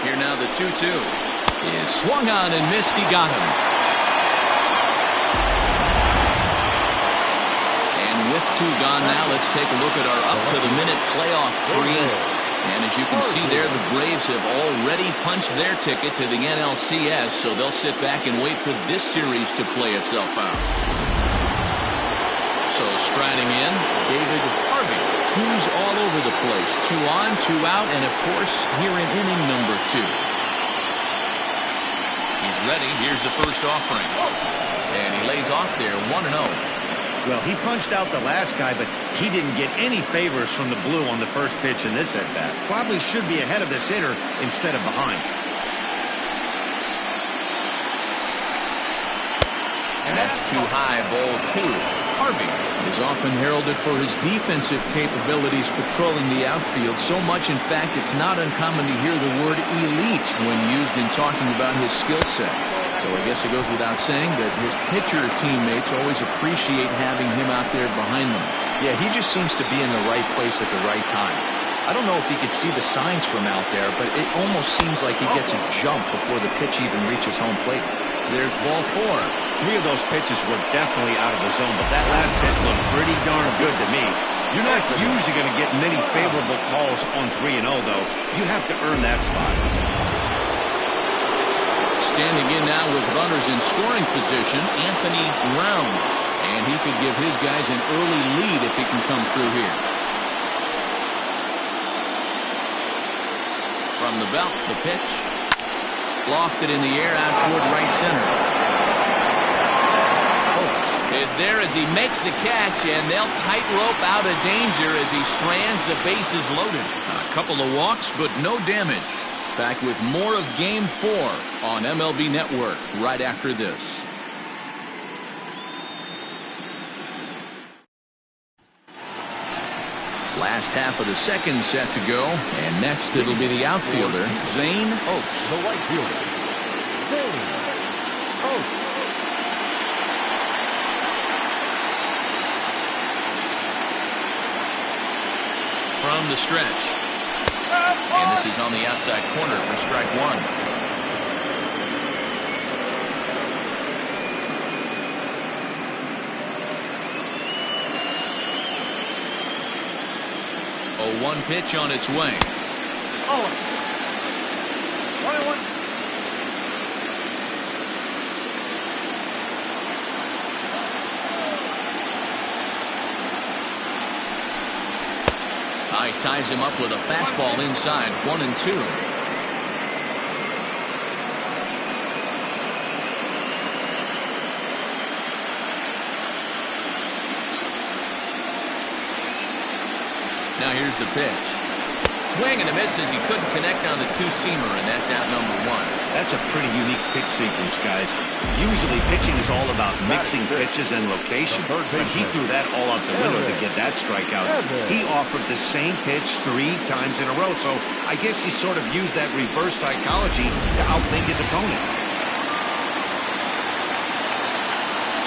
[SPEAKER 1] Here now the 2-2 is swung on and missed. He got him. And with 2 gone now, let's take a look at our up to the minute playoff tree. And as you can see there, the Braves have already punched their ticket to the NLCS, so they'll sit back and wait for this series to play itself out. So striding in, David Harvey. 2s all over the place. 2 on, 2 out, and of course, here in inning number 2. He's ready. Here's the first offering. And he lays off there, 1-0.
[SPEAKER 2] Well, he punched out the last guy, but he didn't get any favors from the blue on the first pitch in this at-bat. Probably should be ahead of this hitter instead of behind.
[SPEAKER 1] And that's too high, ball 2. Harvey is often heralded for his defensive capabilities patrolling the outfield. So much, in fact, it's not uncommon to hear the word elite when used in talking about his skill set. So I guess it goes without saying that his pitcher teammates always appreciate having him out there behind them.
[SPEAKER 4] Yeah, he just seems to be in the right place at the right time. I don't know if he could see the signs from out there, but it almost seems like he gets a jump before the pitch even reaches home plate.
[SPEAKER 1] There's ball 4.
[SPEAKER 2] 3 of those pitches were definitely out of the zone, but that last pitch looked pretty darn good to me. You're not usually going to get many favorable calls on 3-0, though. You have to earn that spot.
[SPEAKER 1] Standing in now with runners in scoring position, Anthony Rounds. And he could give his guys an early lead if he can come through here. From the belt, the pitch. Lofted in the air out toward right center. Oakes is there as he makes the catch, and they'll tightrope out of danger as he strands. The bases loaded. A couple of walks, but no damage. Back with more of Game 4 on MLB Network right after this. Last half of the second set to go, and next it'll be the outfielder, Zane Oakes.
[SPEAKER 3] The right fielder, Zane Oakes.
[SPEAKER 1] From the stretch. And this is on the outside corner for strike one. A 1 pitch on its way.
[SPEAKER 5] Oh. 21.
[SPEAKER 1] High ties him up with a fastball inside, 1-2. Now here's the pitch. Swing and a miss as he couldn't connect on the two-seamer, and that's out number 1.
[SPEAKER 2] That's a pretty unique pitch sequence, guys. Usually pitching is all about mixing pitches and location, but he threw that all out the window to get that strikeout. He offered the same pitch 3 times in a row, so I guess he sort of used that reverse psychology to outthink his opponent.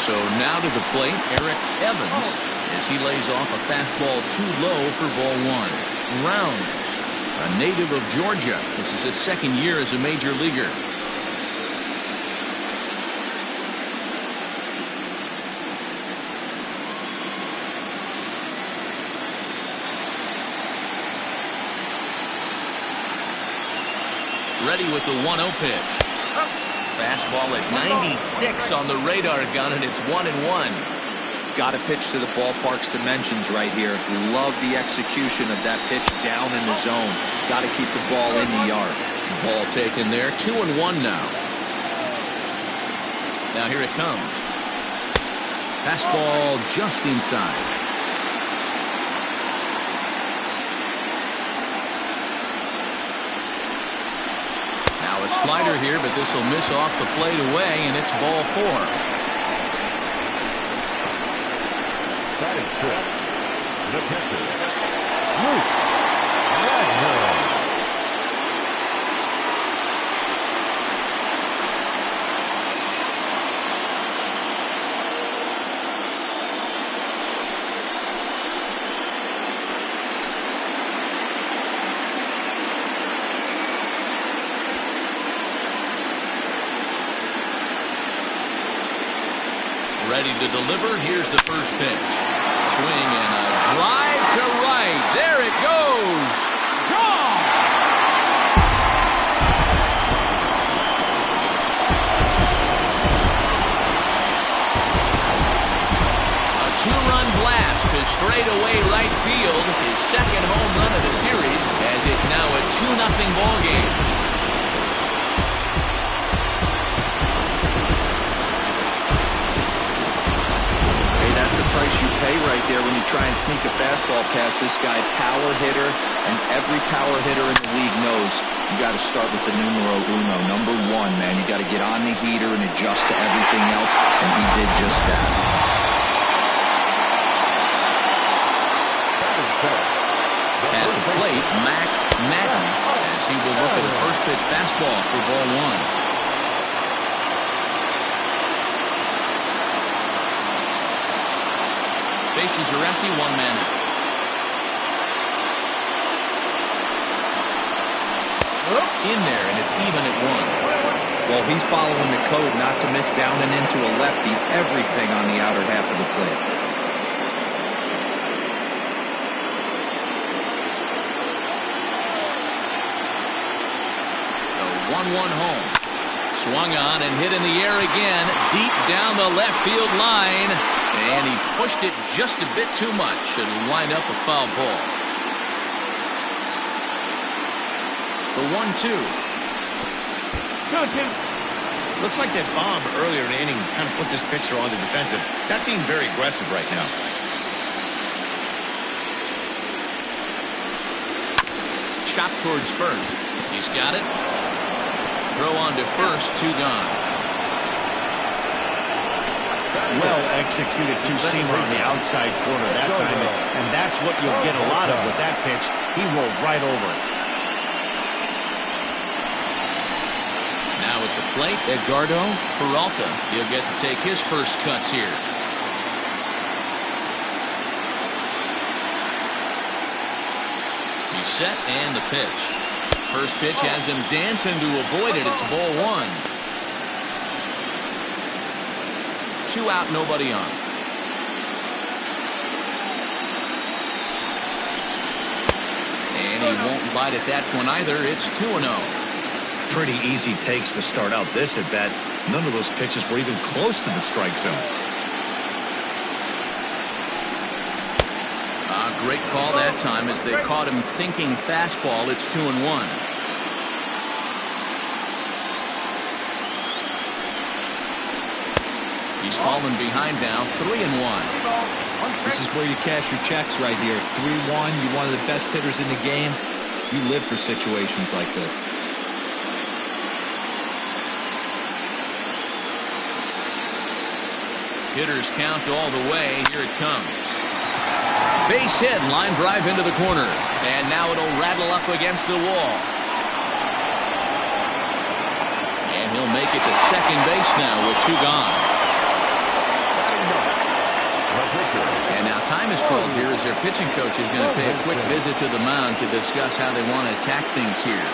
[SPEAKER 1] So now to the plate, Eric Evans, as he lays off a fastball too low for ball 1. Rounds, a native of Georgia. This is his second year as a major leaguer. Ready with the 1-0 pitch. Fastball at 96 on the radar gun, and it's 1-1.
[SPEAKER 4] Got to pitch to the ballpark's dimensions right here. Love the execution of that pitch down in the zone. Got to keep the ball in the yard.
[SPEAKER 1] Ball taken there, 2-1 now. Now here it comes. Fastball just inside. Now a slider here, but this will miss off the plate away, and it's ball 4.
[SPEAKER 3] Batting fifth, the pitcher, Luke Wagner.
[SPEAKER 1] Ready to deliver. Here's the first pitch. Swing and a drive to right. There it goes. Gone. A 2-run blast to straightaway right field. His second home run of the series, as it's now a 2-0 ball game.
[SPEAKER 4] That's the price you pay right there when you try and sneak a fastball past this guy. Power hitter, and every power hitter in the league knows you got to start with the numero uno, number 1, man. You got to get on the heater and adjust to everything else, and he did just that.
[SPEAKER 1] At the plate, Mac Madden, as he will look at a first pitch fastball for ball 1. Bases are empty, 1 man out. In there, and it's even at 1.
[SPEAKER 4] Well, he's following the code not to miss down and into a lefty. Everything on the outer half of the plate.
[SPEAKER 1] The 1-1 home. Swung on and hit in the air again, deep down the left field line. And he pushed it just a bit too much. It'll wind up a foul ball. The 1-2.
[SPEAKER 2] Looks like that bomb earlier in the inning kind of put this pitcher on the defensive. Not being very aggressive right now.
[SPEAKER 1] Chop towards first. He's got it. Throw on to first, 2 gone.
[SPEAKER 2] Well executed two-seamer on the outside corner that time. And that's what you'll get a lot of with that pitch. He rolled right over it.
[SPEAKER 1] Now at the plate, Edgardo Peralta. He'll get to take his first cuts here. He's set and the pitch. First pitch has him dancing to avoid it. It's ball 1. 2 out, nobody on. And he won't bite at that one either. It's 2-0.
[SPEAKER 2] Pretty easy takes to start out this at bat. None of those pitches were even close to the strike zone.
[SPEAKER 1] Great call that time as they caught him thinking fastball. It's 2-1. He's fallen behind now, 3-1.
[SPEAKER 4] This is where you cash your checks right here. 3-1. You're one of the best hitters in the game. You live for situations like this.
[SPEAKER 1] Hitters count all the way. Here it comes. Base hit, line drive into the corner. And now it'll rattle up against the wall. And he'll make it to second base now with 2 gone. And now time is called here as their pitching coach is going to pay a quick visit to the mound to discuss how they want to attack things here.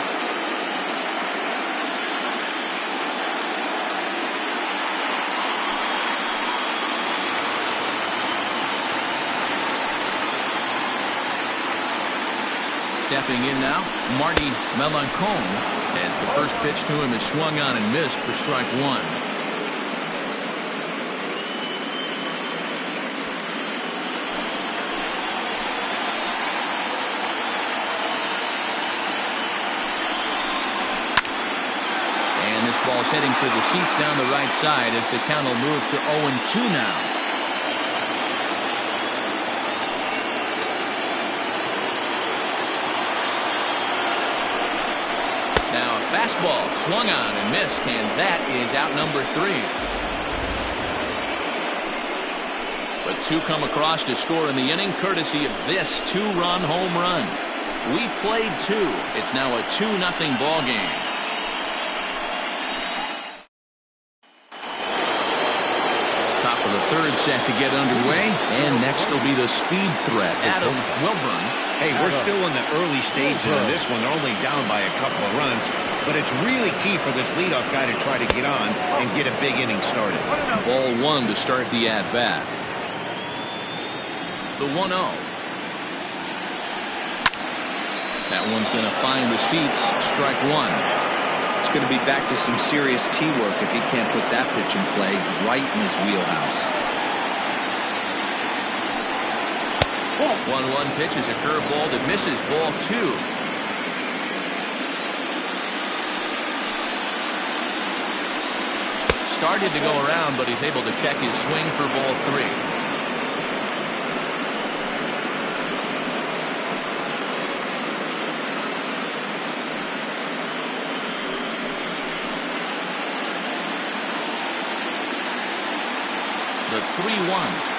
[SPEAKER 1] Stepping in now, Marty Melancon, as the first pitch to him is swung on and missed for strike 1. And this ball's heading for the seats down the right side as the count will move to 0-2 now. Fastball swung on and missed, and that is out number 3. But 2 come across to score in the inning, courtesy of this 2-run home run. We've played 2. It's now a 2-0 ball game. Top of the 3rd set to get underway, and next will be the speed threat, Adam Wilburn.
[SPEAKER 2] Hey, we're still in the early stages of this one. They're only down by a couple of runs, but it's really key for this leadoff guy to try to get on and get a big inning started.
[SPEAKER 1] Ball 1 to start the at-bat. The 1-0. That one's going to find the seats. Strike 1.
[SPEAKER 4] It's going to be back to some serious tee work if he can't put that pitch in play right in his wheelhouse.
[SPEAKER 1] 1-1 pitch is a curveball that misses, ball 2. Started to go around, but he's able to check his swing for ball 3. The 3-1.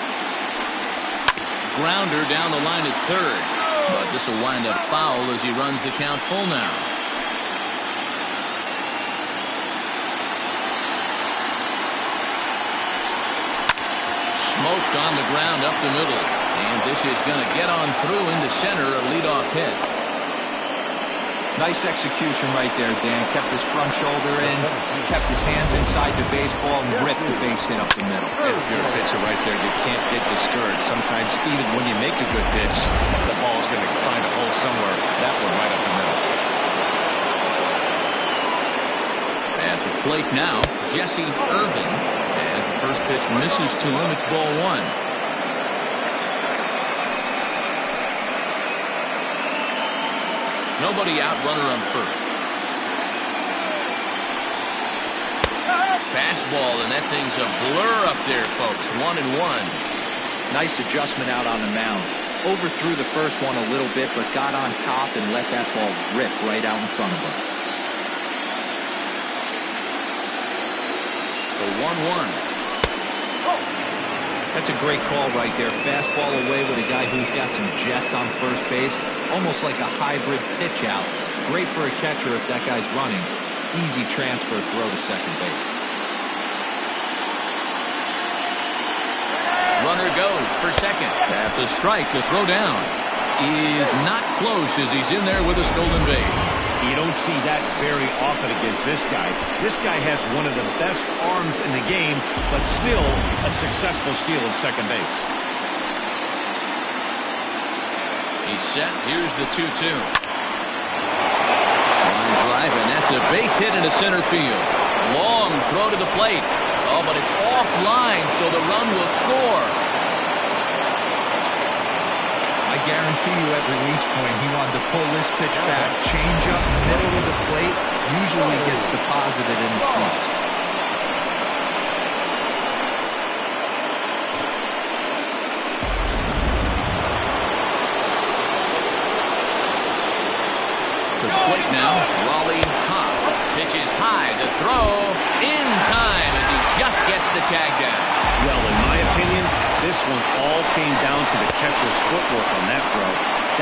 [SPEAKER 1] Grounder down the line at 3rd. But this will wind up foul as he runs the count full now. Smoked on the ground up the middle. And this is going to get on through into center, a leadoff hit.
[SPEAKER 4] Nice execution right there, Dan. Kept his front shoulder in, kept his hands inside the baseball, and ripped the base hit up the middle.
[SPEAKER 2] If you're a pitcher right there, you can't get discouraged. Sometimes even when you make a good pitch, the ball's going to find a hole somewhere. That one right up the middle.
[SPEAKER 1] At the plate now, Jesse Irvin. As the first pitch misses to him, it's ball one. Nobody out, runner on first. Fastball, and that thing's a blur up there, folks. 1-1.
[SPEAKER 4] Nice adjustment out on the mound. Overthrew the first one a little bit, but got on top and let that ball rip right out in front of him.
[SPEAKER 1] The 1-1.
[SPEAKER 4] That's a great call right there. Fastball away with a guy who's got some jets on first base. Almost like a hybrid pitch out. Great for a catcher if that guy's running. Easy transfer throw to second base.
[SPEAKER 1] Runner goes for second. That's a strike. The throw down is not close as he's in there with a stolen base.
[SPEAKER 2] You don't see that very often against this guy. This guy has one of the best arms in the game, but still a successful steal of second base.
[SPEAKER 1] He's set. Here's the 2-2. Line drive, and that's a base hit into center field. Long throw to the plate. Oh, but it's offline, so the run will score.
[SPEAKER 4] I guarantee you at release point, he wanted to pull this pitch back. Change up, middle of the plate, usually gets deposited in the seats.
[SPEAKER 1] To the plate now, Raleigh Kopp. Pitches high, the throw in time as he just gets the tag down.
[SPEAKER 2] Well, in my opinion, this one all came down to the catcher's footwork on that throw.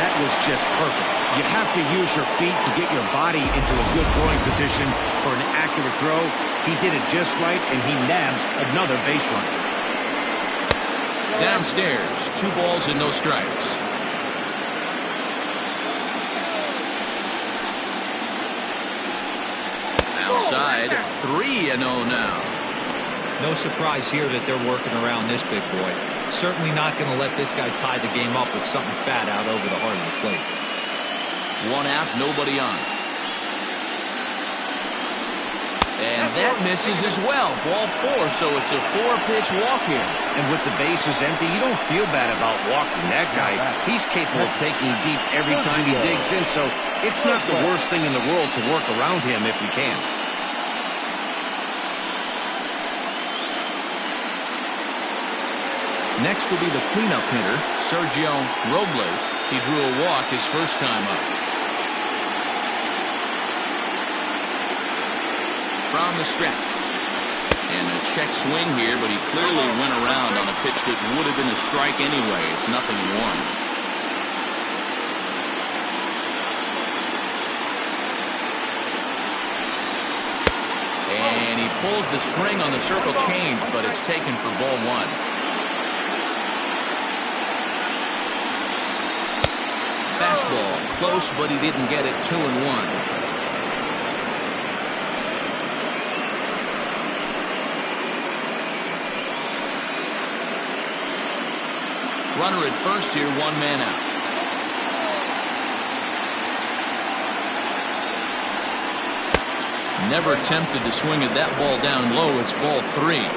[SPEAKER 2] That was just perfect. You have to use your feet to get your body into a good throwing position for an accurate throw. He did it just right, and he nabs another base runner.
[SPEAKER 1] Downstairs, 2 balls and no strikes. Outside, 3-0 now.
[SPEAKER 4] No surprise here that they're working around this big boy. Certainly not going to let this guy tie the game up with something fat out over the heart of the plate.
[SPEAKER 1] 1 out, nobody on. And that misses as well. Ball 4, so it's a 4-pitch walk here.
[SPEAKER 2] And with the bases empty, you don't feel bad about walking that guy. He's capable of taking deep every time he digs in, so it's not the worst thing in the world to work around him if you can.
[SPEAKER 1] Next will be the cleanup hitter, Sergio Robles. He drew a walk his first time up. From the stretch. And a check swing here, but he clearly went around on a pitch that would have been a strike anyway. It's 0-1. And he pulls the string on the circle change, but it's taken for ball 1. Fastball close, but he didn't get it. 2-1. Runner at first here, 1 man out. Never tempted to swing at that ball down low. It's ball 3.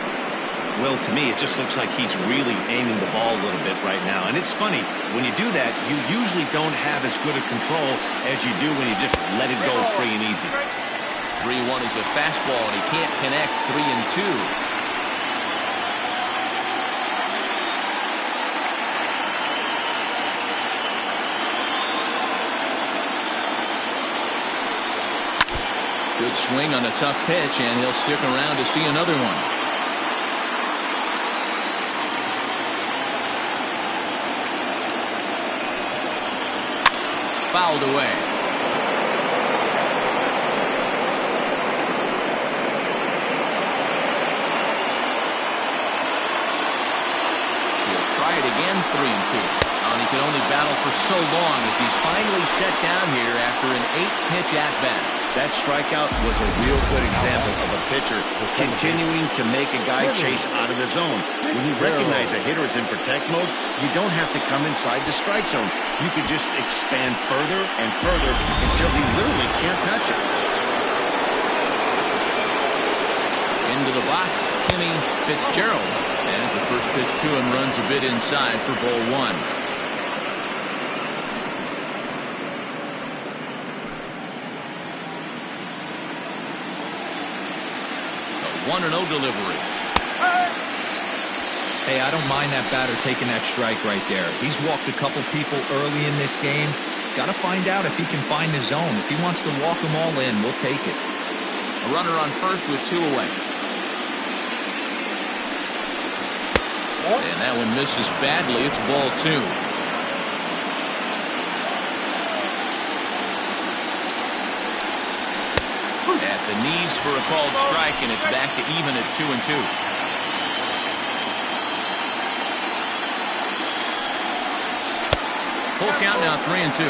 [SPEAKER 2] Well, to me, it just looks like he's really aiming the ball a little bit right now. And it's funny, when you do that, you usually don't have as good a control as you do when you just let it go free and easy.
[SPEAKER 1] 3-1 is a fastball, and he can't connect. 3-2. Good swing on a tough pitch, and he'll stick around to see another one. Fouled away. He'll try it again. 3-2. And he can only battle for so long as he's finally set down here after an 8-pitch at-bat.
[SPEAKER 2] That strikeout was a real good example of a pitcher continuing to make a guy chase out of the zone. When you recognize a hitter is in protect mode, you don't have to come inside the strike zone. You can just expand further and further until he literally can't touch it.
[SPEAKER 1] Into the box, Timmy Fitzgerald. As the first pitch to him runs a bit inside for ball one. A 1-0 delivery.
[SPEAKER 4] Hey, I don't mind that batter taking that strike right there. He's walked a couple people early in this game. Got to find out if he can find the zone. If he wants to walk them all in, we'll take it.
[SPEAKER 1] A runner on first with 2 away. And that one misses badly. It's ball 2. At the knees for a called strike, and it's back to even at 2-2. Full count now, 3-2.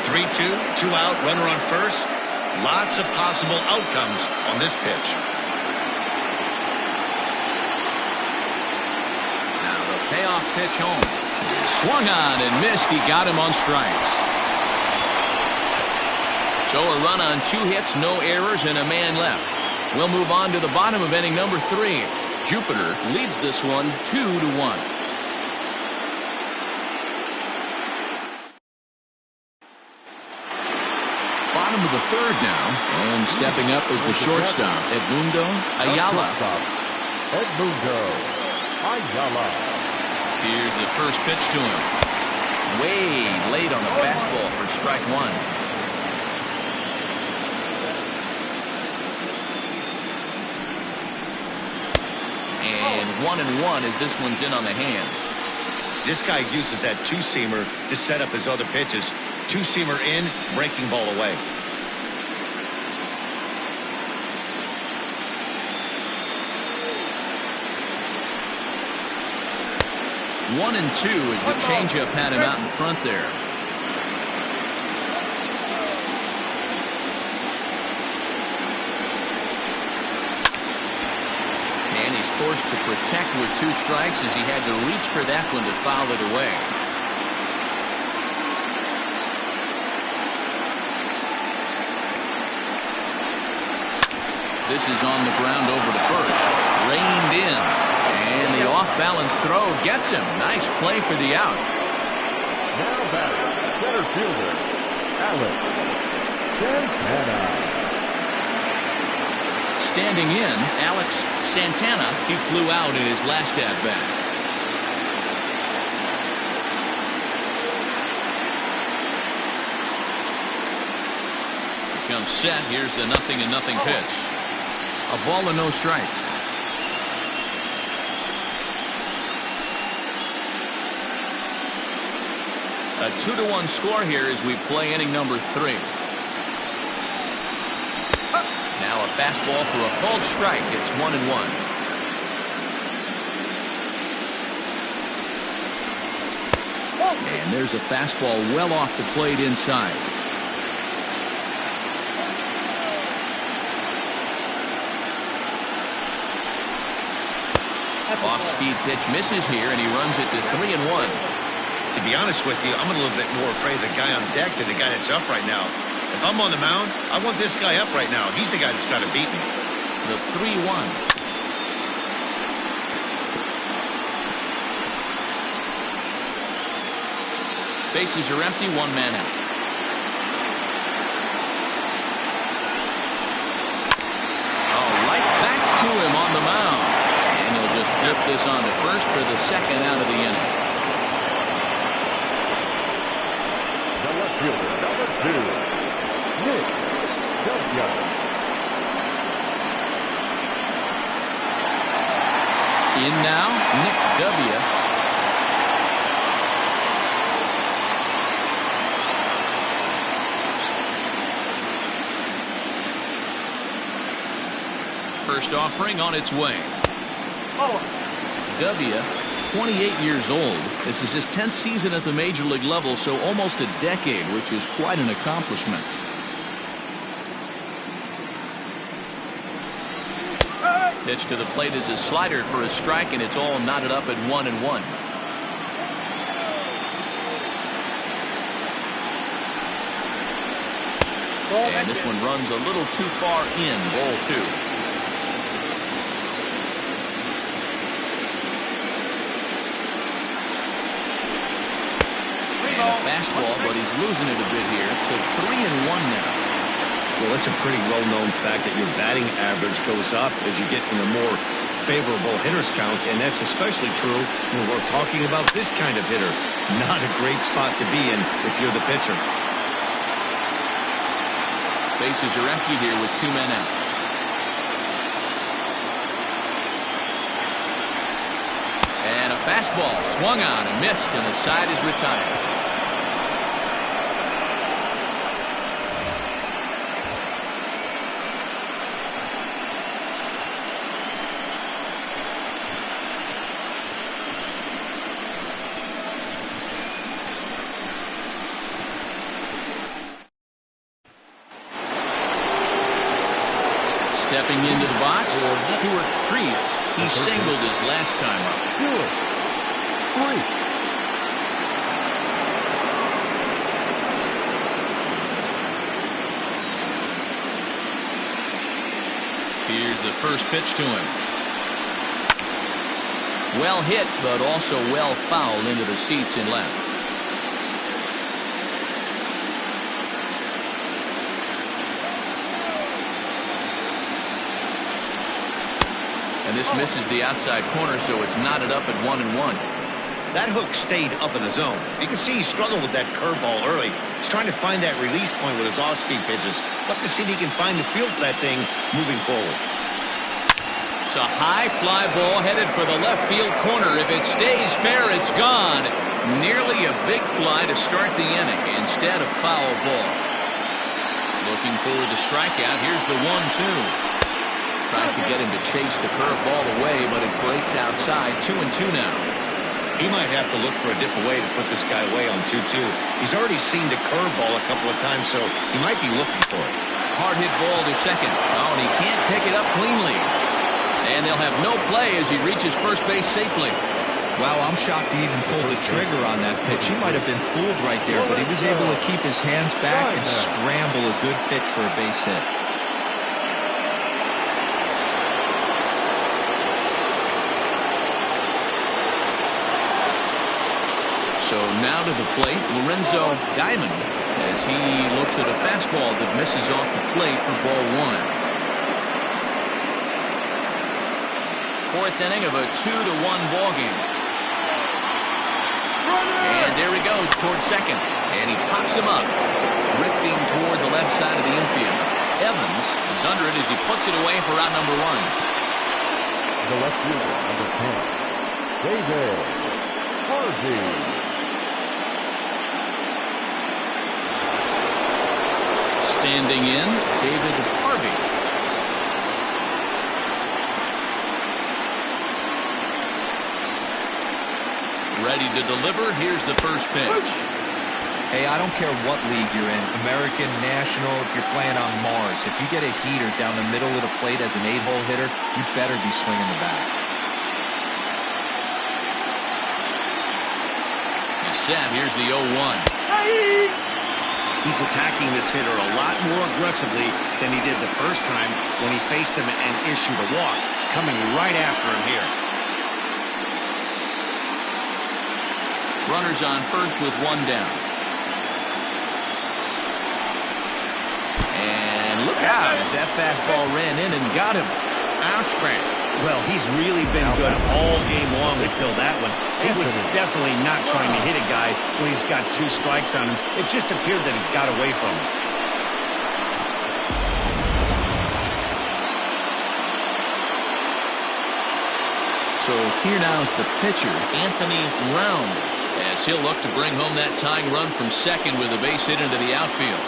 [SPEAKER 2] 3-2, 2 out, runner on first. Lots of possible outcomes on this pitch.
[SPEAKER 1] Now the payoff pitch home. Swung on and missed. He got him on strikes. So a run on 2 hits, no errors, and a man left. We'll move on to the bottom of inning number 3. Jupiter leads this one 2-1. Bottom of the 3rd now, and stepping up is the shortstop, Edmundo Ayala.
[SPEAKER 3] Edmundo Ayala.
[SPEAKER 1] Here's the first pitch to him. Way late on the fastball for strike 1. And 1-1 as this one's in on the hands.
[SPEAKER 2] This guy uses that 2-seamer to set up his other pitches. 2-seamer in, breaking ball away.
[SPEAKER 1] One and 2 as the changeup had him out in front there. And he's forced to protect with 2 strikes as he had to reach for that one to foul it away. This is on the ground over to first. Reined in. And the off-balance throw gets him. Nice play for the out.
[SPEAKER 3] Now batter, center fielder, Alex Santana.
[SPEAKER 1] Standing in, Alex Santana. He flew out in his last at-bat. Becomes set. Here's the 0-0 pitch. A ball and no strikes. A 2-1 score here as we play inning number 3. Now a fastball for a called strike. It's 1-1. And there's a fastball well off the plate inside. Off-speed pitch misses here, and he runs it to 3-1.
[SPEAKER 2] To be honest with you, I'm a little bit more afraid of the guy on deck than the guy that's up right now. If I'm on the mound, I want this guy up right now. He's the guy that's got to beat me.
[SPEAKER 1] The 3-1. Bases are empty, 1 man out. Oh, right back to him on the mound. And he'll just flip this on to first for the 2nd out of the inning.
[SPEAKER 3] The left fielder, number 2, Nick W.
[SPEAKER 1] In now, Nick W. First offering on its way. W, 28 years old. This is his 10th season at the major league level, so almost a decade, which is quite an accomplishment. Pitch to the plate is a slider for a strike, and it's all knotted up at 1-1. And this one runs a little too far in, ball 2. fastball, but he's losing it a bit here to 3-1 now.
[SPEAKER 2] Well, it's a pretty well-known fact that your batting average goes up as you get into more favorable hitters counts, and that's especially true when we're talking about this kind of hitter. Not a great spot to be in if you're the pitcher.
[SPEAKER 1] Bases are empty here with 2 men out. And a fastball swung on and missed, and the side is retired. Stepping into the box, Stuart Creeds. He singled his last time up. Here's the first pitch to him. Well hit, but also well fouled into the seats in left. And this misses the outside corner, so it's knotted up at 1-1.
[SPEAKER 2] That hook stayed up in the zone. You can see he struggled with that curveball early. He's trying to find that release point with his off-speed pitches. We'll have to see if he can find the feel for that thing moving forward.
[SPEAKER 1] It's a high fly ball headed for the left field corner. If it stays fair, it's gone. Nearly a big fly to start the inning instead of foul ball. Looking for the strikeout. Here's the 1-2. Tries to get him to chase the curveball away, but it breaks outside. 2-2 now.
[SPEAKER 2] He might have to look for a different way to put this guy away on 2-2. He's already seen the curveball a couple of times, so he might be looking for it.
[SPEAKER 1] Hard hit ball to second. Oh, and he can't pick it up cleanly. And they'll have no play as he reaches first base safely.
[SPEAKER 4] Wow, I'm shocked he even pulled the trigger on that pitch. He might have been fooled right there, but he was able to keep his hands back and scramble a good pitch for a base hit.
[SPEAKER 1] So now to the plate, Lorenzo Diamond, as he looks at a fastball that misses off the plate for ball 1. Fourth inning of a 2-1 ball game. And there he goes toward second, and he pops him up, drifting toward the left side of the infield. Evans is under it as he puts it away for out number 1.
[SPEAKER 3] The left fielder, number 10, David Harvey.
[SPEAKER 1] Standing in, David Harvey. Ready to deliver. Here's the first pitch.
[SPEAKER 4] Hey, I don't care what league you're in, American, National, if you're playing on Mars. If you get a heater down the middle of the plate as an 8-hole hitter, you better be swinging the bat.
[SPEAKER 1] He's set. Here's the 0-1.
[SPEAKER 2] He's attacking this hitter a lot more aggressively than he did the first time when he faced him and issued a walk. Coming right after him here.
[SPEAKER 1] Runners on first with 1 down. And look out as that fastball ran in and got him. Ouch, man.
[SPEAKER 2] Well, he's really been good all game long until that one. He was definitely not trying to hit a guy when he's got 2 strikes on him. It just appeared that it got away from him.
[SPEAKER 1] So here now is the pitcher, Anthony Rounds, as he'll look to bring home that tying run from second with a base hit into the outfield.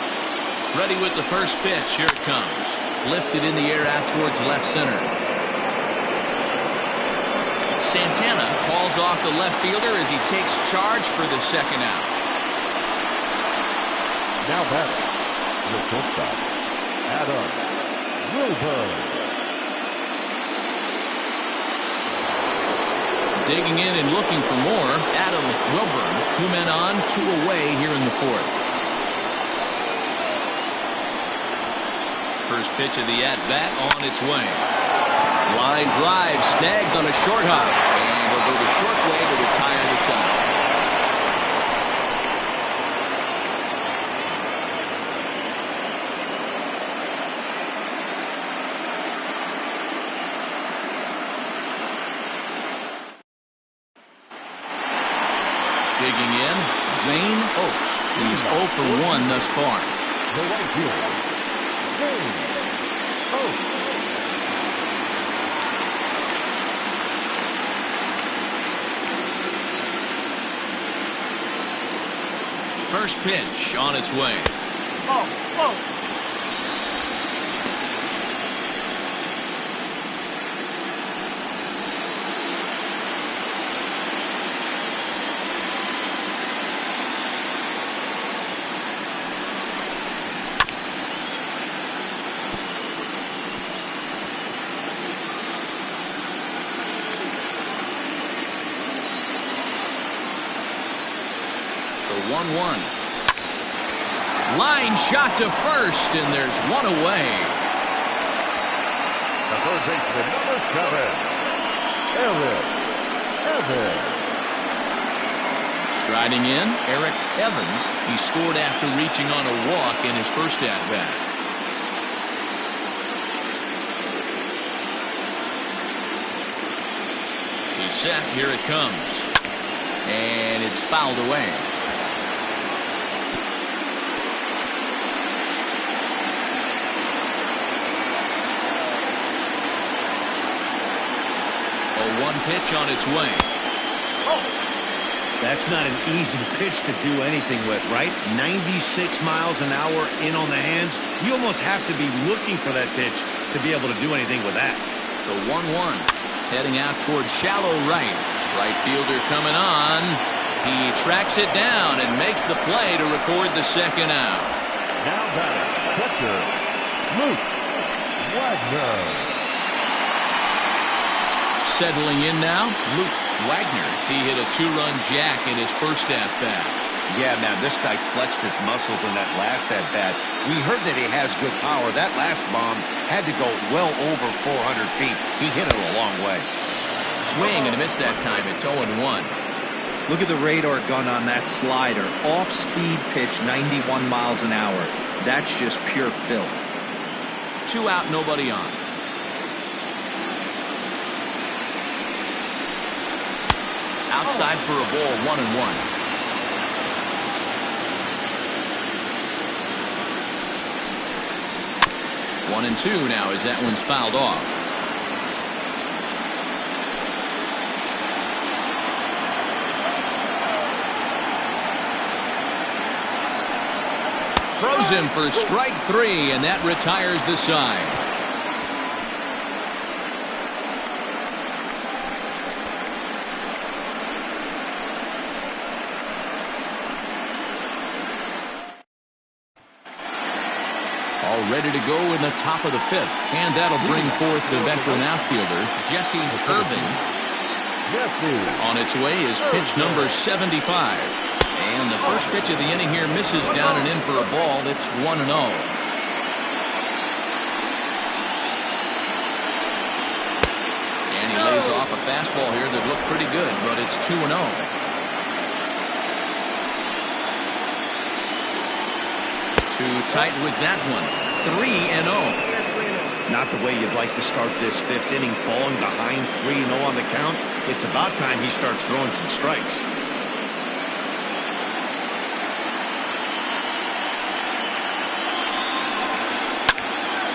[SPEAKER 1] Ready with the first pitch. Here it comes. Lifted in the air out towards left center. Santana calls off the left fielder as he takes charge for the second out.
[SPEAKER 3] Now batting, the shortstop, Adam Wilburn.
[SPEAKER 1] Digging in and looking for more, Adam Wilburn. 2 men on, 2 away here in the 4th. First pitch of the at-bat on its way. Line drive snagged on a short hop, and he'll go the short way to retire the side. Digging in, Zane Oates. He's 0 for 1 thus far.
[SPEAKER 3] The right fielder, Zane Oates.
[SPEAKER 1] First pitch on its way.
[SPEAKER 5] Oh, oh.
[SPEAKER 1] The 1-1. Line shot to first, and there's one away.
[SPEAKER 3] The third baseman, number 7, Eric Evans.
[SPEAKER 1] Striding in, Eric Evans. He scored after reaching on a walk in his first at-bat. He's set. Here it comes. And it's fouled away. One pitch on its way.
[SPEAKER 2] That's not an easy pitch to do anything with, right? 96 miles an hour in on the hands. You almost have to be looking for that pitch to be able to do anything with that.
[SPEAKER 1] The 1-1. Heading out towards shallow right. Right fielder coming on. He tracks it down and makes the play to record the second out.
[SPEAKER 3] Now batting, catcher, Luke Wagner.
[SPEAKER 1] Settling in now, Luke Wagner. He hit a 2-run jack in his first at-bat.
[SPEAKER 2] Yeah, man, this guy flexed his muscles in that last at-bat. We heard that he has good power. That last bomb had to go well over 400 feet. He hit it a long way.
[SPEAKER 1] Swing and a miss that time. It's 0-1.
[SPEAKER 4] Look at the radar gun on that slider. Off-speed pitch, 91 miles an hour. That's just pure filth.
[SPEAKER 1] 2 out, nobody on. Outside for a ball, 1-1. 1-2 now as that one's fouled off. Throws him for strike 3, and that retires the side. Ready to go in the top of the 5th, and that'll bring forth the veteran outfielder Jesse Irving. On its way is pitch number 75, and the first pitch of the inning here misses down and in for a ball. It's 1-0. And he lays off a fastball here that looked pretty good, but it's 2-0. Too tight with that one. 3-0.
[SPEAKER 2] Not the way you'd like to start this 5th inning, falling behind 3-0 on the count. It's about time he starts throwing some strikes.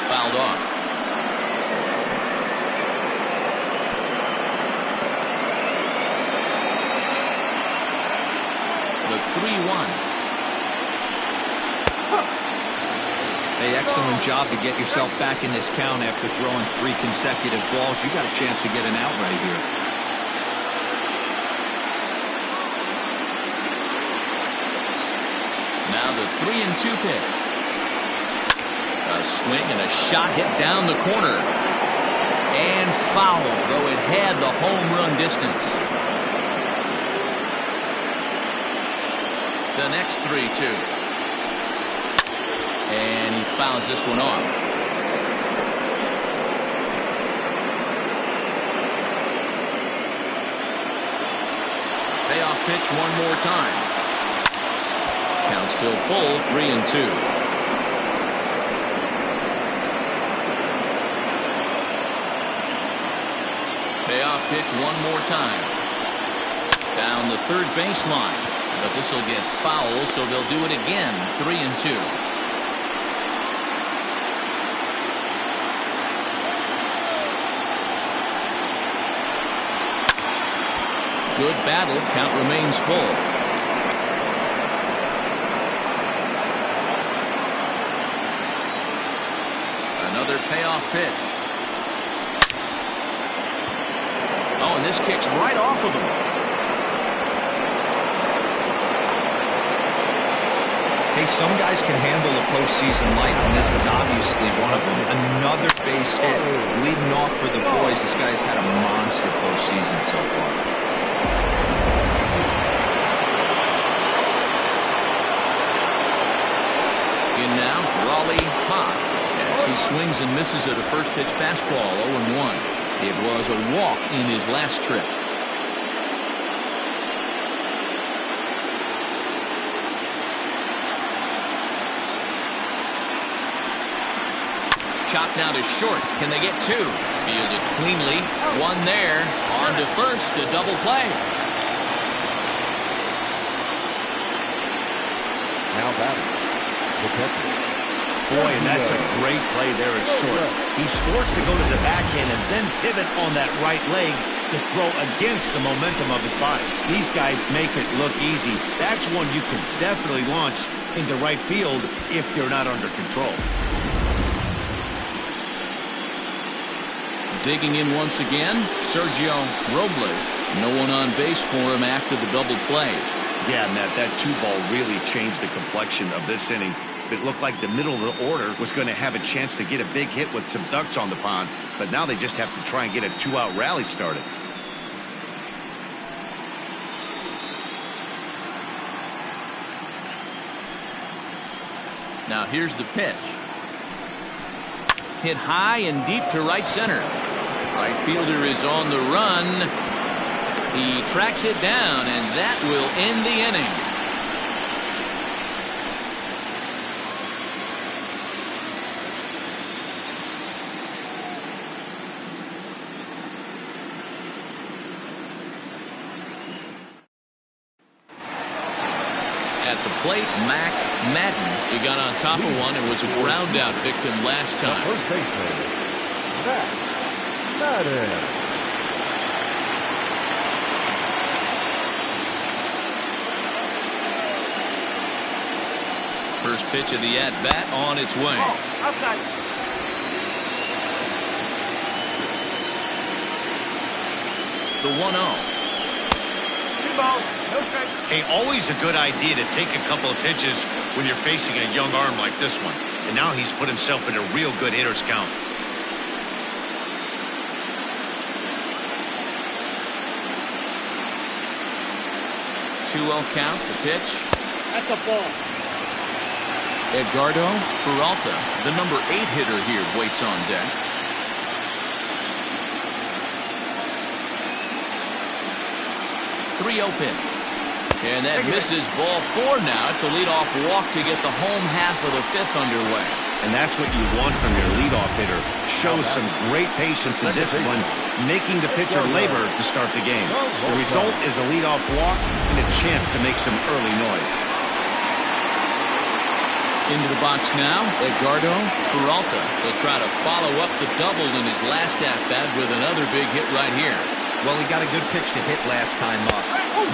[SPEAKER 1] Fouled off. The 3-1.
[SPEAKER 4] Hey, excellent job to get yourself back in this count after throwing 3 consecutive balls. You got a chance to get an out right here.
[SPEAKER 1] Now the 3-2 pitch. A swing and a shot hit down the corner. And foul, though it had the home run distance. The next 3-2. And he fouls this one off. Payoff pitch one more time. Count still full, 3-2. Payoff pitch one more time. Down the third baseline. but this will get foul, so they'll do it again. 3-2. Good battle. Count remains full. Another payoff pitch. Oh, and this kicks right off of him.
[SPEAKER 4] Hey, some guys can handle the postseason lights, and this is obviously one of them. Another base hit leading off for the boys. This guy's had a monster postseason so far.
[SPEAKER 1] In now, Raleigh Pop, as he swings and misses at a first pitch fastball. 0-1. It was a walk in his last trip. Chopped now to short. Can they get two? Fielded cleanly. One there. On to first. A double play.
[SPEAKER 3] Now batting.
[SPEAKER 2] Boy, and that's a great play there at short. He's forced to go to the backhand and then pivot on that right leg to throw against the momentum of his body. These guys make it look easy. That's one you can definitely launch into right field if you're not under control.
[SPEAKER 1] Digging in once again, Sergio Robles. No one on base for him after the double play.
[SPEAKER 2] Yeah, Matt, that 2-ball really changed the complexion of this inning. It looked like the middle of the order was going to have a chance to get a big hit with some ducks on the pond, but now they just have to try and get a 2-out rally started.
[SPEAKER 1] Now here's the pitch. Hit high and deep to right center. Right fielder is on the run. He tracks it down, and that will end the inning. At the plate, Mac Madden. He got on top of one and was a ground out victim last time.
[SPEAKER 3] First baseman, Mac Madden.
[SPEAKER 1] First pitch of the at-bat on its way.
[SPEAKER 5] Outside.
[SPEAKER 1] The 1-0.
[SPEAKER 5] 2 balls. No strikes.
[SPEAKER 2] Hey, always a good idea to take a couple of pitches when you're facing a young arm like this one. And now he's put himself in a real good hitter's count.
[SPEAKER 1] Two-0 count, the pitch.
[SPEAKER 5] That's a ball.
[SPEAKER 1] Edgardo Peralta, the number 8 hitter here, waits on deck. .30 pitch. And that misses ball 4 now. It's a leadoff walk to get the home half of the 5th underway.
[SPEAKER 2] And that's what you want from your leadoff hitter. Shows some great patience and discipline, making the pitcher labor to start the game. The result is a leadoff walk and a chance to make some early noise.
[SPEAKER 1] Into the box now, Edgardo Peralta. He'll try to follow up the double in his last at-bat with another big hit right here.
[SPEAKER 4] Well, he got a good pitch to hit last time up.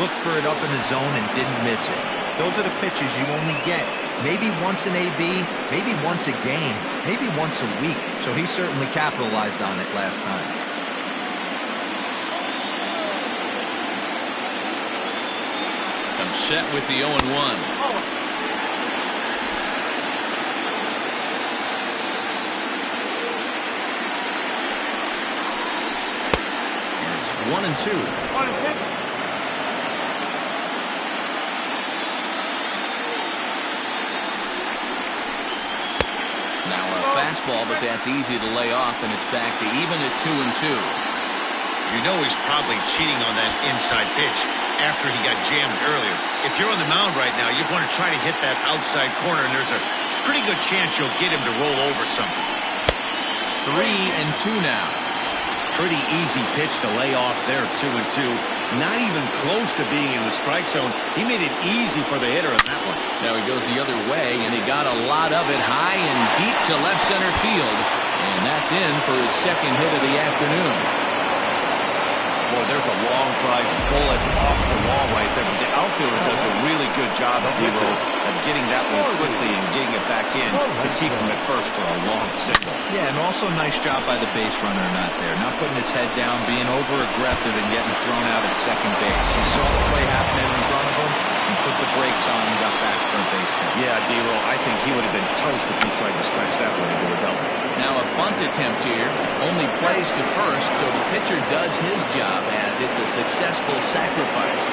[SPEAKER 4] Looked for it up in the zone and didn't miss it. Those are the pitches you only get. Maybe once an AB, maybe once a game, maybe once a week. So he certainly capitalized on it last time.
[SPEAKER 1] I'm set with the 0-1. And it's 1-2.
[SPEAKER 5] 1-2.
[SPEAKER 1] Now a fastball, but that's easy to lay off, and it's back to even at 2-2.
[SPEAKER 2] You know he's probably cheating on that inside pitch after he got jammed earlier. If you're on the mound right now, you want to try to hit that outside corner, and there's a pretty good chance you'll get him to roll over something.
[SPEAKER 1] 3-2 now.
[SPEAKER 2] Pretty easy pitch to lay off there, 2-2. Not even close to being in the strike zone. He made it easy for the hitter in that one.
[SPEAKER 1] Now he goes the other way, and he got a lot of it high and deep to left center field. And that's in for his second hit of the afternoon.
[SPEAKER 2] Boy, there's a long drive bullet off the wall right there. But the outfielder does a really good job, Hero, of getting that one quickly and getting it back in to keep him at first for a long single.
[SPEAKER 4] Yeah, and also nice job by the base runner not there. Not putting his head down, being over-aggressive and getting thrown out at second base. He saw the play happening in front of him and put the brakes on and got back for a base hit.
[SPEAKER 2] Yeah, D'Lo, I think he would have been toast if he tried to stretch that one into a double.
[SPEAKER 1] Now a bunt attempt here, only plays to first, so the pitcher does his job as it's a successful sacrifice.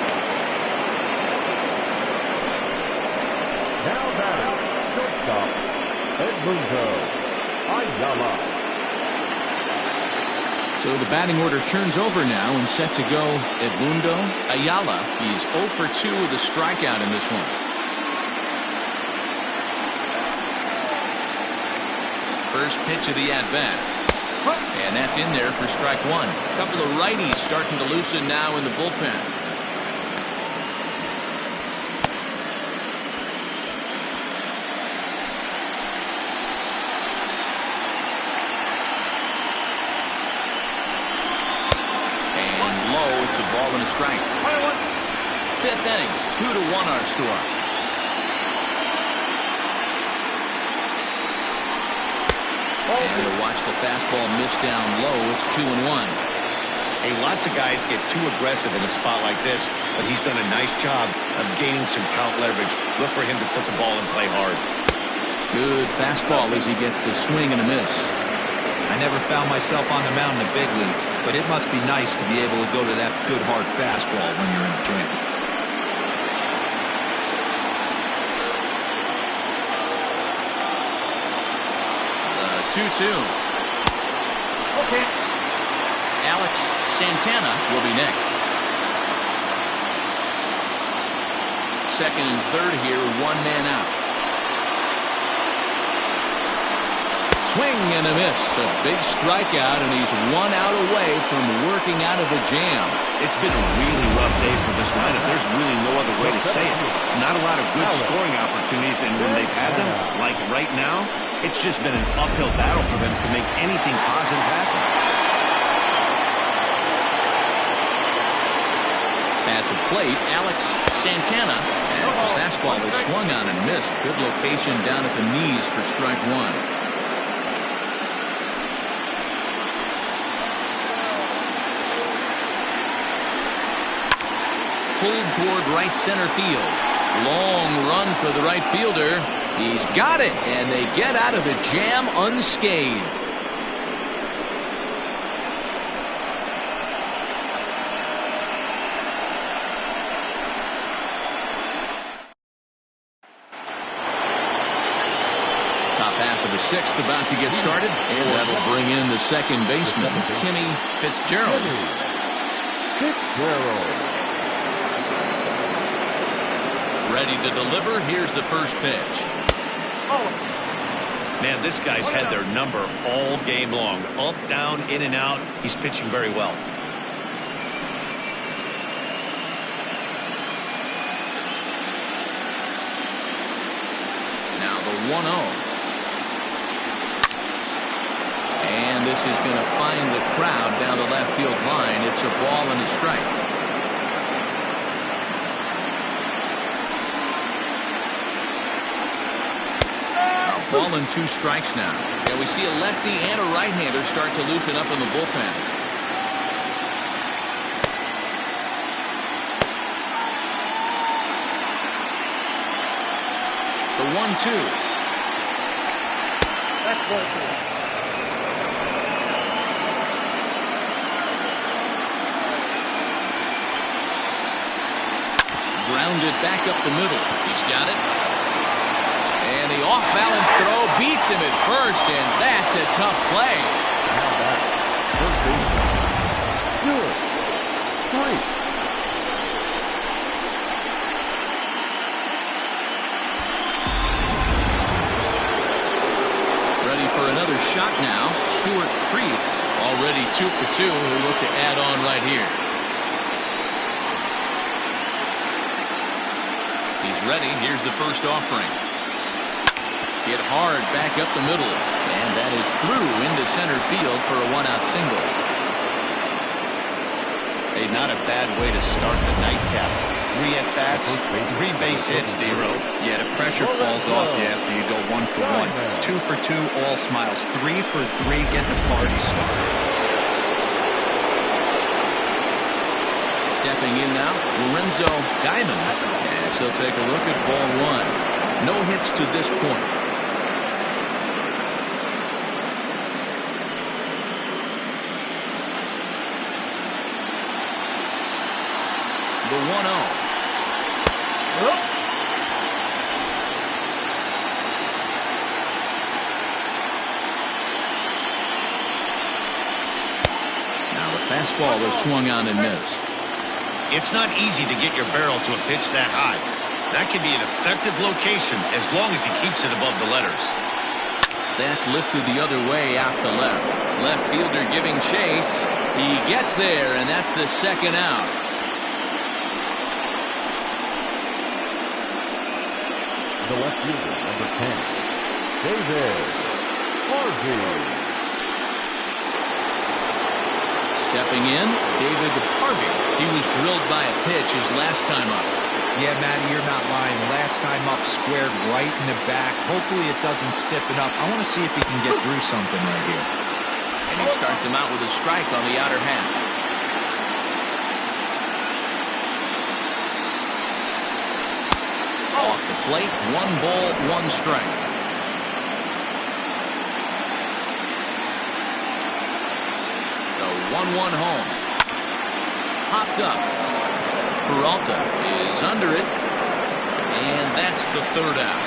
[SPEAKER 3] Now batting, shortstop, Edmundo Ayala.
[SPEAKER 1] So the batting order turns over now and set to go Edmundo Ayala. He's 0 for 2 with a strikeout in this one. First pitch of the at-bat. And that's in there for strike one. A couple of righties starting to loosen now in the bullpen. And low, it's a ball and a strike. Fifth inning, 2-1 our score. And to watch the fastball miss down low, it's 2-1.
[SPEAKER 2] Hey, lots of guys get too aggressive in a spot like this, but he's done a nice job of gaining some count leverage. Look for him to put the ball in play hard.
[SPEAKER 1] Good fastball as he gets the swing and a miss.
[SPEAKER 4] I never found myself on the mound in the big leagues, but it must be nice to be able to go to that good hard fastball when you're in the jam.
[SPEAKER 1] 2-2.
[SPEAKER 5] Okay.
[SPEAKER 1] Alex Santana will be next. Second and third here, one man out. Swing and a miss. A big strikeout, and he's 1 out away from working out of the jam.
[SPEAKER 2] It's been a really rough day for this lineup. There's really no other way to say it. Not a lot of good scoring opportunities, and when they've had them, like right now, it's just been an uphill battle for them to make anything positive happen.
[SPEAKER 1] At the plate, Alex Santana, as the fastball is swung on and missed. Good location down at the knees for strike one. Pulled toward right center field. Long run for the right fielder. He's got it, and they get out of the jam unscathed. Top half of the sixth about to get started, and that'll bring in the second baseman, Timmy Fitzgerald. Ready to deliver. Here's the first pitch.
[SPEAKER 2] Man, this guy's had their number all game long. Up, down, in and out. He's pitching very well.
[SPEAKER 1] Now the 1-0. And this is going to find the crowd down the left field line. It's a ball and a strike. Ball and 2 strikes now. And we see a lefty and a right-hander start to loosen up in the bullpen. The 1-2.
[SPEAKER 5] That's ball 2.
[SPEAKER 1] Grounded back up the middle. He's got it. And the off-balance throw beats him at first, and that's a tough play.
[SPEAKER 3] Now back, first baseman, Stewart, 3.
[SPEAKER 1] Ready for another shot now. Stewart Creeds already 2 for 2. He'll look to add on right here. He's ready. Here's the first offering. Hit hard back up the middle. And that is through into center field for a 1-out single.
[SPEAKER 2] Hey, not a bad way to start the nightcap. 3 at-bats, 3 base hits, D-Row.
[SPEAKER 4] Yeah, the pressure falls off you after you go 1 for 1. 2 for 2, all smiles. 3 for 3, get the party started.
[SPEAKER 1] Stepping in now, Lorenzo Diamond. As he'll take a look at ball 1. No hits to this point. The 1-0. Now the fastball was swung on and missed.
[SPEAKER 2] It's not easy to get your barrel to a pitch that high. That can be an effective location as long as he keeps it above the letters.
[SPEAKER 1] That's lifted the other way out to left. Left fielder giving chase. He gets there, and that's the second out.
[SPEAKER 3] The left fielder, number 10, David Harvey.
[SPEAKER 1] Stepping in, David Harvey. He was drilled by a pitch his last time up.
[SPEAKER 4] Yeah, Matty, you're not lying. Last time up, squared right in the back. Hopefully it doesn't stiffen up. I want to see if he can get through something right here.
[SPEAKER 1] And he starts him out with a strike on the outer half. Off the plate, 1 ball, 1 strike. The 1-1 home. Hopped up. Peralta is under it. And that's the third out.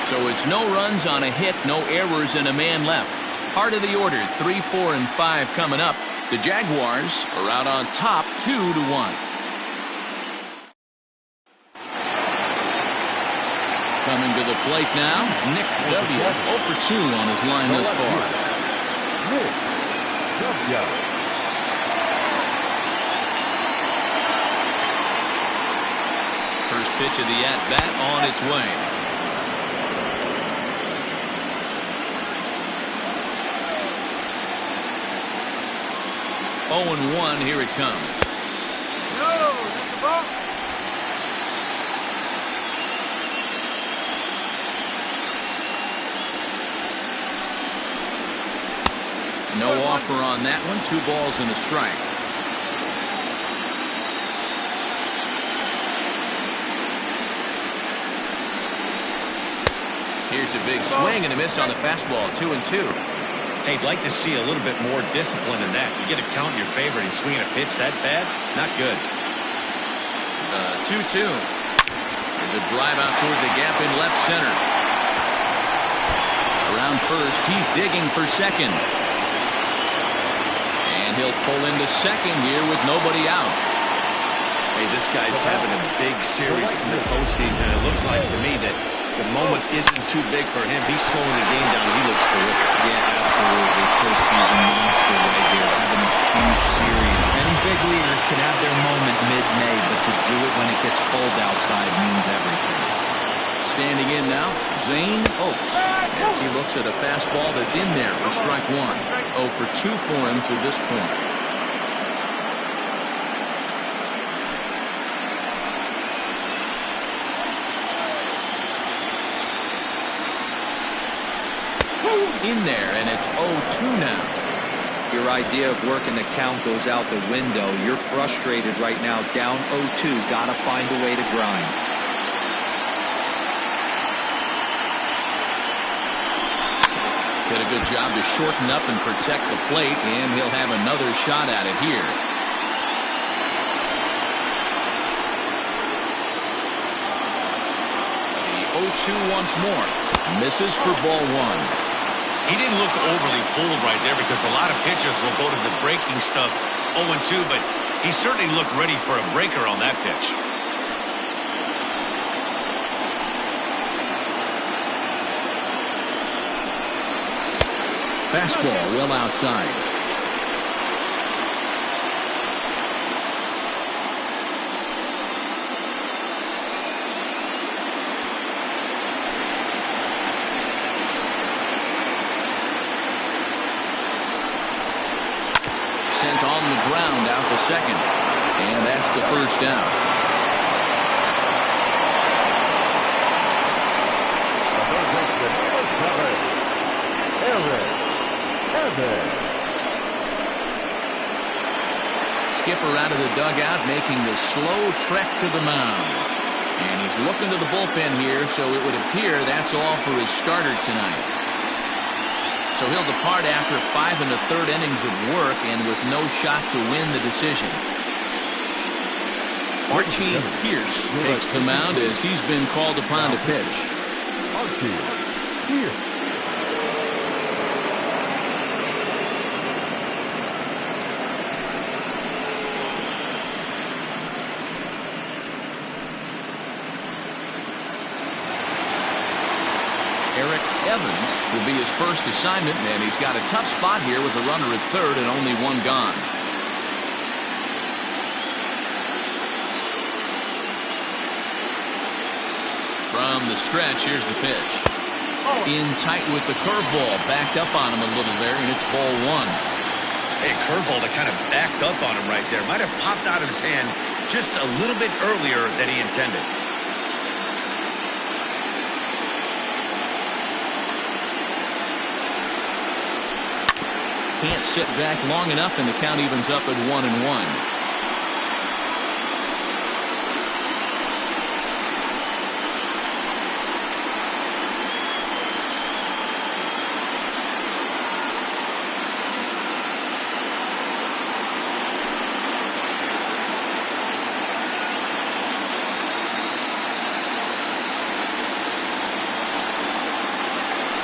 [SPEAKER 1] So it's no runs on a hit, no errors, and a man left. Heart of the order, 3, 4, and 5 coming up. The Jaguars are out on top, 2-1. Coming to the plate now, Nick W. 0 for 2 on his line thus far.
[SPEAKER 3] Nick W.
[SPEAKER 1] First pitch of the at-bat on its way. Oh and 1, here it comes.
[SPEAKER 5] No, that's the ball.
[SPEAKER 1] No offer on that one. 2 balls and a strike. Here's a big swing and a miss on the fastball. 2-2.
[SPEAKER 2] Hey, I'd like to see a little bit more discipline in that. You get a count in your favor and swinging a pitch that bad? Not good.
[SPEAKER 1] 2-2. There's a drive out toward the gap in left center. Around first, he's digging for second. And he'll pull into second here with nobody out.
[SPEAKER 2] Hey, this guy's having a big series in the postseason. It looks like to me that the moment isn't too big for him. He's slowing the game down. He looks terrific.
[SPEAKER 4] Yeah, absolutely. Postseason monster right here. Having a huge series. Any big leaguer can have their moment mid-May, but to do it when it gets cold outside means everything.
[SPEAKER 1] Standing in now, Zane Oaks. As he looks at a fastball that's in there for strike 1. 0 for 2 for him to this point. In there, and it's 0-2 now.
[SPEAKER 4] Your idea of working the count goes out the window. You're frustrated right now, down 0-2. Gotta find a way to grind.
[SPEAKER 1] Did a good job to shorten up and protect the plate, and he'll have another shot at it here. The 0-2 once more. Misses for ball 1.
[SPEAKER 2] He didn't look overly fooled right there because a lot of pitchers will go to the breaking stuff 0-2, but he certainly looked ready for a breaker on that pitch.
[SPEAKER 1] Fastball well outside. second. And that's the first down. Skipper out of the dugout making the slow trek to the mound. And he's looking to the bullpen here, so it would appear that's all for his starter tonight. So he'll depart after 5 1/3 innings of work and with no shot to win the decision. Archie Pierce takes the mound as he's been called upon to pitch.
[SPEAKER 3] Archie Pierce.
[SPEAKER 1] Eric Evans will be his first assignment, and he's got a tough spot here with the runner at third and only one gone. From the stretch, here's the pitch. In tight with the curveball, backed up on him a little there, and it's ball one.
[SPEAKER 2] Hey, curveball that kind of backed up on him right there. Might have popped out of his hand just a little bit earlier than he intended.
[SPEAKER 1] Can't sit back long enough, and the count evens up at 1-1.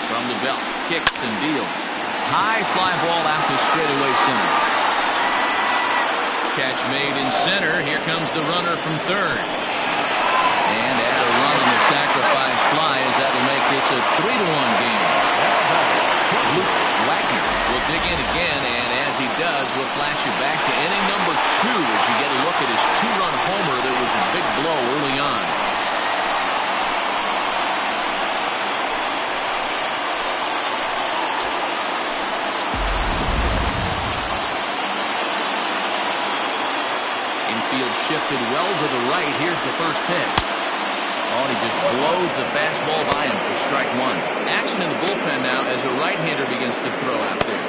[SPEAKER 1] From the belt, kicks and deals. High fly ball out to straightaway center. Catch made in center. Here comes the runner from third. And add a run on the sacrifice fly as that'll make this a 3-1 game. Luke Wagner will dig in again, and as he does, we'll flash you back to inning number 2 as you get a look at his 2-run homer. There was a big blow early on. Shifted well to the right. Here's the first pitch. Oh, he just blows the fastball by him for strike one. Action in the bullpen now as a right-hander begins to throw out there.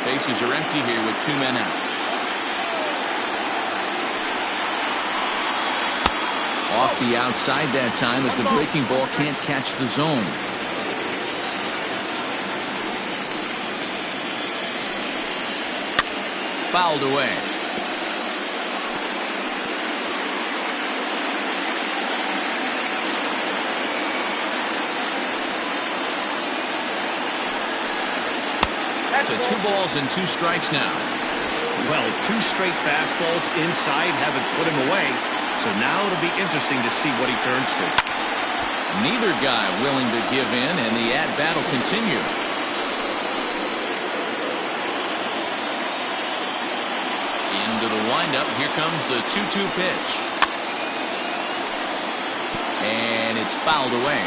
[SPEAKER 1] Bases are empty here with 2 men out. Off the outside that time as the breaking ball can't catch the zone. Fouled away. That's a 2 balls and 2 strikes now.
[SPEAKER 2] Well, 2 straight fastballs inside haven't put him away, so now it'll be interesting to see what he turns to.
[SPEAKER 1] Neither guy willing to give in, and the at-bat will continue. Into the windup. Here comes the 2-2 pitch. And it's fouled away.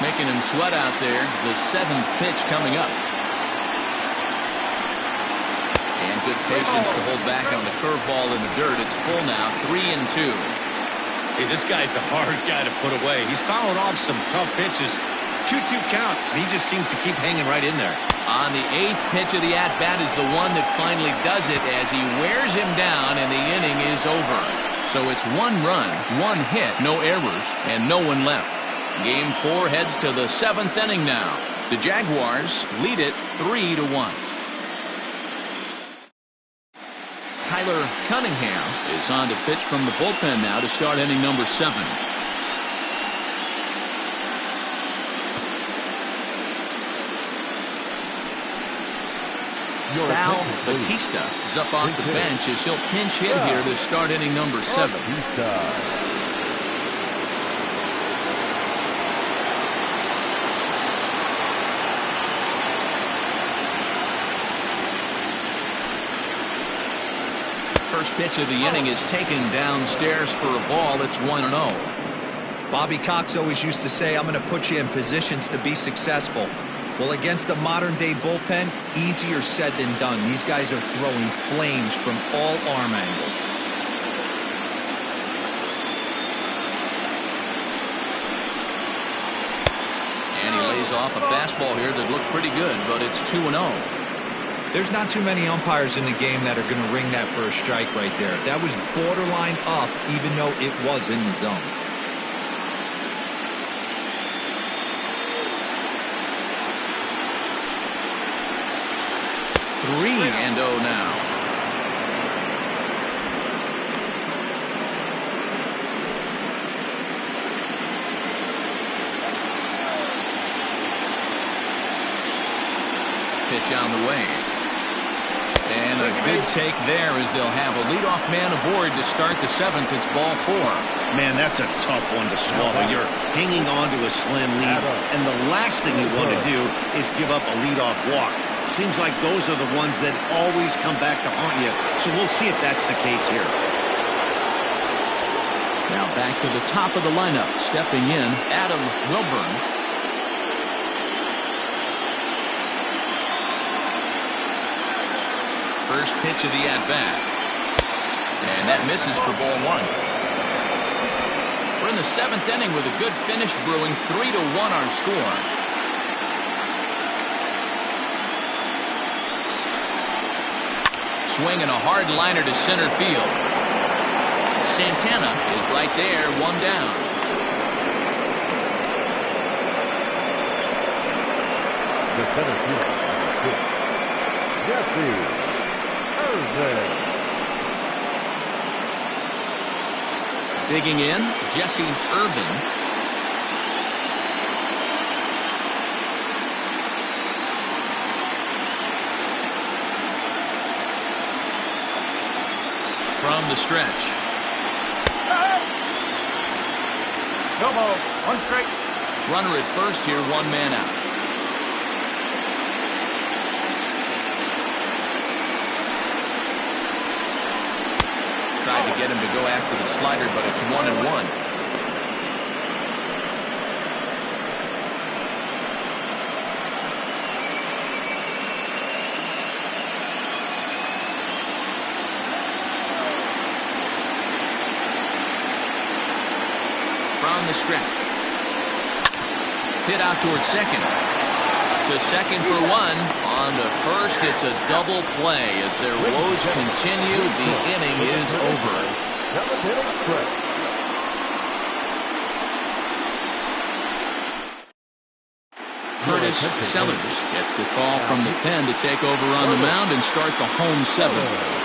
[SPEAKER 1] Making him sweat out there. The 7th pitch coming up. And good patience to hold back on the curveball in the dirt. It's full now. 3-2.
[SPEAKER 2] Hey, this guy's a hard guy to put away. He's fouling off some tough pitches. 2-2 count. He just seems to keep hanging right in there.
[SPEAKER 1] On the 8th pitch of the at-bat is the one that finally does it as he wears him down and the inning is over. So it's 1 run, 1 hit, no errors, and no one left. Game 4 heads to the 7th inning now. The Jaguars lead it 3-1. Tyler Cunningham is on to pitch from the bullpen now to start inning number 7. Sal Batista is up off the bench as he'll pinch hit here to start inning number 7. First pitch of the inning is taken downstairs for a ball. It's 1-0.
[SPEAKER 4] Bobby Cox always used to say, I'm going to put you in positions to be successful. Well, against a modern-day bullpen, easier said than done. These guys are throwing flames from all arm angles.
[SPEAKER 1] And he lays off a fastball here that looked pretty good, but it's 2-0.
[SPEAKER 4] There's not too many umpires in the game that are going to ring that for a strike right there. That was borderline up, even though it was in the zone.
[SPEAKER 1] 3-0 now. Pitch on the way. And a good take there as they'll have a leadoff man aboard to start the 7th. It's ball 4.
[SPEAKER 2] Man, that's a tough one to swallow. You're hanging on to a slim lead, and the last thing you want to do is give up a leadoff walk. Seems like those are the ones that always come back to haunt you, so we'll see if that's the case here.
[SPEAKER 1] Now back to the top of the lineup. Stepping in, Adam Wilburn. First pitch of the at-bat. And that misses for ball 1. We're in the 7th inning with a good finish brewing. 3-1 our score. Swinging a hard liner to center field. Santana is right there, 1 down.
[SPEAKER 3] The center field. Jesse Irvin.
[SPEAKER 1] Digging in, Jesse Irvin. From the stretch.
[SPEAKER 5] No ball. 1 strike.
[SPEAKER 1] Runner at first here, 1 man out. Tried to get him to go after the slider, but it's 1-1. From the stretch. Hit out towards second. To second for 1. On to first, it's a double play. As their woes continue, the inning is over. Curtis Sellers gets the call from the pen to take over on the mound and start the home 7th.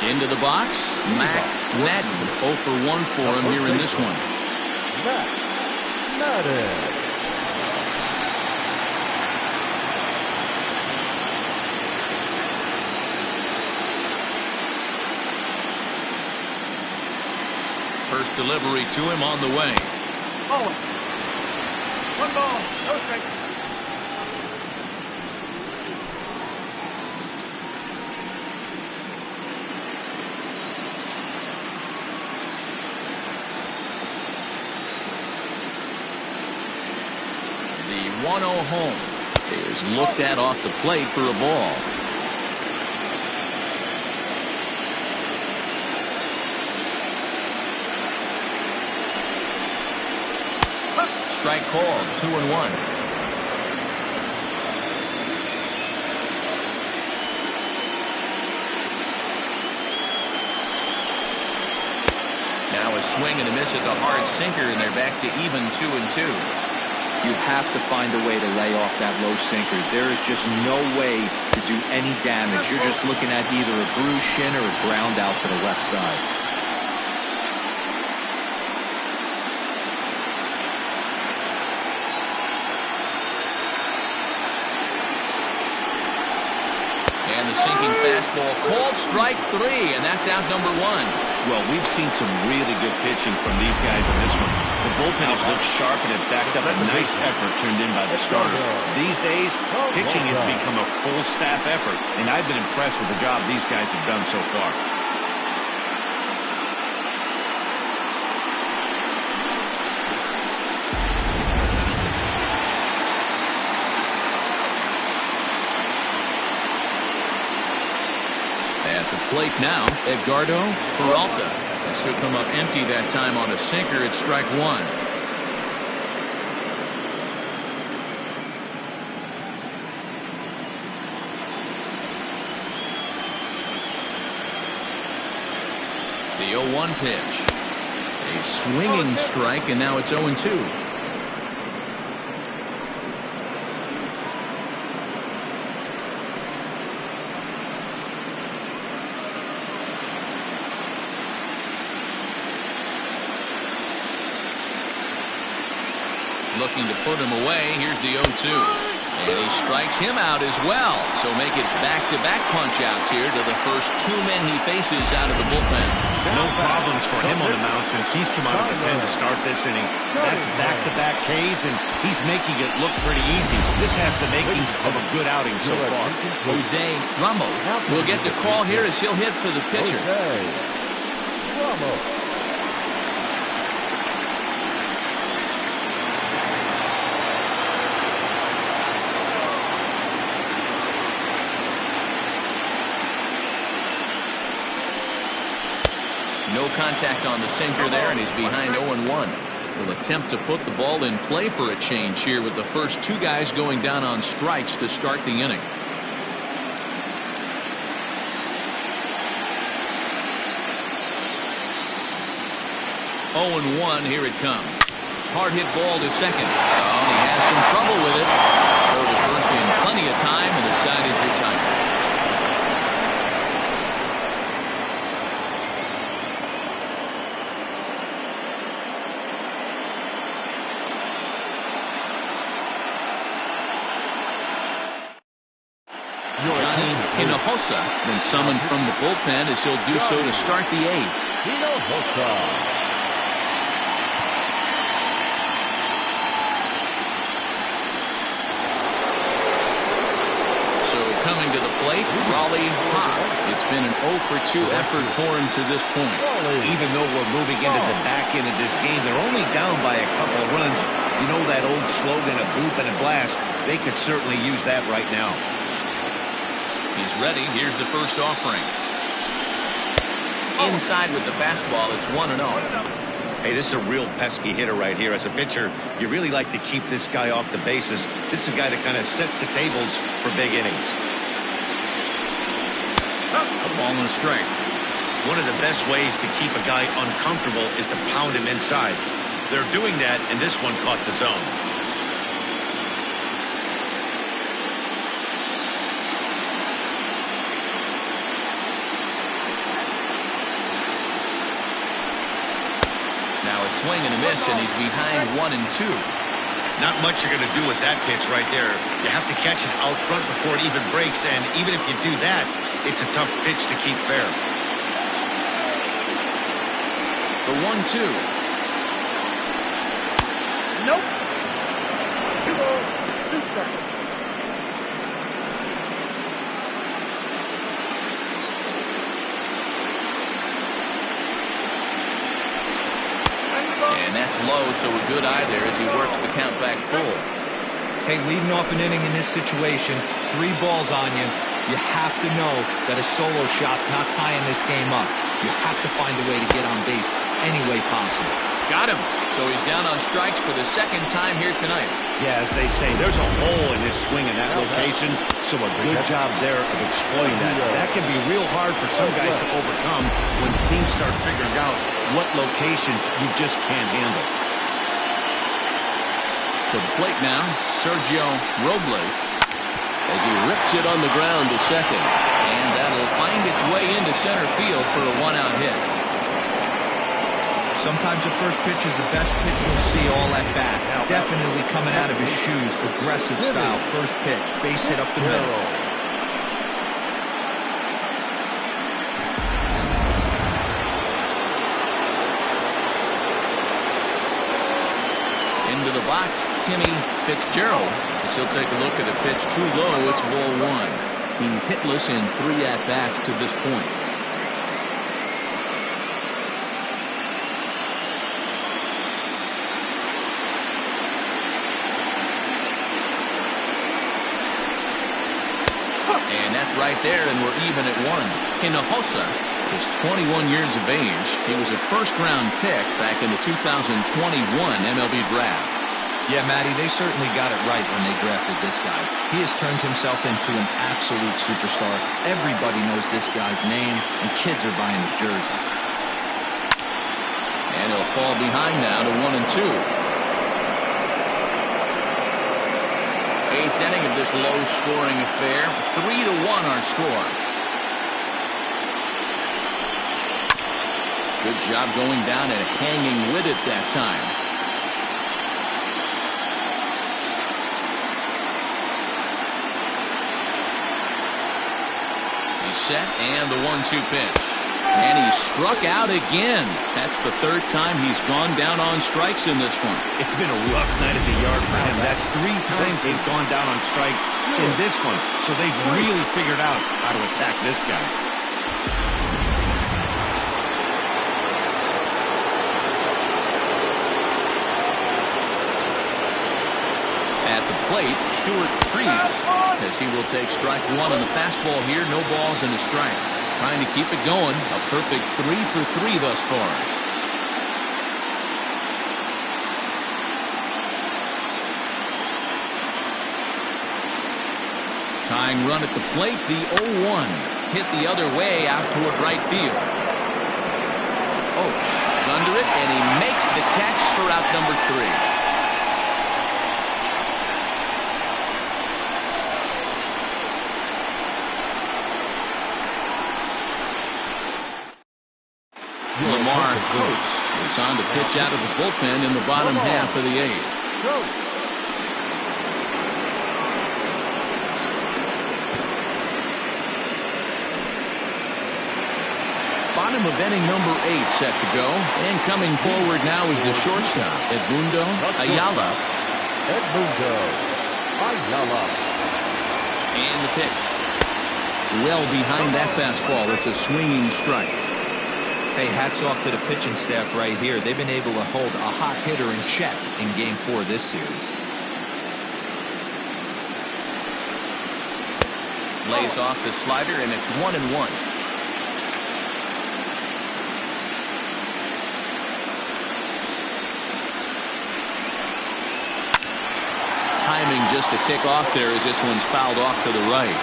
[SPEAKER 1] Into the box, Mac Madden, 0 for 1 for him here in this one.
[SPEAKER 3] Mac Madden.
[SPEAKER 1] First delivery to him on the way.
[SPEAKER 5] Oh. 1 ball. No strike.
[SPEAKER 1] The 1-0 home is looked at off the plate for a ball. Strike called, 2-1. Now a swing and a miss at the hard sinker, and they're back to even 2-2.
[SPEAKER 4] You have to find a way to lay off that low sinker. There is just no way to do any damage. You're just looking at either a bruised shin or a ground out to the left side.
[SPEAKER 1] And the sinking fastball called strike 3, and that's out number 1.
[SPEAKER 2] Well, we've seen some really good pitching from these guys in this one. The bullpen has looked sharp and have backed up a nice effort turned in by the starter. These days, pitching has become a full staff effort, and I've been impressed with the job these guys have done so far.
[SPEAKER 1] plate now, Edgardo Peralta. This will come up empty that time on a sinker. It's strike one. The 0-1 pitch. A swinging strike, and now it's 0-2. Looking to put him away. Here's the 0-2. And he strikes him out as well. So make it back-to-back punch-outs here to the first two men he faces out of the bullpen.
[SPEAKER 2] No problems for him on the mound since he's come out of the pen to start this inning. That's back-to-back Ks, and he's making it look pretty easy. This has the makings of a good outing so far.
[SPEAKER 1] Jose Ramos will get the call here as he'll hit for the pitcher.
[SPEAKER 3] Ramos.
[SPEAKER 1] No contact on the sinker there, and he's behind 0-1. He'll attempt to put the ball in play for a change here with the first two guys going down on strikes to start the inning. Oh, 0-1, here it comes. Hard hit ball to second. Oh, he has some trouble with it. Throw to first in plenty of time, and the side is retired. Hinojosa has been summoned from the bullpen as he'll do so to start the eighth. So coming to the plate, Raleigh Toth. It's been an 0-for-2 effort for him to this point.
[SPEAKER 2] Even though we're moving into the back end of this game, they're only down by a couple of runs. You know that old slogan, a bloop and a blast. They could certainly use that right now.
[SPEAKER 1] He's ready. Here's the first offering. Inside with the fastball. It's 1-0.
[SPEAKER 2] Hey, this is a real pesky hitter right here. As a pitcher, you really like to keep this guy off the bases. This is a guy that kind of sets the tables for big innings.
[SPEAKER 1] A ball and a strike.
[SPEAKER 2] One of the best ways to keep a guy uncomfortable is to pound him inside. They're doing that, and this one caught the zone.
[SPEAKER 1] Swing and a miss, and he's behind 1-2.
[SPEAKER 2] Not much you're going to do with that pitch right there. You have to catch it out front before it even breaks, and even if you do that, it's a tough pitch to keep fair.
[SPEAKER 1] The 1-2.
[SPEAKER 5] Nope. 2 balls, 2 strikes.
[SPEAKER 1] That's low, so a good eye there as he works the count back full.
[SPEAKER 4] Hey, leading off an inning in this situation, 3 balls on you. You have to know that a solo shot's not tying this game up. You have to find a way to get on base any way possible.
[SPEAKER 1] Got him. So he's down on strikes for the second time here tonight.
[SPEAKER 2] Yeah, as they say, there's a hole in his swing in that location, so a good job there of exploiting that. That can be real hard for some guys to overcome when teams start figuring out what locations you just can't handle.
[SPEAKER 1] To the plate now, Sergio Robles as he rips it on the ground to second. And that'll find its way into center field for a 1-out hit.
[SPEAKER 4] Sometimes the first pitch is the best pitch you'll see all at bat. Definitely coming out of his shoes. Aggressive style. First pitch. Base hit up the middle.
[SPEAKER 1] Into the box, Timmy Fitzgerald. As he'll take a look at a pitch too low. It's ball 1. He's hitless in 3 at-bats to this point. And that's right there, and we're even at 1. Hinojosa is 21 years of age. He was a first-round pick back in the 2021 MLB draft.
[SPEAKER 4] Yeah, Matty, they certainly got it right when they drafted this guy. He has turned himself into an absolute superstar. Everybody knows this guy's name, and kids are buying his jerseys.
[SPEAKER 1] And he'll fall behind now to 1-2. Eighth inning of this low-scoring affair. 3-1 our score. Good job going down and hanging with it that time. He's set, and the 1-2 pitch. And he struck out again. That's the third time he's gone down on strikes in this one.
[SPEAKER 2] It's been a rough night at the yard for him. That's 3 times he's gone down on strikes in this one. So they've really figured out how to attack this guy.
[SPEAKER 1] At the plate, Stewart treats as he will take strike 1 on the fastball here. No balls and a strike. Trying to keep it going. A perfect 3 for 3 thus far. Tying run at the plate. The 0-1 hit the other way out toward right field. Oakes is under it, and he makes the catch for out number 3. Lamar Coates is on to pitch out of the bullpen in the bottom half of the 8th. Bottom of inning number 8 set to go. And coming forward now is the shortstop, Edmundo Ayala. And the pitch. Well behind that fastball. It's a swinging strike.
[SPEAKER 4] Hey, hats off to the pitching staff right here. They've been able to hold a hot hitter in check in Game 4 this series.
[SPEAKER 1] Lays off the slider, and it's 1-1. Timing just a tick off there as this one's fouled off to the right.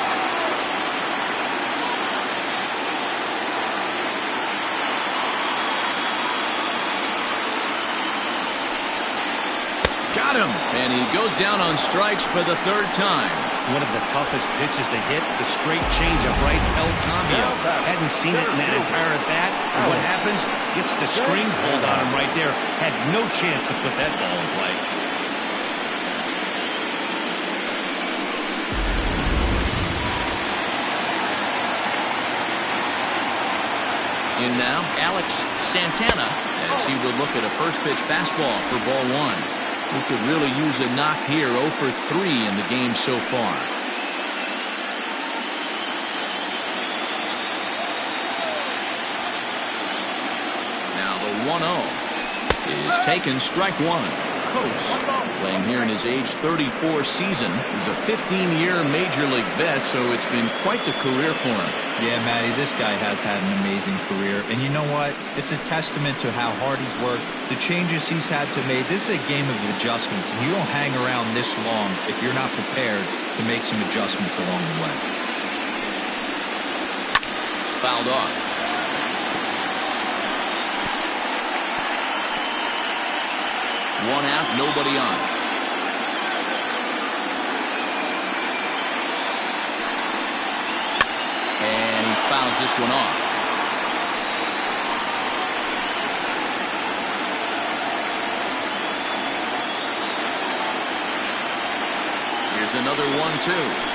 [SPEAKER 1] Got him, and he goes down on strikes for the 3rd time.
[SPEAKER 2] One of the toughest pitches to hit, the straight changeup right, El Cambio. Hadn't seen it in that entire at bat. And what happens? Gets the string pulled on him right there. Had no chance to put that ball in play.
[SPEAKER 1] In now, Alex Santana, as he would look at a first pitch fastball for ball 1. Who could really use a knock here. 0 for 3 in the game so far. Now the 1-0 is taken, strike 1. Coates, playing here in his age 34 season, is a 15-year Major League vet, so it's been quite the career for him.
[SPEAKER 4] Yeah, Matty, this guy has had an amazing career. And you know what? It's a testament to how hard he's worked, the changes he's had to make. This is a game of adjustments, and you don't hang around this long if you're not prepared to make some adjustments along the way.
[SPEAKER 1] Fouled off. One out, nobody on. And he fouls this one off. Here's another 1-2.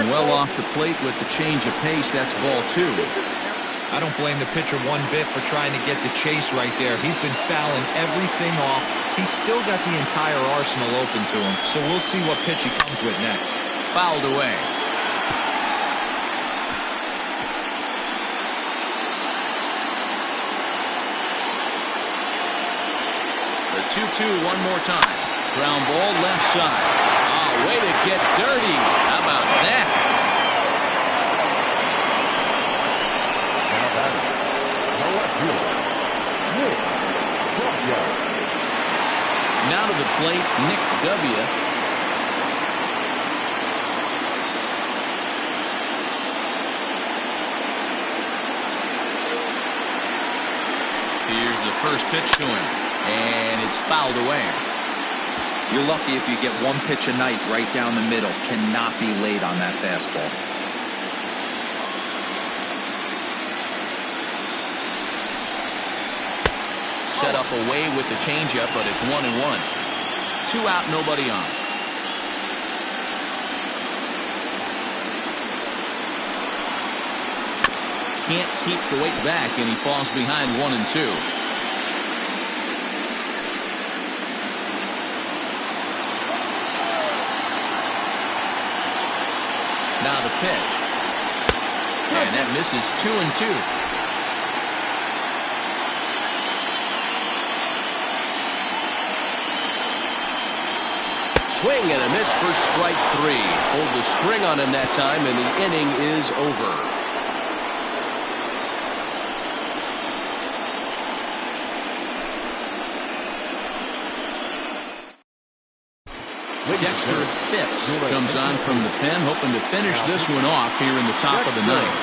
[SPEAKER 1] Well off the plate with the change of pace. That's ball 2.
[SPEAKER 4] I don't blame the pitcher one bit for trying to get the chase right there. He's been fouling everything off. He's still got the entire arsenal open to him, so we'll see what pitch he comes with next.
[SPEAKER 1] Fouled away. The 2-2 one more time. Ground ball left side. Oh, way to get dirty. How about that?
[SPEAKER 3] Now batting, the left fielder, Nick W.
[SPEAKER 1] Now to the plate, Nick W. Here's the first pitch to him, and it's fouled away.
[SPEAKER 4] You're lucky if you get one pitch a night right down the middle. Cannot be late on that fastball.
[SPEAKER 1] Set up away with the changeup, but it's 1-1. 2 out, nobody on. Can't keep the weight back, and he falls behind 1-2. Now the pitch. And that misses 2-2. Swing and a miss for strike 3. Pulled the string on him that time, and the inning is over. Dexter Fitz comes on from the pen, hoping to finish this one off here in the top of the ninth.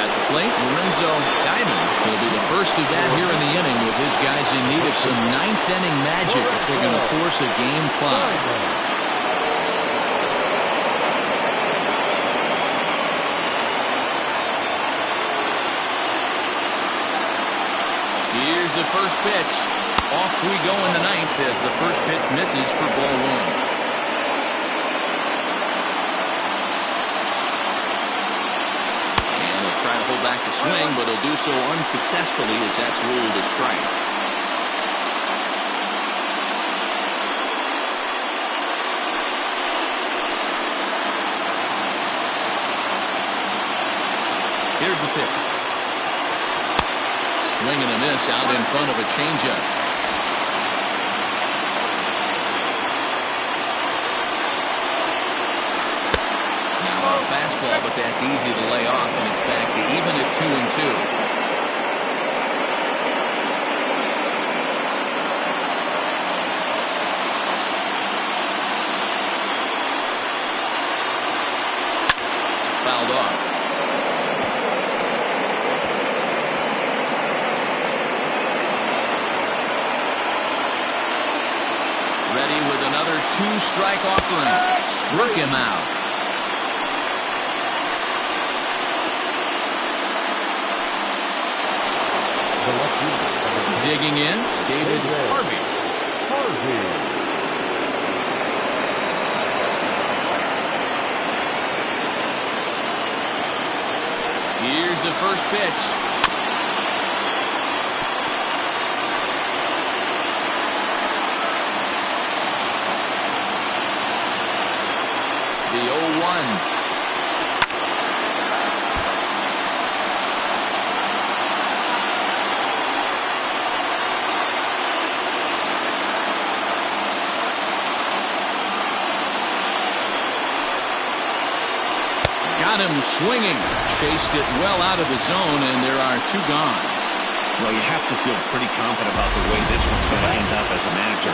[SPEAKER 1] At the plate, Lorenzo Diamond will be the first of that here in the inning, with his guys in need of some ninth-inning magic if they're going to force a Game 5. Here's the first pitch. Off we go in the ninth as the first pitch misses for ball 1. And he'll try to hold back the swing, but he'll do so unsuccessfully as that's ruled a strike. Here's the pitch. Swing and a miss out in front of a changeup. Now a fastball, but that's easy to lay off, and it's back to even at 2-2. Fouled off. Ready with another 2-strike offering. Struck him out. Digging in, David Harvey. Here's the first pitch. The 0-1. Got him swinging. Chased it well out of the zone, and there are 2 gone.
[SPEAKER 2] Well, you have to feel pretty confident about the way this one's going to end up as a manager.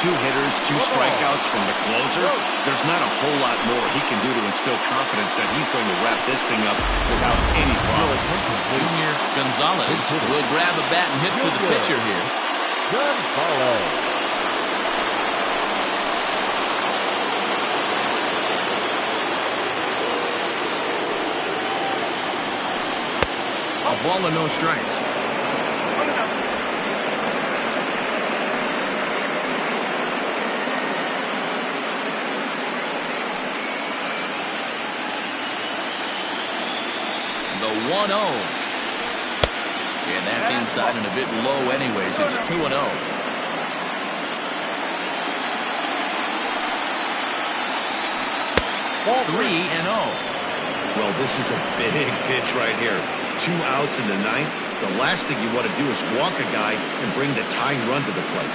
[SPEAKER 2] 2 hitters, 2 strikeouts from the closer. There's not a whole lot more he can do to instill confidence that he's going to wrap this thing up without any problem.
[SPEAKER 1] Junior Gonzalez will grab a bat and hit for the pitcher here.
[SPEAKER 3] Gonzalez.
[SPEAKER 1] A ball and no strikes. The 1-0. And that's inside and a bit low anyways. It's 2-0. Ball 3-0.
[SPEAKER 2] Well, this is a big pitch right here. 2 outs in the ninth. The last thing you want to do is walk a guy and bring the tying run to the plate.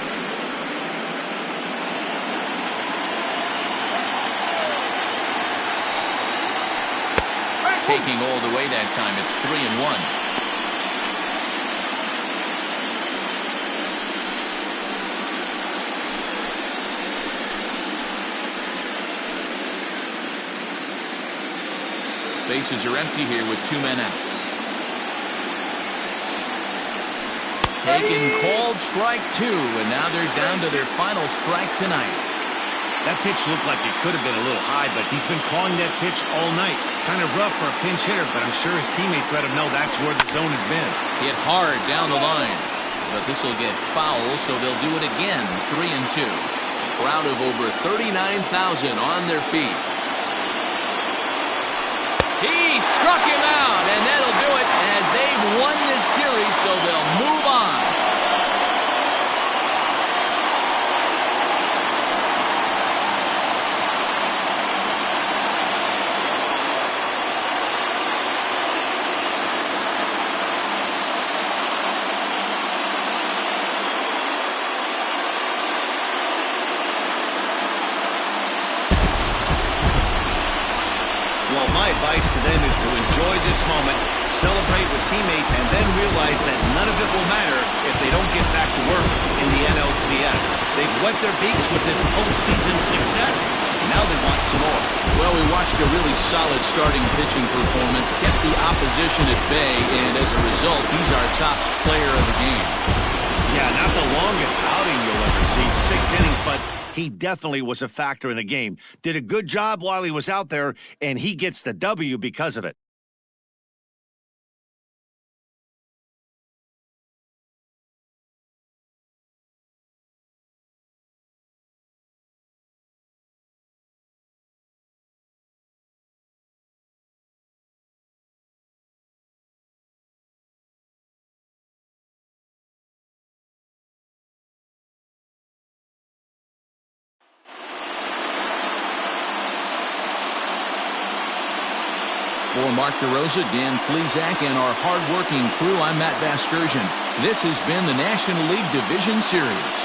[SPEAKER 1] Taking all the way that time. It's 3-1. Bases are empty here with 2 men out. Taken, called strike 2, and now they're down to their final strike tonight.
[SPEAKER 2] That pitch looked like it could have been a little high, but he's been calling that pitch all night. Kind of rough for a pinch hitter, but I'm sure his teammates let him know that's where the zone has been.
[SPEAKER 1] Hit hard down the line, but this will get foul, so they'll do it again. 3-2. Crowd of over 39,000 on their feet. He struck him out, and that'll do it as they've won this series, so they'll move on.
[SPEAKER 2] Well, my advice to them is to enjoy this moment, celebrate with teammates, and then realize that none of it will matter if they don't get back to work in the NLCS. They've wet their beaks with this postseason success. Now they want some more.
[SPEAKER 1] Well, we watched a really solid starting pitching performance, kept the opposition at bay, and as a result, he's our top player of the game.
[SPEAKER 2] Yeah, not the longest outing you'll ever see, 6 innings, but he definitely was a factor in the game. Did a good job while he was out there, and he gets the W because of it.
[SPEAKER 1] For Mark DeRosa, Dan Plesac, and our hard-working crew, I'm Matt Vasgersian. This has been the National League Division Series.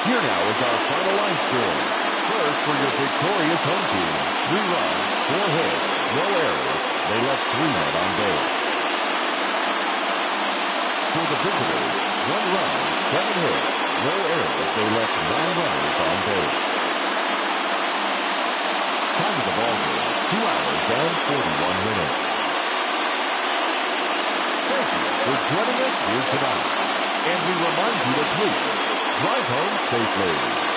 [SPEAKER 3] Here now is our final line score. First for your victorious home team, 3 runs, 4 hits, no errors. They left 3 men on base. For the visitors, 1 run, 7 hits, no errors. They left 9 runners on base. Time of the ball game, 2 hours and 41 minutes. Thank you for joining us here tonight. And we remind you to please drive home safely.